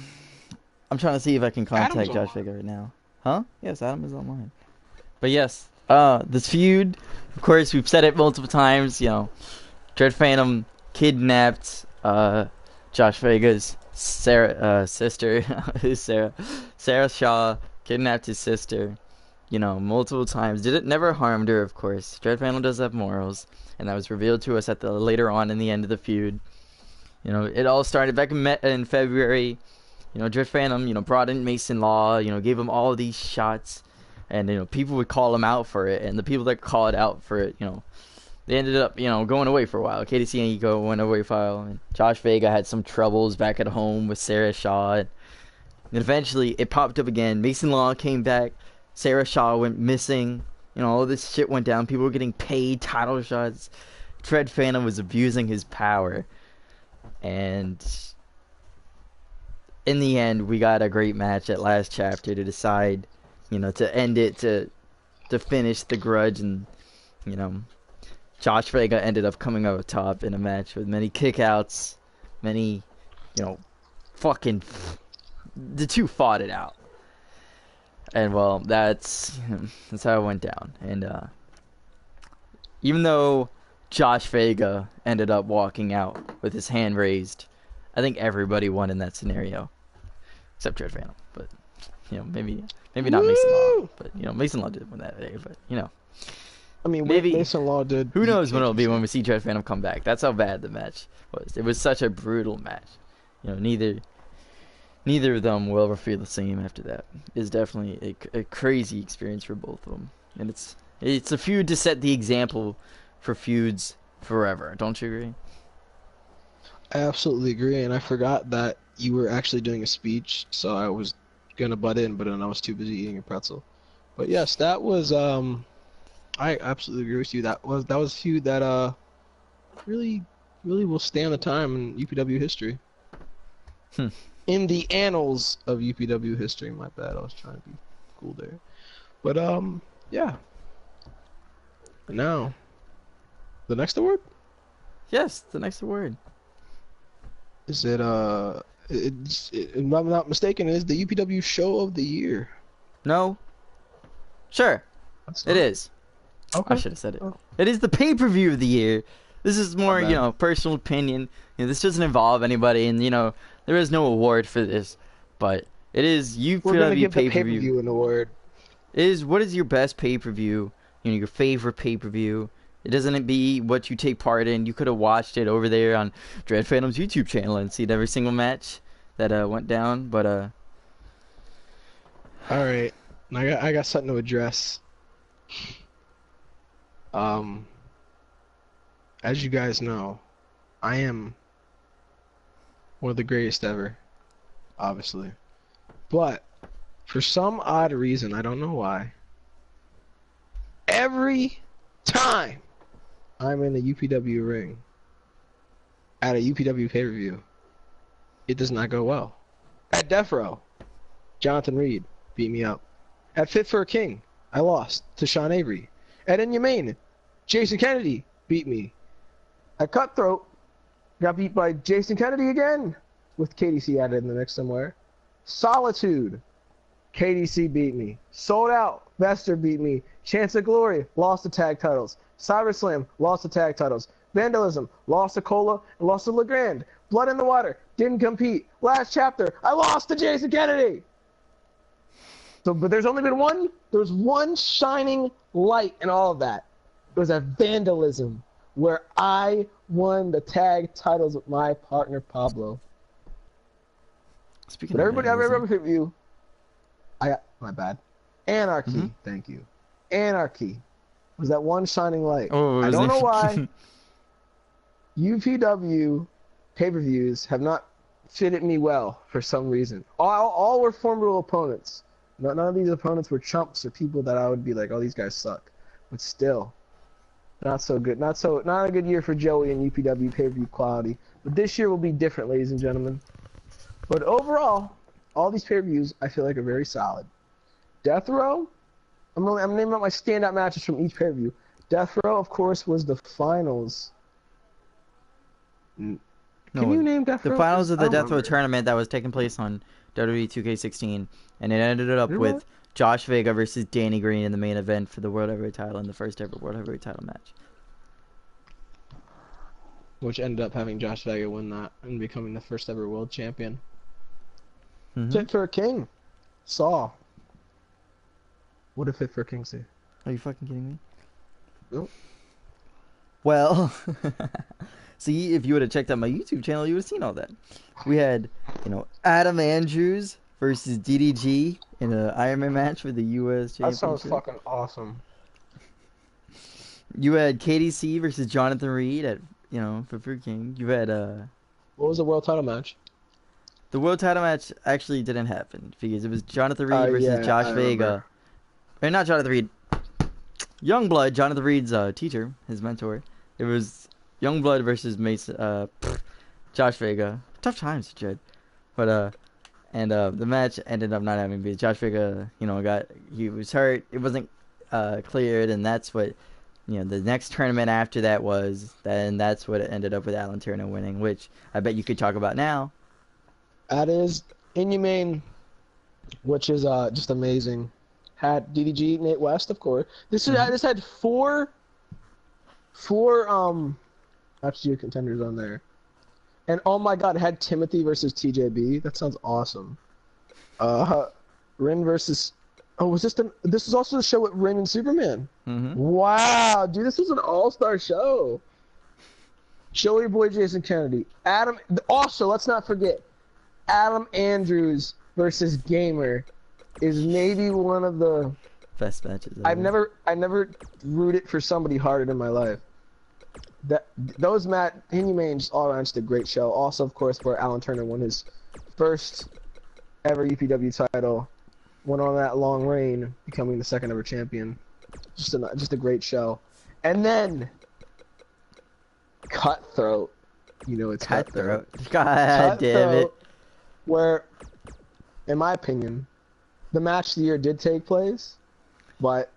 trying to see if I can contact Josh Vega right now. Huh? Yes, Adam is online. But yes, this feud, of course, we've said it multiple times, you know, Dread Phantom kidnapped Josh Vega's sister. Who's Sarah? Sarah Shaw kidnapped his sister, you know, multiple times. Never harmed her, of course. Dread Phantom does have morals, and that was revealed to us later on in the end of the feud. You know, it all started back in February. You know, Dread Phantom, you know, brought in Mason Law, you know, gave him all these shots, and, you know, people would call him out for it, and the people that called out for it, you know, they ended up, you know, going away for a while. KDC and Ego went away for a while, and Josh Vega had some troubles back at home with Sarah Shaw, and eventually it popped up again. Mason Law came back, Sarah Shaw went missing, you know, all this shit went down, people were getting paid title shots, Dread Phantom was abusing his power, and in the end, we got a great match at last chapter to decide, you know, to end it, to finish the grudge, and, you know, Josh Vega ended up coming out top in a match with many kickouts, many, you know, the two fought it out. And, well, that's how it went down. And, even though Josh Vega ended up walking out with his hand raised, I think everybody won in that scenario. Except Dread Phantom, but, you know, maybe not Mason Law, but, you know, Mason Law did win that day, but, you know. I mean, maybe Mason Law did. Who knows when it'll be when we see Dread Phantom come back. That's how bad the match was. It was such a brutal match. You know, neither of them will ever feel the same after that. It's definitely a crazy experience for both of them, and it's a feud to set the example for feuds forever. Don't you agree? I absolutely agree, and I forgot that you were actually doing a speech, so I was gonna butt in, but then I was too busy eating a pretzel. But yes, that was I absolutely agree with you. That was a feud that really will stand the time in UPW history. In the annals of UPW history. My bad, I was trying to be cool there. But yeah. Now, the next award? Yes, the next award. Is it if I'm not mistaken, it is the UPW Show of the Year. No. Sure. It is. Okay. I should have said it. It is the pay-per-view of the year. This is more, you know, personal opinion. You know, this doesn't involve anybody, and, you know, there is no award for this, but it is UPW We're gonna give pay-per-view. the pay-per-view an award. What is your best pay-per-view? You know, your favorite pay-per-view. It doesn't be what you take part in. You could have watched it over there on Dread Phantom's YouTube channel and seen every single match that went down. But all right, I got something to address. As you guys know, I am one of the greatest ever, obviously. But for some odd reason, I don't know why, every time I'm in a UPW ring at a UPW pay-per-view, it does not go well. At Death Row, Jonathan Reed beat me up. At Fit for a King, I lost to Sean Avery. At Inhumane, Jason Kennedy beat me. At Cutthroat, got beat by Jason Kennedy again, with KDC added in the mix somewhere. Solitude, KDC beat me. Sold Out, Vester beat me. Chance of Glory, lost the tag titles. CyberSlam, lost the tag titles. Vandalism, lost to Cola and lost to LeGrand. Blood in the Water, didn't compete. Last chapter, I lost to Jason Kennedy. So, but there's only been one shining light in all of that. It was at Vandalism, where I won the tag titles with my partner Pablo. Speaking of everybody you, I got my bad. Anarchy, thank you. Anarchy was that one shining light. I don't know why. UPW pay-per-views have not fitted me well for some reason. All were formidable opponents. None of these opponents were chumps or people that I would be like, oh, these guys suck. But still, not so good. Not a good year for Joey and UPW pay-per-view quality. But this year will be different, ladies and gentlemen. But overall, all these pay-per-views I feel like are very solid. Death Row, I'm naming out my standout matches from each pay-per-view. Death Row, of course, was the finals. Can you name Death Row? The finals of the Death Row tournament that was taking place on WWE 2K16, and it ended up with Josh Vega versus Danny Green in the main event for the World Heavyweight title in the first ever World Heavyweight title match. Which ended up having Josh Vega win that and becoming the first ever world champion. Fit for a King. Saw. What did Fit for a King say? Are you fucking kidding me? Nope. Well, see, if you would have checked out my YouTube channel, you would have seen all that. We had, Adam Andrews versus DDG in an Iron Man match for the U.S. Championship. That sounds fucking awesome. You had KDC versus Jonathan Reed at, for Fruit King. You had, What was the world title match? The world title match actually didn't happen because it was Jonathan Reed versus Josh Vega. Or not Jonathan Reed. Youngblood, Jonathan Reed's teacher, his mentor. It was Youngblood versus Josh Vega. Tough times, Jed. But the match ended up not having because Josh Vega, he was hurt. It wasn't cleared, and that's what the next tournament after that was. That's what it ended up with Alan Turner winning, which I bet you could talk about now. That is Inhumane, which is just amazing. Had DDG, Nate West, of course. This had four actually contenders on there. And oh my god, it had Timothy versus TJB. That sounds awesome. Rin versus this was also the show with Rin and Superman. Wow, dude, this was an all-star show. Joey Boy Jason Kennedy. Also, let's not forget, Adam Andrews versus Gamer is maybe one of the best matches ever. I never rooted for somebody harder in my life. Inhumane just all around just a great show. Also, of course, where Alan Turner won his first ever UPW title, went on that long reign, becoming the second ever champion. Just a great show. And then Cutthroat. It's Cutthroat. God damn it. Where, in my opinion, the match of the year did take place, but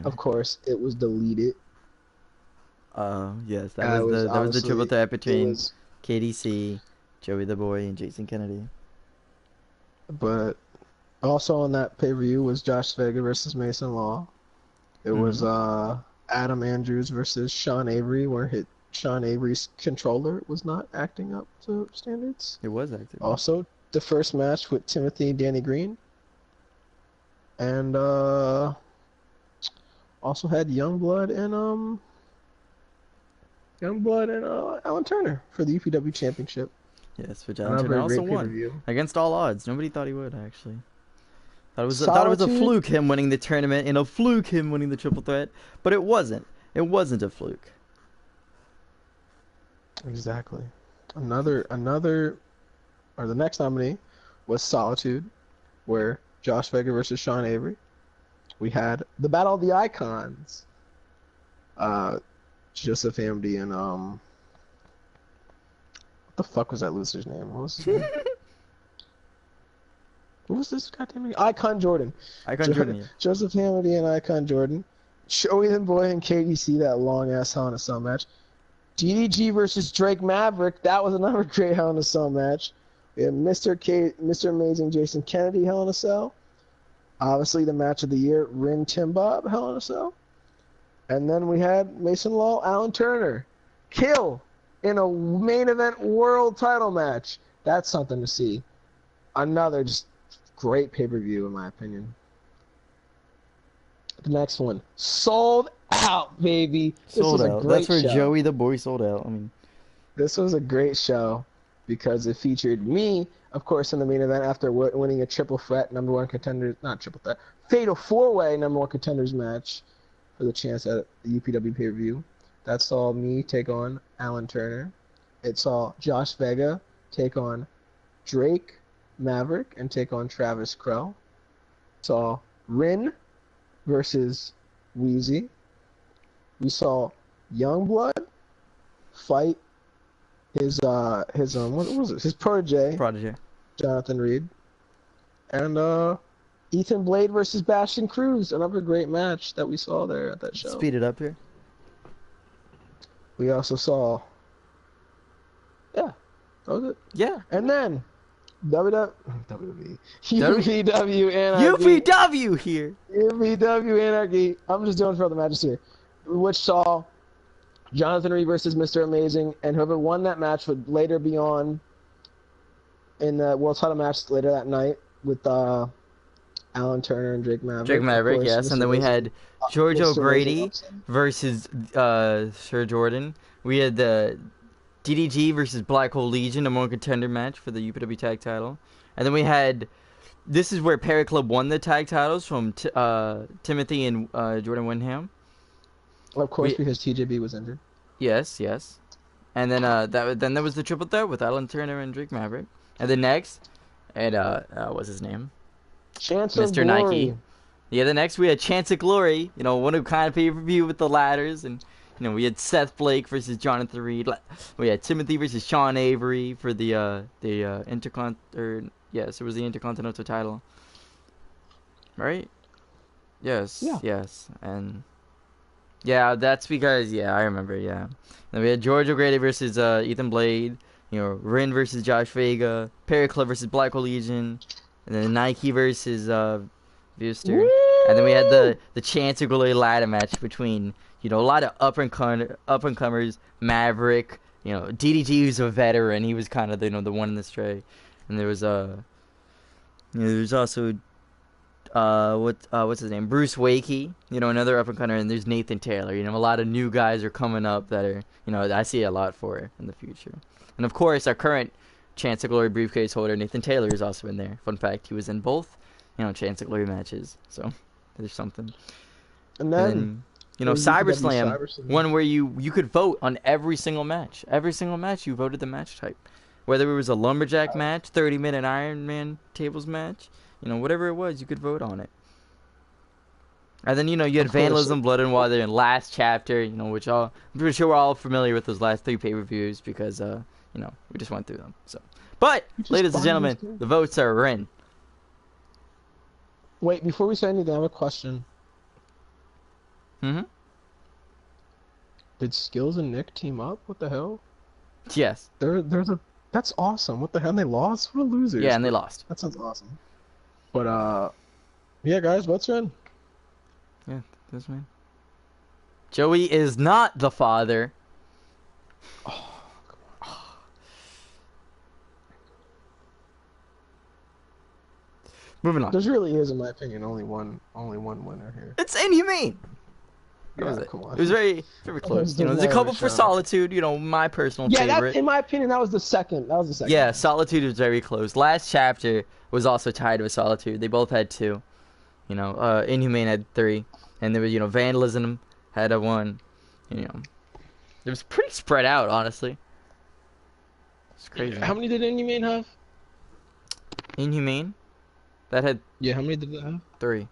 of course it was deleted. Yes, that was the triple threat between KDC, Joey the Boy, and Jason Kennedy. But also on that pay-per-view was Josh Vega versus Mason Law. It was Adam Andrews versus Sean Avery, where Sean Avery's controller was not acting up to standards. It was acting. Also, the first match with Timothy and Danny Green. And also had Youngblood and Alan Turner for the UPW Championship. Yes, which Alan Turner also won against all odds. Nobody thought he would actually. Thought it was a fluke him winning the tournament and a fluke him winning the triple threat, but it wasn't. It wasn't a fluke. Exactly. The next nominee was Solitude, where Josh Vega versus Sean Avery. We had the Battle of the Icons. Joseph Amity and what the fuck was that loser's name? What was his name? What was this goddamn name? Icon Jordan. Jordan. Yeah. Joseph Amity and Icon Jordan. Joey the Boy and KDC, that long ass Hell in a Cell match. DDG versus Drake Maverick. That was another great Hell in a Cell match. We had Mr. Amazing Jason Kennedy, Hell in a Cell. Obviously, the match of the year, Rin Tim Bob, Hell in a Cell. And then we had Mason Law, Alan Turner. Kill in a main event world title match. That's something to see. Another just great pay-per-view, in my opinion. The next one, Sold Out, baby. Sold Out. That's where Joey the Boy sold out. This was a great show because it featured me, of course, in the main event after winning a triple threat fatal four-way number one contenders match for the chance at the UPW pay-per-view. That saw me take on Alan Turner. It saw Josh Vega take on Drake Maverick and take on Travis Crow. It saw Rin versus Wheezy. We saw Youngblood fight what was it? His protege, Jonathan Reed, and Ethan Blade versus Bastion Cruz, another great match that we saw there at that show. Speed it up here. We also saw, yeah, that was it. Yeah. And then WWE, UPW Anarchy. UPW here. UPW Anarchy. I'm just doing for the matches here, which saw Jonathan Reed versus Mr. Amazing, and whoever won that match would later be on in the World Title match later that night with Alan Turner and Drake Maverick. Drake Maverick, yes. And then we had George O'Grady versus Sir Jordan. We had the DDG versus Black Hole Legion, number one contender match for the UPW tag title. And then we had, this is where Perry Club won the tag titles from Timothy and Jordan Wyndham. Of course, because TJB was injured. Yes. And then then there was the triple threat with Alan Turner and Drake Maverick. And then next, and what's his name? Chance of Mr. Glory. Nike. Yeah, the next we had Chance of Glory, one of kind of pay-per-view with the ladders, and we had Seth Blake versus Jonathan Reed. We had Timothy versus Sean Avery for the yes, it was the Intercontinental title. Right? Yes. Yeah. Yes. And yeah, that's because I remember, yeah. Then we had George O'Grady versus Ethan Blade, Rin versus Josh Vega, Perry Club versus Black Hole Legion, and then Nike versus Viewster. And then we had the Chance of Glory ladder match between a lot of up and comers, Maverick, DDG, who's a veteran, he was kind of the one in the stray, and there was there's also what's his name, Bruce Wakey, another up and comer, and there's Nathan Taylor. A lot of new guys are coming up that are I see a lot for in the future. And of course our current Chance of Glory briefcase holder Nathan Taylor is also in there. Fun fact, he was in both Chance of Glory matches, so there's something. And then CyberSlam, one where you could vote on every single match. Every single match you voted the match type, whether it was a lumberjack match, 30-minute Iron Man tables match, whatever it was, you could vote on it. And then you had Vandalism, Blood and Water, and Last Chapter, which I'm pretty sure we're all familiar with those last 3 pay-per-views because we just went through them. So, but ladies and gentlemen, the votes are in. Wait, before we say anything, I have a question. Mm-hmm. Did Skills and Nick team up? What the hell? Yes. That's awesome. What the hell? And they lost? What a losers. Yeah, and they lost. That sounds awesome. But yeah, guys, what's in? Yeah, this man. Joey is not the father. Oh, come on. Moving on. There really is, in my opinion, only one winner here. It's Inhumane. Come on. It was very close. There's a couple for Solitude. My personal favorite. Yeah, in my opinion, that was the second. Yeah, Solitude was very close. Last Chapter was also tied with Solitude. They both had 2. Inhumane had 3, and there was Vandalism had a 1. It was pretty spread out, honestly. It's crazy. How many did Inhumane have? Inhumane? That had... Yeah, how many did that have? 3.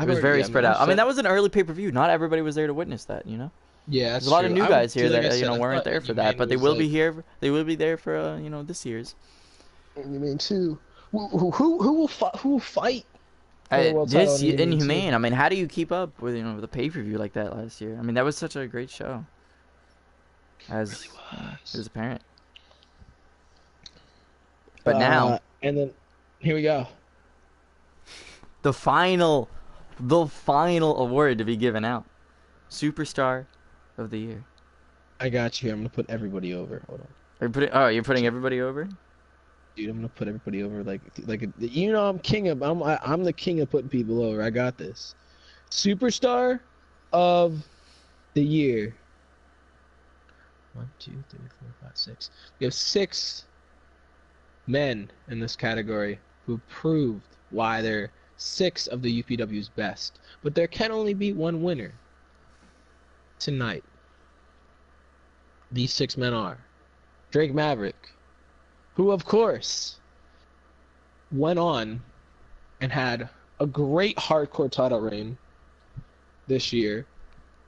It was very spread out. I mean, that was an early pay-per-view. Not everybody was there to witness that, Yeah, there's a lot of new guys here that weren't there for that, but they will be here. They will be there for this year's. Inhumane 2. Who will fight? This Inhumane. I mean, how do you keep up with the pay-per-view like that last year? I mean, that was such a great show. As it was apparent. But now, and then here we go. The final award to be given out. Superstar of the Year. I got you. I'm gonna put everybody over. Hold on. You're putting everybody over? Dude, I'm gonna put everybody over. I'm the king of putting people over. I got this. Superstar of the Year. 1, 2, 3, 4, 5, 6. We have 6 men in this category who proved why they're 6 of the UPW's best. But there can only be one winner tonight. These 6 men are Drake Maverick, who of course went on and had a great hardcore title reign this year,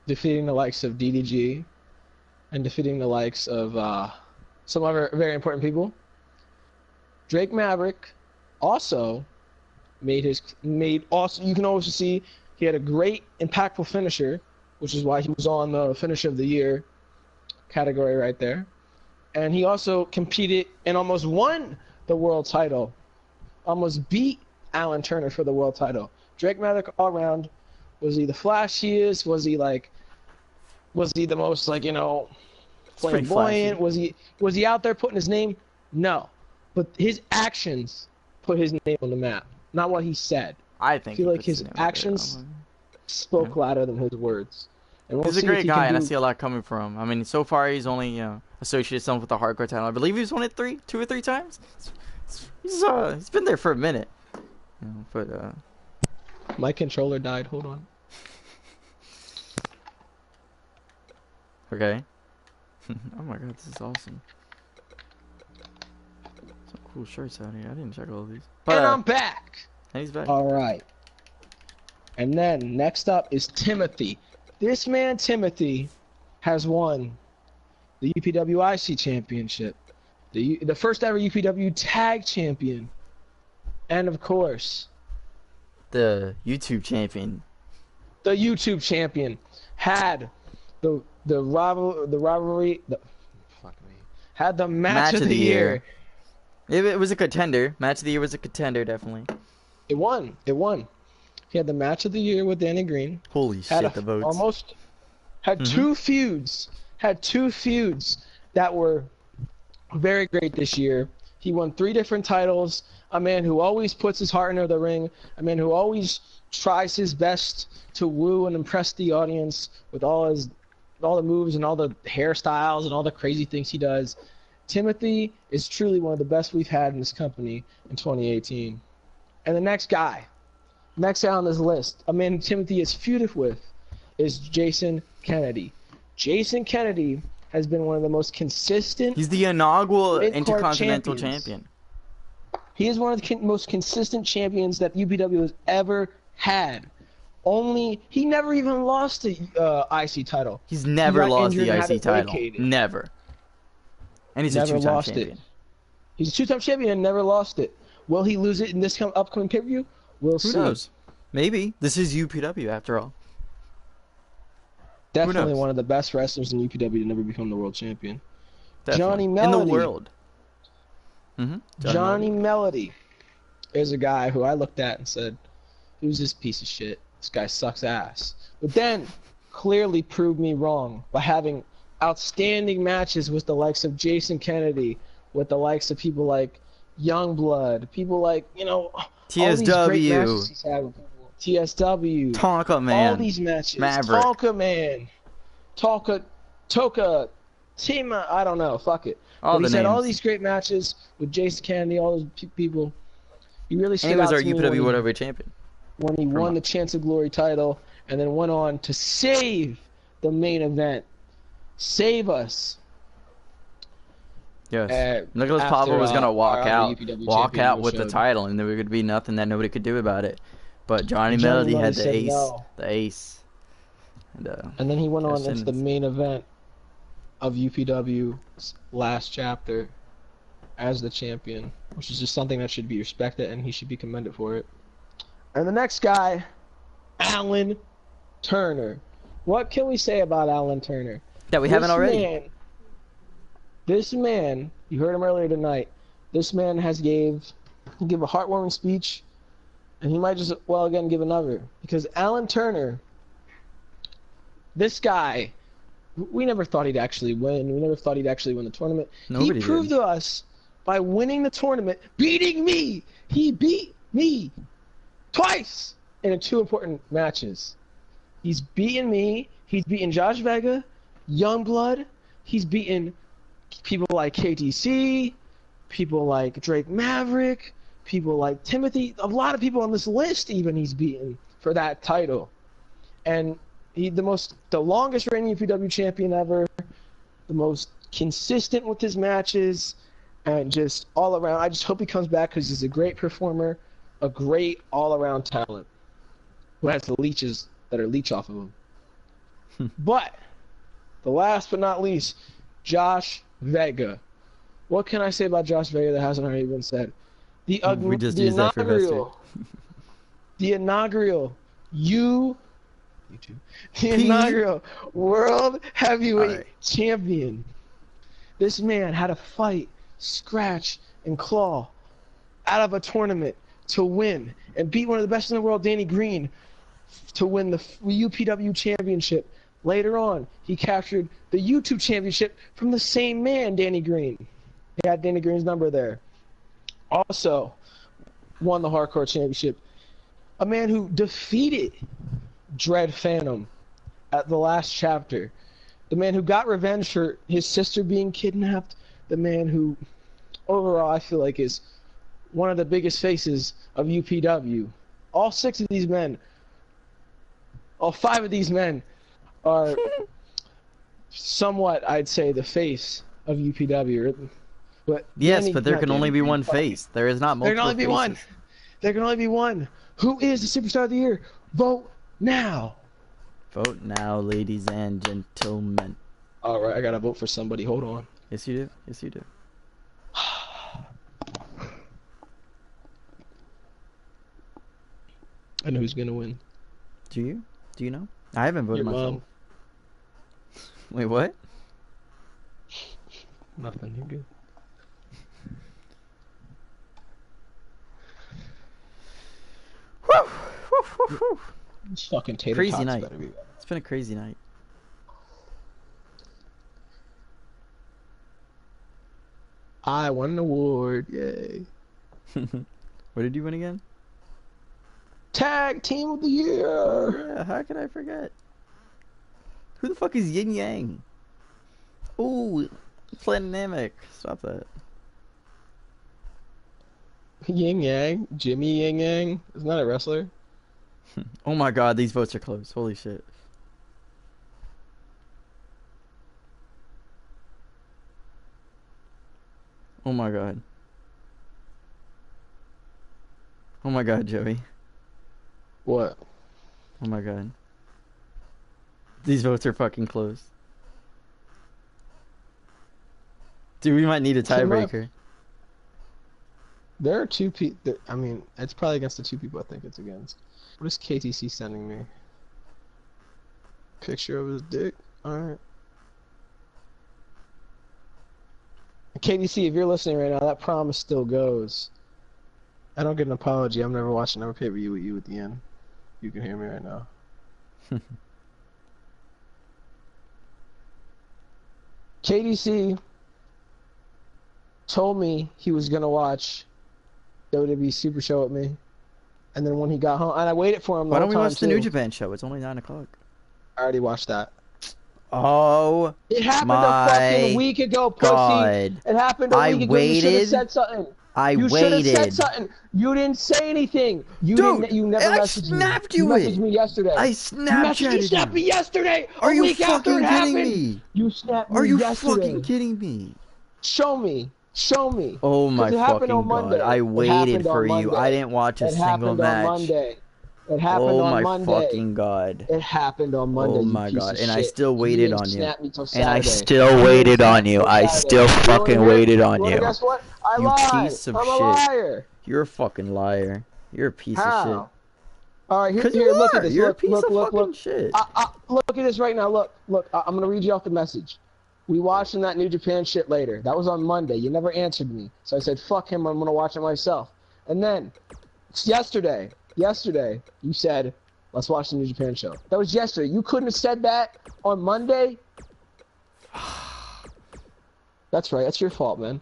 defeating the likes of DDG, and defeating the likes of some other very important people. Drake Maverick also also, you can also see he had a great impactful finisher, which is why he was on the Finisher of the Year category right there. And he also competed and almost won the world title. Almost beat Alan Turner for the world title. Drake Maverick all around. Was he the flashiest? Was he the most, like, you know, flamboyant? Was he out there putting his name? No. But his actions put his name on the map. Not what he said. I feel like his actions spoke louder than his words. And he's a great guy, and I see a lot coming from him. I mean, so far he's only associated himself with the hardcore title. I believe he's won it 2 or 3 times. He's been there for a minute. But my controller died. Hold on. Okay. Oh my god, this is awesome. Some cool shirts out here. I didn't check all of these. But, and I'm back. And he's back. All right. And then next up is Timothy. This man, Timothy, has won the UPW IC Championship, the first ever UPW Tag Champion, and of course, the YouTube Champion. The YouTube Champion had the rivalry. Had the match of the year. It was a contender. Match of the year was a contender, definitely. It won. He had the match of the year with Danny Green. Holy shit, the votes. Had 2 feuds. Had 2 feuds that were very great this year. He won 3 different titles. A man who always puts his heart into the ring. A man who always tries his best to woo and impress the audience with all the moves and all the hairstyles and all the crazy things he does. Timothy is truly one of the best we've had in this company in 2018. And the next guy on this list, a man Timothy is feuded with, is Jason Kennedy. Jason Kennedy has been one of the most consistent. He's the inaugural Intercontinental Champion. He is one of the most consistent champions that UPW has ever had. He never even lost the IC title. He's never lost the IC title. Never. And he's never a 2-time champion. He's a 2-time champion and never lost it. Will he lose it in this upcoming pay-per-view? We'll see. Who knows? Maybe. This is UPW after all. Definitely one of the best wrestlers in UPW to never become the world champion. Definitely. Johnny Melody. In the world. Johnny Melody is a guy who I looked at and said, who's this piece of shit? This guy sucks ass. But then clearly proved me wrong by having outstanding matches with the likes of Jason Kennedy, with the likes of people like Youngblood, people like, you know, TSW, all these great matches he's had with people. TSW, Tonka Man, all these matches, Maverick. Tonka Man, Toka, Tima, I don't know, fuck it. But he's had all these great matches with Jason Kennedy, all those people. He really stood out to me. He was our UPW Whatever champion. When he won the Chance of Glory title and then went on to save the main event. Save us. Yes. Nicholas Papa was going to walk out with the title, and there would be nothing that nobody could do about it. But Johnny Melody had the ace. No. The ace. And then he went on into the main event of UPW's last chapter as the champion, which is just something that should be respected, and he should be commended for it. And the next guy, Alan Turner. What can we say about Alan Turner? That we haven't already. This man, you heard him earlier tonight. This man he gave a heartwarming speech, and he might just again give another, because Alan Turner, this guy, we never thought he'd actually win. We never thought he'd actually win the tournament. He proved to us by winning the tournament, beating me. He beat me twice in 2 important matches. He's beaten me. He's beaten Josh Vega, Youngblood. He's beaten people like KTC, people like Drake Maverick, people like Timothy. A lot of people on this list even he's beaten for that title. And he's the longest reigning UPW champion ever, the most consistent with his matches, and just all around. I just hope he comes back because he's a great performer, a great all-around talent who has the leeches that are leech off of him. But the last but not least, Josh Vega. What can I say about Josh Vega that hasn't already been said? The inaugural World Heavyweight Champion. This man had to fight, scratch, and claw out of a tournament to win and beat one of the best in the world, Danny Green, to win the UPW championship. Later on, he captured the YouTube championship from the same man, Danny Green. He had Danny Green's number there. Also, won the Hardcore Championship. A man who defeated Dread Phantom at the last chapter. The man who got revenge for his sister being kidnapped. The man who, overall, I feel like is one of the biggest faces of UPW. All 5 of these men are somewhat, I'd say, the face of UPW. But yes, but there can only be one face. There is not multiple. There can only be one. There can only be one. Who is the Superstar of the Year? Vote now. Vote now, ladies and gentlemen. All right, I gotta vote for somebody. Hold on. Yes, you do. Yes, you do. I know who's gonna win. Do you? Do you know? I haven't voted Your myself. mom. Wait, what? Nothing. You're good. It's fucking tater crazy tots night. better be. It's been a crazy night. I won an award. Yay. What did you win again? Tag Team of the Year. Oh, yeah, how could I forget? Who the fuck is Yin Yang? Ooh, Planamic. Stop that. Yin Yang? Jimmy Yin Yang? Isn't that a wrestler? Oh my god, these votes are close. Holy shit. Oh my god. Oh my god, Joey. What? Oh my god. These votes are fucking close. Dude, we might need a tiebreaker. There are 2 people. I mean, it's probably against the 2 people I think it's against. What is KTC sending me? Picture of his dick? Alright. KTC, if you're listening right now, that promise still goes. I don't get an apology. I'm never watching another pay-per-view with you at the end. You can hear me right now. KDC told me he was going to watch WWE Super Show with me. And then when he got home, and I waited for him the whole time. Why don't we watch the New Japan show? It's only 9 o'clock. I already watched that. Oh, it happened a fucking week ago, pussy. God. It happened a week ago. You should have said something. You should have said something. You didn't say anything. You didn't. You never messaged me. You messaged me yesterday. I Snapchatted you. Snapped me yesterday. Are you fucking kidding me? You snapped me Are you yesterday. fucking kidding me? Show me. Show me. Oh my fucking god. I waited for you. I didn't watch a single match. It happened on Monday. Oh my fucking god. It happened on Monday. Oh my god. And I still waited on you. And I still waited on you. I still fucking waited on you. Guess what? I you lied. piece of I'm shit. A liar. You're a fucking liar. You're a piece How? of shit. Alright, here, look at this. You're look, a piece look, of look, fucking look. shit. Look at this right now. Look. I'm gonna read you off the message. We watching that New Japan shit later. That was on Monday. You never answered me. So I said, fuck him, I'm gonna watch it myself. And then, yesterday, you said, let's watch the New Japan show. That was yesterday. You couldn't have said that on Monday? That's right. That's your fault, man.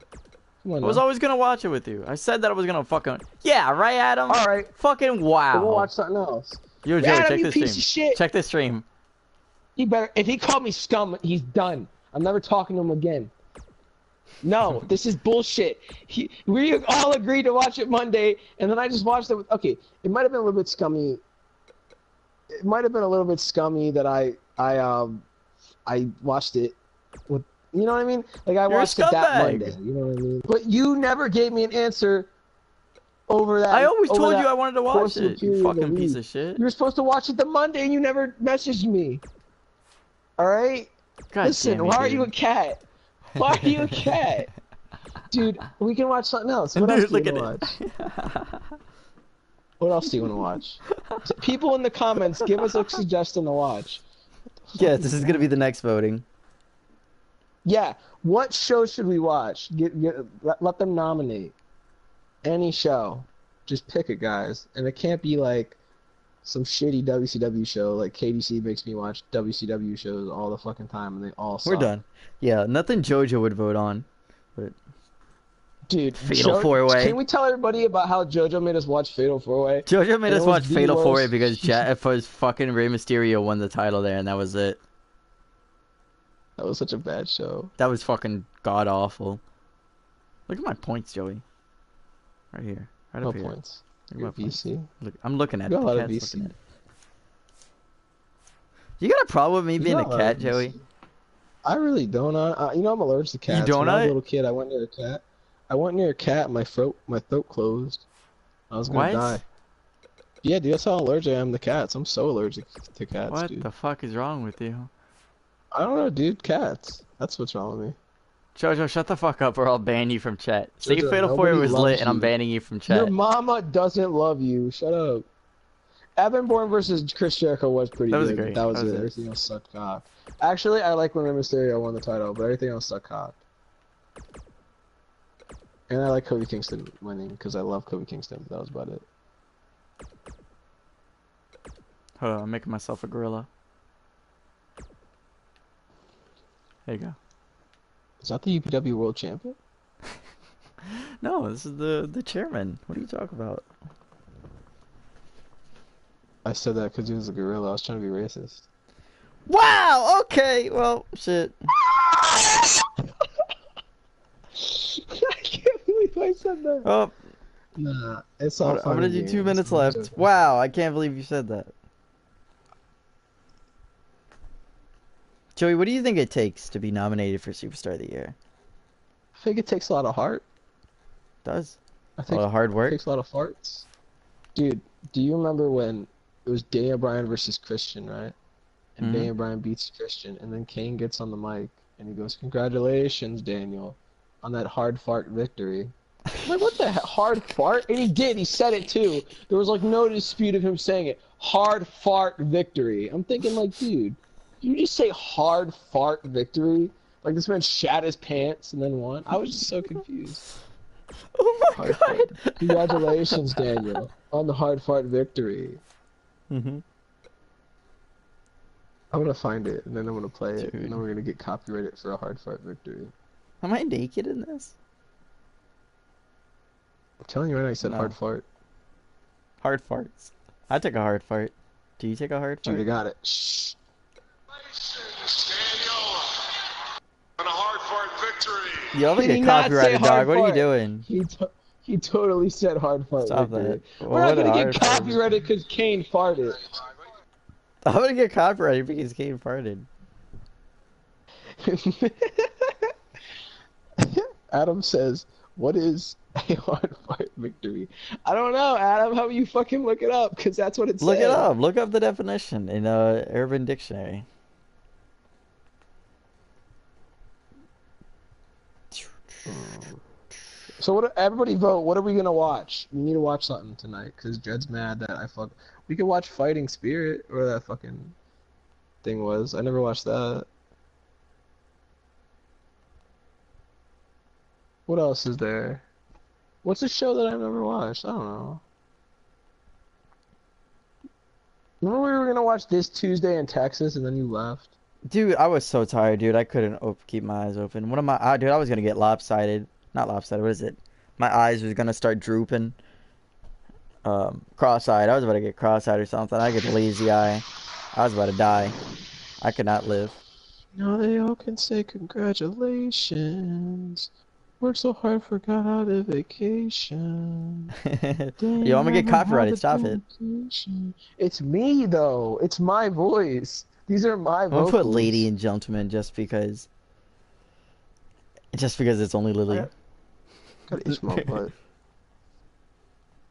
I was always gonna watch it with you. I said that I was gonna fucking... Yeah, right, Adam? Alright. Fucking wow. We'll watch something else. Yo, Joe, check this stream. Shit. Check this stream. He better... If he called me scum, he's done. I'm never talking to him again. No, this is bullshit. We all agreed to watch it Monday, and then I just watched it. Okay, it might have been a little bit scummy. It might have been a little bit scummy that I watched it with. You know what I mean? Like I watched it that Monday. You know what I mean? But you never gave me an answer over that. I always told you I wanted to watch it. You fucking piece of shit. You were supposed to watch it the Monday, and you never messaged me. All right. God Listen, damn it, why are dude. you a cat? Why are you a cat? Dude, we can watch something else. What Dude, else do you look want to watch? What else do you want to watch? People in the comments, give us a suggestion to watch. Yeah, this is gonna be the next voting. Yeah, what show should we watch? Let them nominate. Any show. Just pick it, guys. And it can't be like some shitty WCW show. Like KDC makes me watch WCW shows all the fucking time, and they all suck. We're done. Yeah, nothing JoJo would vote on. But dude, Fatal 4-Way. Can we tell everybody about how JoJo made us watch Fatal 4-Way? JoJo made us watch Fatal 4-Way because fucking Rey Mysterio won the title there, and that was it. That was such a bad show. That was fucking god awful. Look at my points, Joey. Right here. Right up here. Points. Look at my VC. points. Look, I'm looking at it. The cat's looking at it. You got a problem with me being a cat, Joey? I really don't. You know I'm allergic to cats. You don't? When I was a little kid, I went near a cat. And my throat closed. I was gonna die. Yeah, dude, that's how allergic I am to cats. I'm so allergic to cats, what dude. The fuck is wrong with you? I don't know, dude. Cats. That's what's wrong with me. Jojo, shut the fuck up or I'll ban you from chat. Say Fatal 4-Way was lit and I'm banning you from chat. Your mama doesn't love you. Shut up. Evan Bourne versus Chris Jericho was pretty good. Great. That was good. Everything else sucked cock. Actually, I like when Rey Mysterio won the title, but everything else sucked cock. And I like Kofi Kingston winning because I love Kofi Kingston. But that was about it. Hold on, I'm making myself a gorilla. There you go. Is that the UPW World Champion? No, this is the chairman. What are you talking about? I said that because he was a gorilla. I was trying to be racist. Wow! Okay, well, shit. I can't believe I said that. Oh. Nah, it's all I'm gonna do 2 minutes left. Wow, I can't believe you said that. Joey, what do you think it takes to be nominated for Superstar of the Year? I think it takes a lot of heart. It does. I think a lot of hard work. It takes a lot of farts. Dude, do you remember when it was Daniel Bryan versus Christian, right? And Daniel Bryan beats Christian, and then Kane gets on the mic and he goes, "Congratulations, Daniel, on that hard fart victory." I'm like, what the heck? Hard fart? And he did. He said it too. There was like no dispute of him saying it. Hard fart victory. I'm thinking like, dude, you just say hard fart victory? Like this man shat his pants and then won? I was just so confused. Oh my god! Fart. Congratulations, Daniel, on the hard fart victory. Mm-hmm. I'm gonna find it and then I'm gonna play it, and then we're gonna get copyrighted for a hard fart victory. Am I naked in this? I'm telling you right now, I said hard fart. Hard farts. I took a hard fart. Do you take a hard fart? Dude, I got it. Shh. On a hard fart victory. Yo, I'm gonna get copyrighted, dog. What are you doing? He totally said hard fart Stop victory. that. We're not gonna get copyrighted because Kane farted. I'm gonna get copyrighted because Kane farted. Adam says, "What is a hard fart victory?" I don't know, Adam. How about you fucking look it up? Because that's what it says. Look it up. Look up the definition in Urban Dictionary. So what? Everybody vote. What are we gonna watch? We need to watch something tonight because Jed's mad that I fuck. We could watch Fighting Spirit, or that fucking thing was. I never watched that. What else is there? What's a show that I've never watched? I don't know. Remember we were gonna watch This Tuesday in Texas, and then you left. Dude, I was so tired, dude. I couldn't keep my eyes open. What am I? Dude, I was gonna get lopsided. Not lopsided. What is it? My eyes was gonna start drooping. Cross-eyed. I was about to get cross-eyed or something. I get lazy eye. I was about to die. I could not live. Now they all can say congratulations. Worked so hard, forgot how to vacation. Yo, I'm gonna get copyrighted. Stop it. It's me though. It's my voice. These are my vocals. I'm gonna put lady and gentleman just because. Just because it's only Lily. Gotta itch my butt.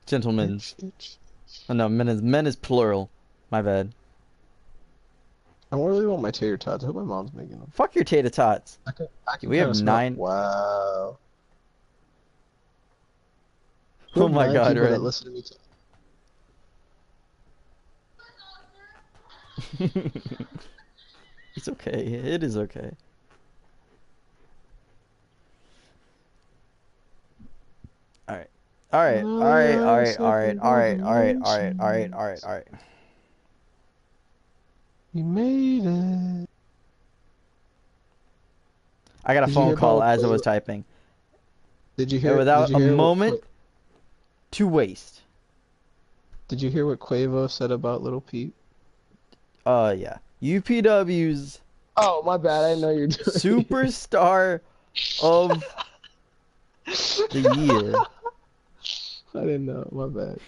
Gentlemen's. Oh no, men is plural. My bad. I really want my tater tots. I hope my mom's making them. Fuck your tater tots. I can We have smell. 9. Wow. Oh my god, people Red. that listen to me It's okay. It is okay. Alright. Alright. You made it. I got a phone call as I was typing. Did you hear? Without a moment to waste. Did you hear what Quavo said about Little Peep? Yeah. UPW's. Oh, my bad. I didn't know you were doing Superstar of the year. I didn't know. My bad.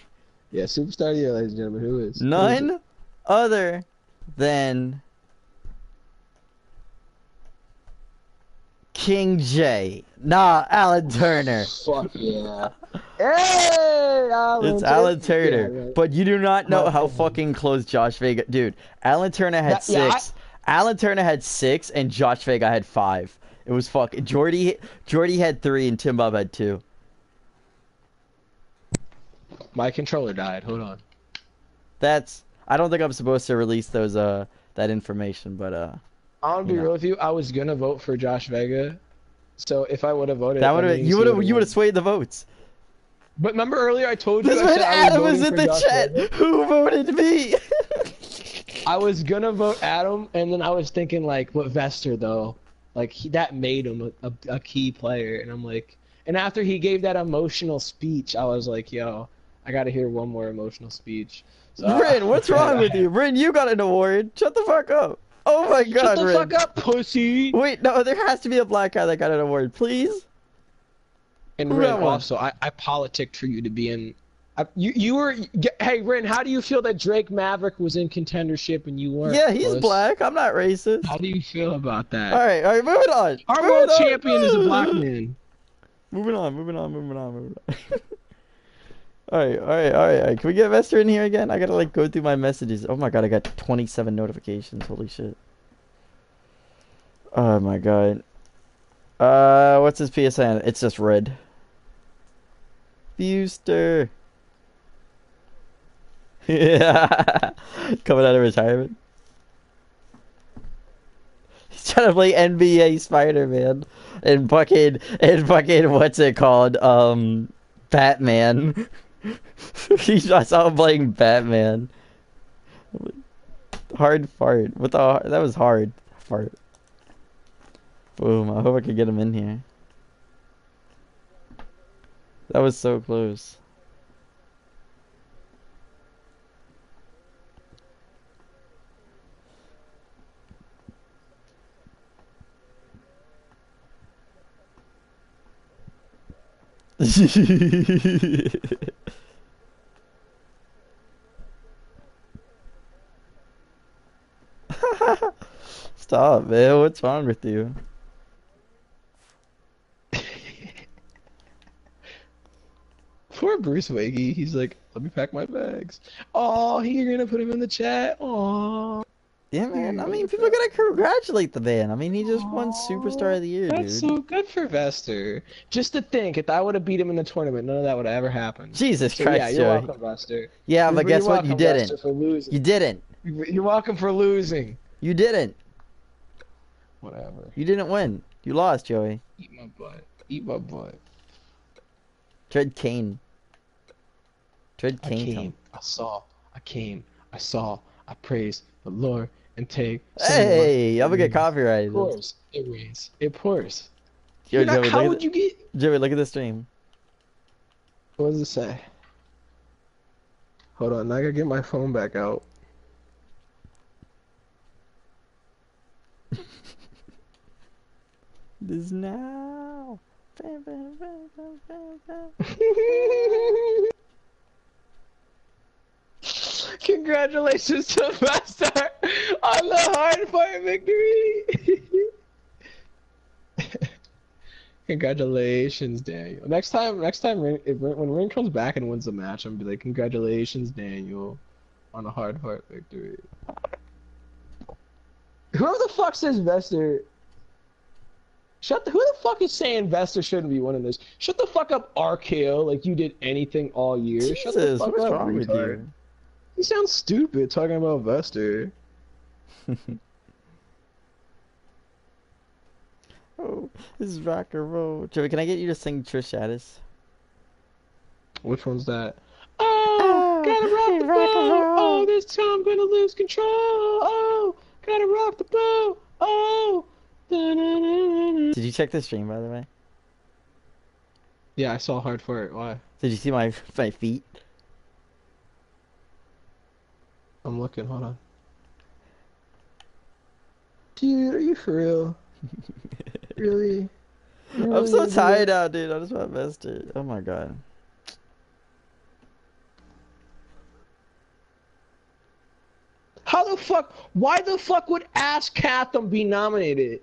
Yeah, Superstar of the year, ladies and gentlemen. Who is? None other than King J. Nah, Alan Turner. Fuck yeah. Hey, Alan. It's Alan Turner. Yeah, right. But you do not know how fucking close Josh Vega. Dude, Alan Turner had 6. Alan Turner had 6, and Josh Vega had 5. It was fucking. Jordy had 3, and Tim Bob had 2. My controller died. Hold on. That's. I don't think I'm supposed to release those that information, but I'll be real with you. I was gonna vote for Josh Vega, so if I would have voted, that would have you would have swayed the votes. But remember earlier I told you that Adam was in the chat. Vega. Who voted me? I was gonna vote Adam, and then I was thinking like, what Vester though? Like that made him a key player, and I'm like, and after he gave that emotional speech, I was like, yo, I gotta hear one more emotional speech. So, Rin, what's wrong with you? Rin, you got an award. Shut the fuck up. Oh my god, Shut the fuck up, pussy! Wait, no, there has to be a black guy that got an award, please. And Rin, also, I politicked for you to be in. You were. Hey, Rin, how do you feel that Drake Maverick was in contendership and you weren't? Yeah, he's black. I'm not racist. How do you feel about that? All right, moving on. Our world champion is a black man. Moving on. Alright. Can we get Vester in here again? I gotta like go through my messages. Oh my god, I got 27 notifications. Holy shit. Oh my god. What's his PSN? It's just red. Buster. Yeah. Coming out of retirement. He's trying to play NBA Spider-Man and fucking what's it called? Batman. I saw him playing Batman. Hard fart. That was hard fart. Boom. I hope I can get him in here. That was so close. Stop, man. What's wrong with you? Poor Bruce Waggy. He's like, let me pack my bags. Oh, you're gonna put him in the chat. Oh. Yeah, man. I mean, people gotta congratulate the man. I mean, he just won Superstar of the Year, That's so good for Vester. Just to think, if I would have beat him in the tournament, none of that would have ever happened. Jesus Christ, yeah, you're welcome, Vester. Yeah, but guess what? You didn't. You didn't. You're welcome for losing. You didn't. Whatever. You didn't win. You lost, Joey. Eat my butt. Eat my butt. Tread Kane. Tread Kane. I came. I saw. I praised the Lord and take. Hey, I'm gonna get copyrighted. It pours. It rains. It pours. Yo, Joey, how would you get? Joey, look at the stream. What does it say? Hold on, I gotta get my phone back out. This now. Congratulations to Master on the hard fought victory. Congratulations, Daniel. Next time, when Ring comes back and wins the match, I'm gonna be like, congratulations, Daniel, on a hard fought victory. whoever the fuck says Vester... Who the fuck is saying Vester shouldn't be winning this? Shut the fuck up, RKO, like you did anything all year. Jesus, Shut the fuck what's up, wrong with you? You sound stupid talking about Vester. Oh, this is rock and roll. Joey, can I get you to sing Trish Stratus? Which one's that? Oh, gotta rock the boat. Oh, this time I'm gonna lose control. Oh, gotta rock the boat. Oh. Did you check the stream, by the way? Yeah, I saw hard fart. Why? Did you see my feet? I'm looking. Hold on. Dude, are you for real? Really? I'm so tired now, dude. I just want Vester. Oh my god. How the fuck? Why the fuck would Ash Catham be nominated?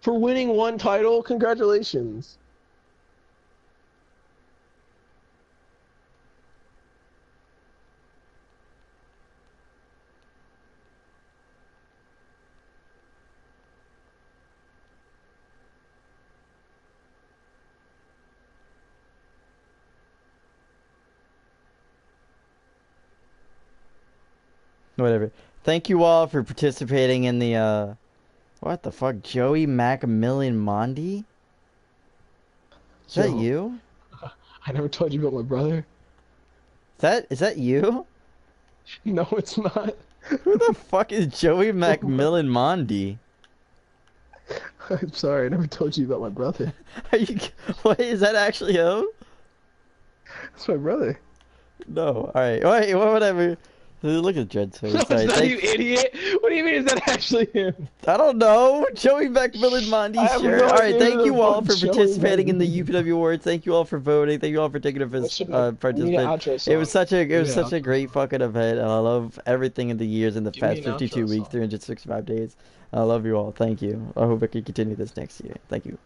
For winning one title? Congratulations. Whatever. Thank you all for participating in the, what the fuck? Joey Macmillan Mondi? Is that you? I never told you about my brother. Is that you? No, it's not. Who the fuck is Joey Macmillan Mondi? I'm sorry, I never told you about my brother. Wait, is that actually him? That's my brother. No, alright, wait, whatever. Look at Dread's face. No, it's not, you idiot! What do you mean, is that actually him? I don't know! Joey Macmillan Mondi, sure. No Alright, thank you all for Joey participating in the UPW Awards. Thank you all for voting. Thank you all for taking a participation. It was such a great fucking event, and I love everything in the years in the past 52 weeks, 365 days. I love you all. Thank you. I hope I can continue this next year. Thank you.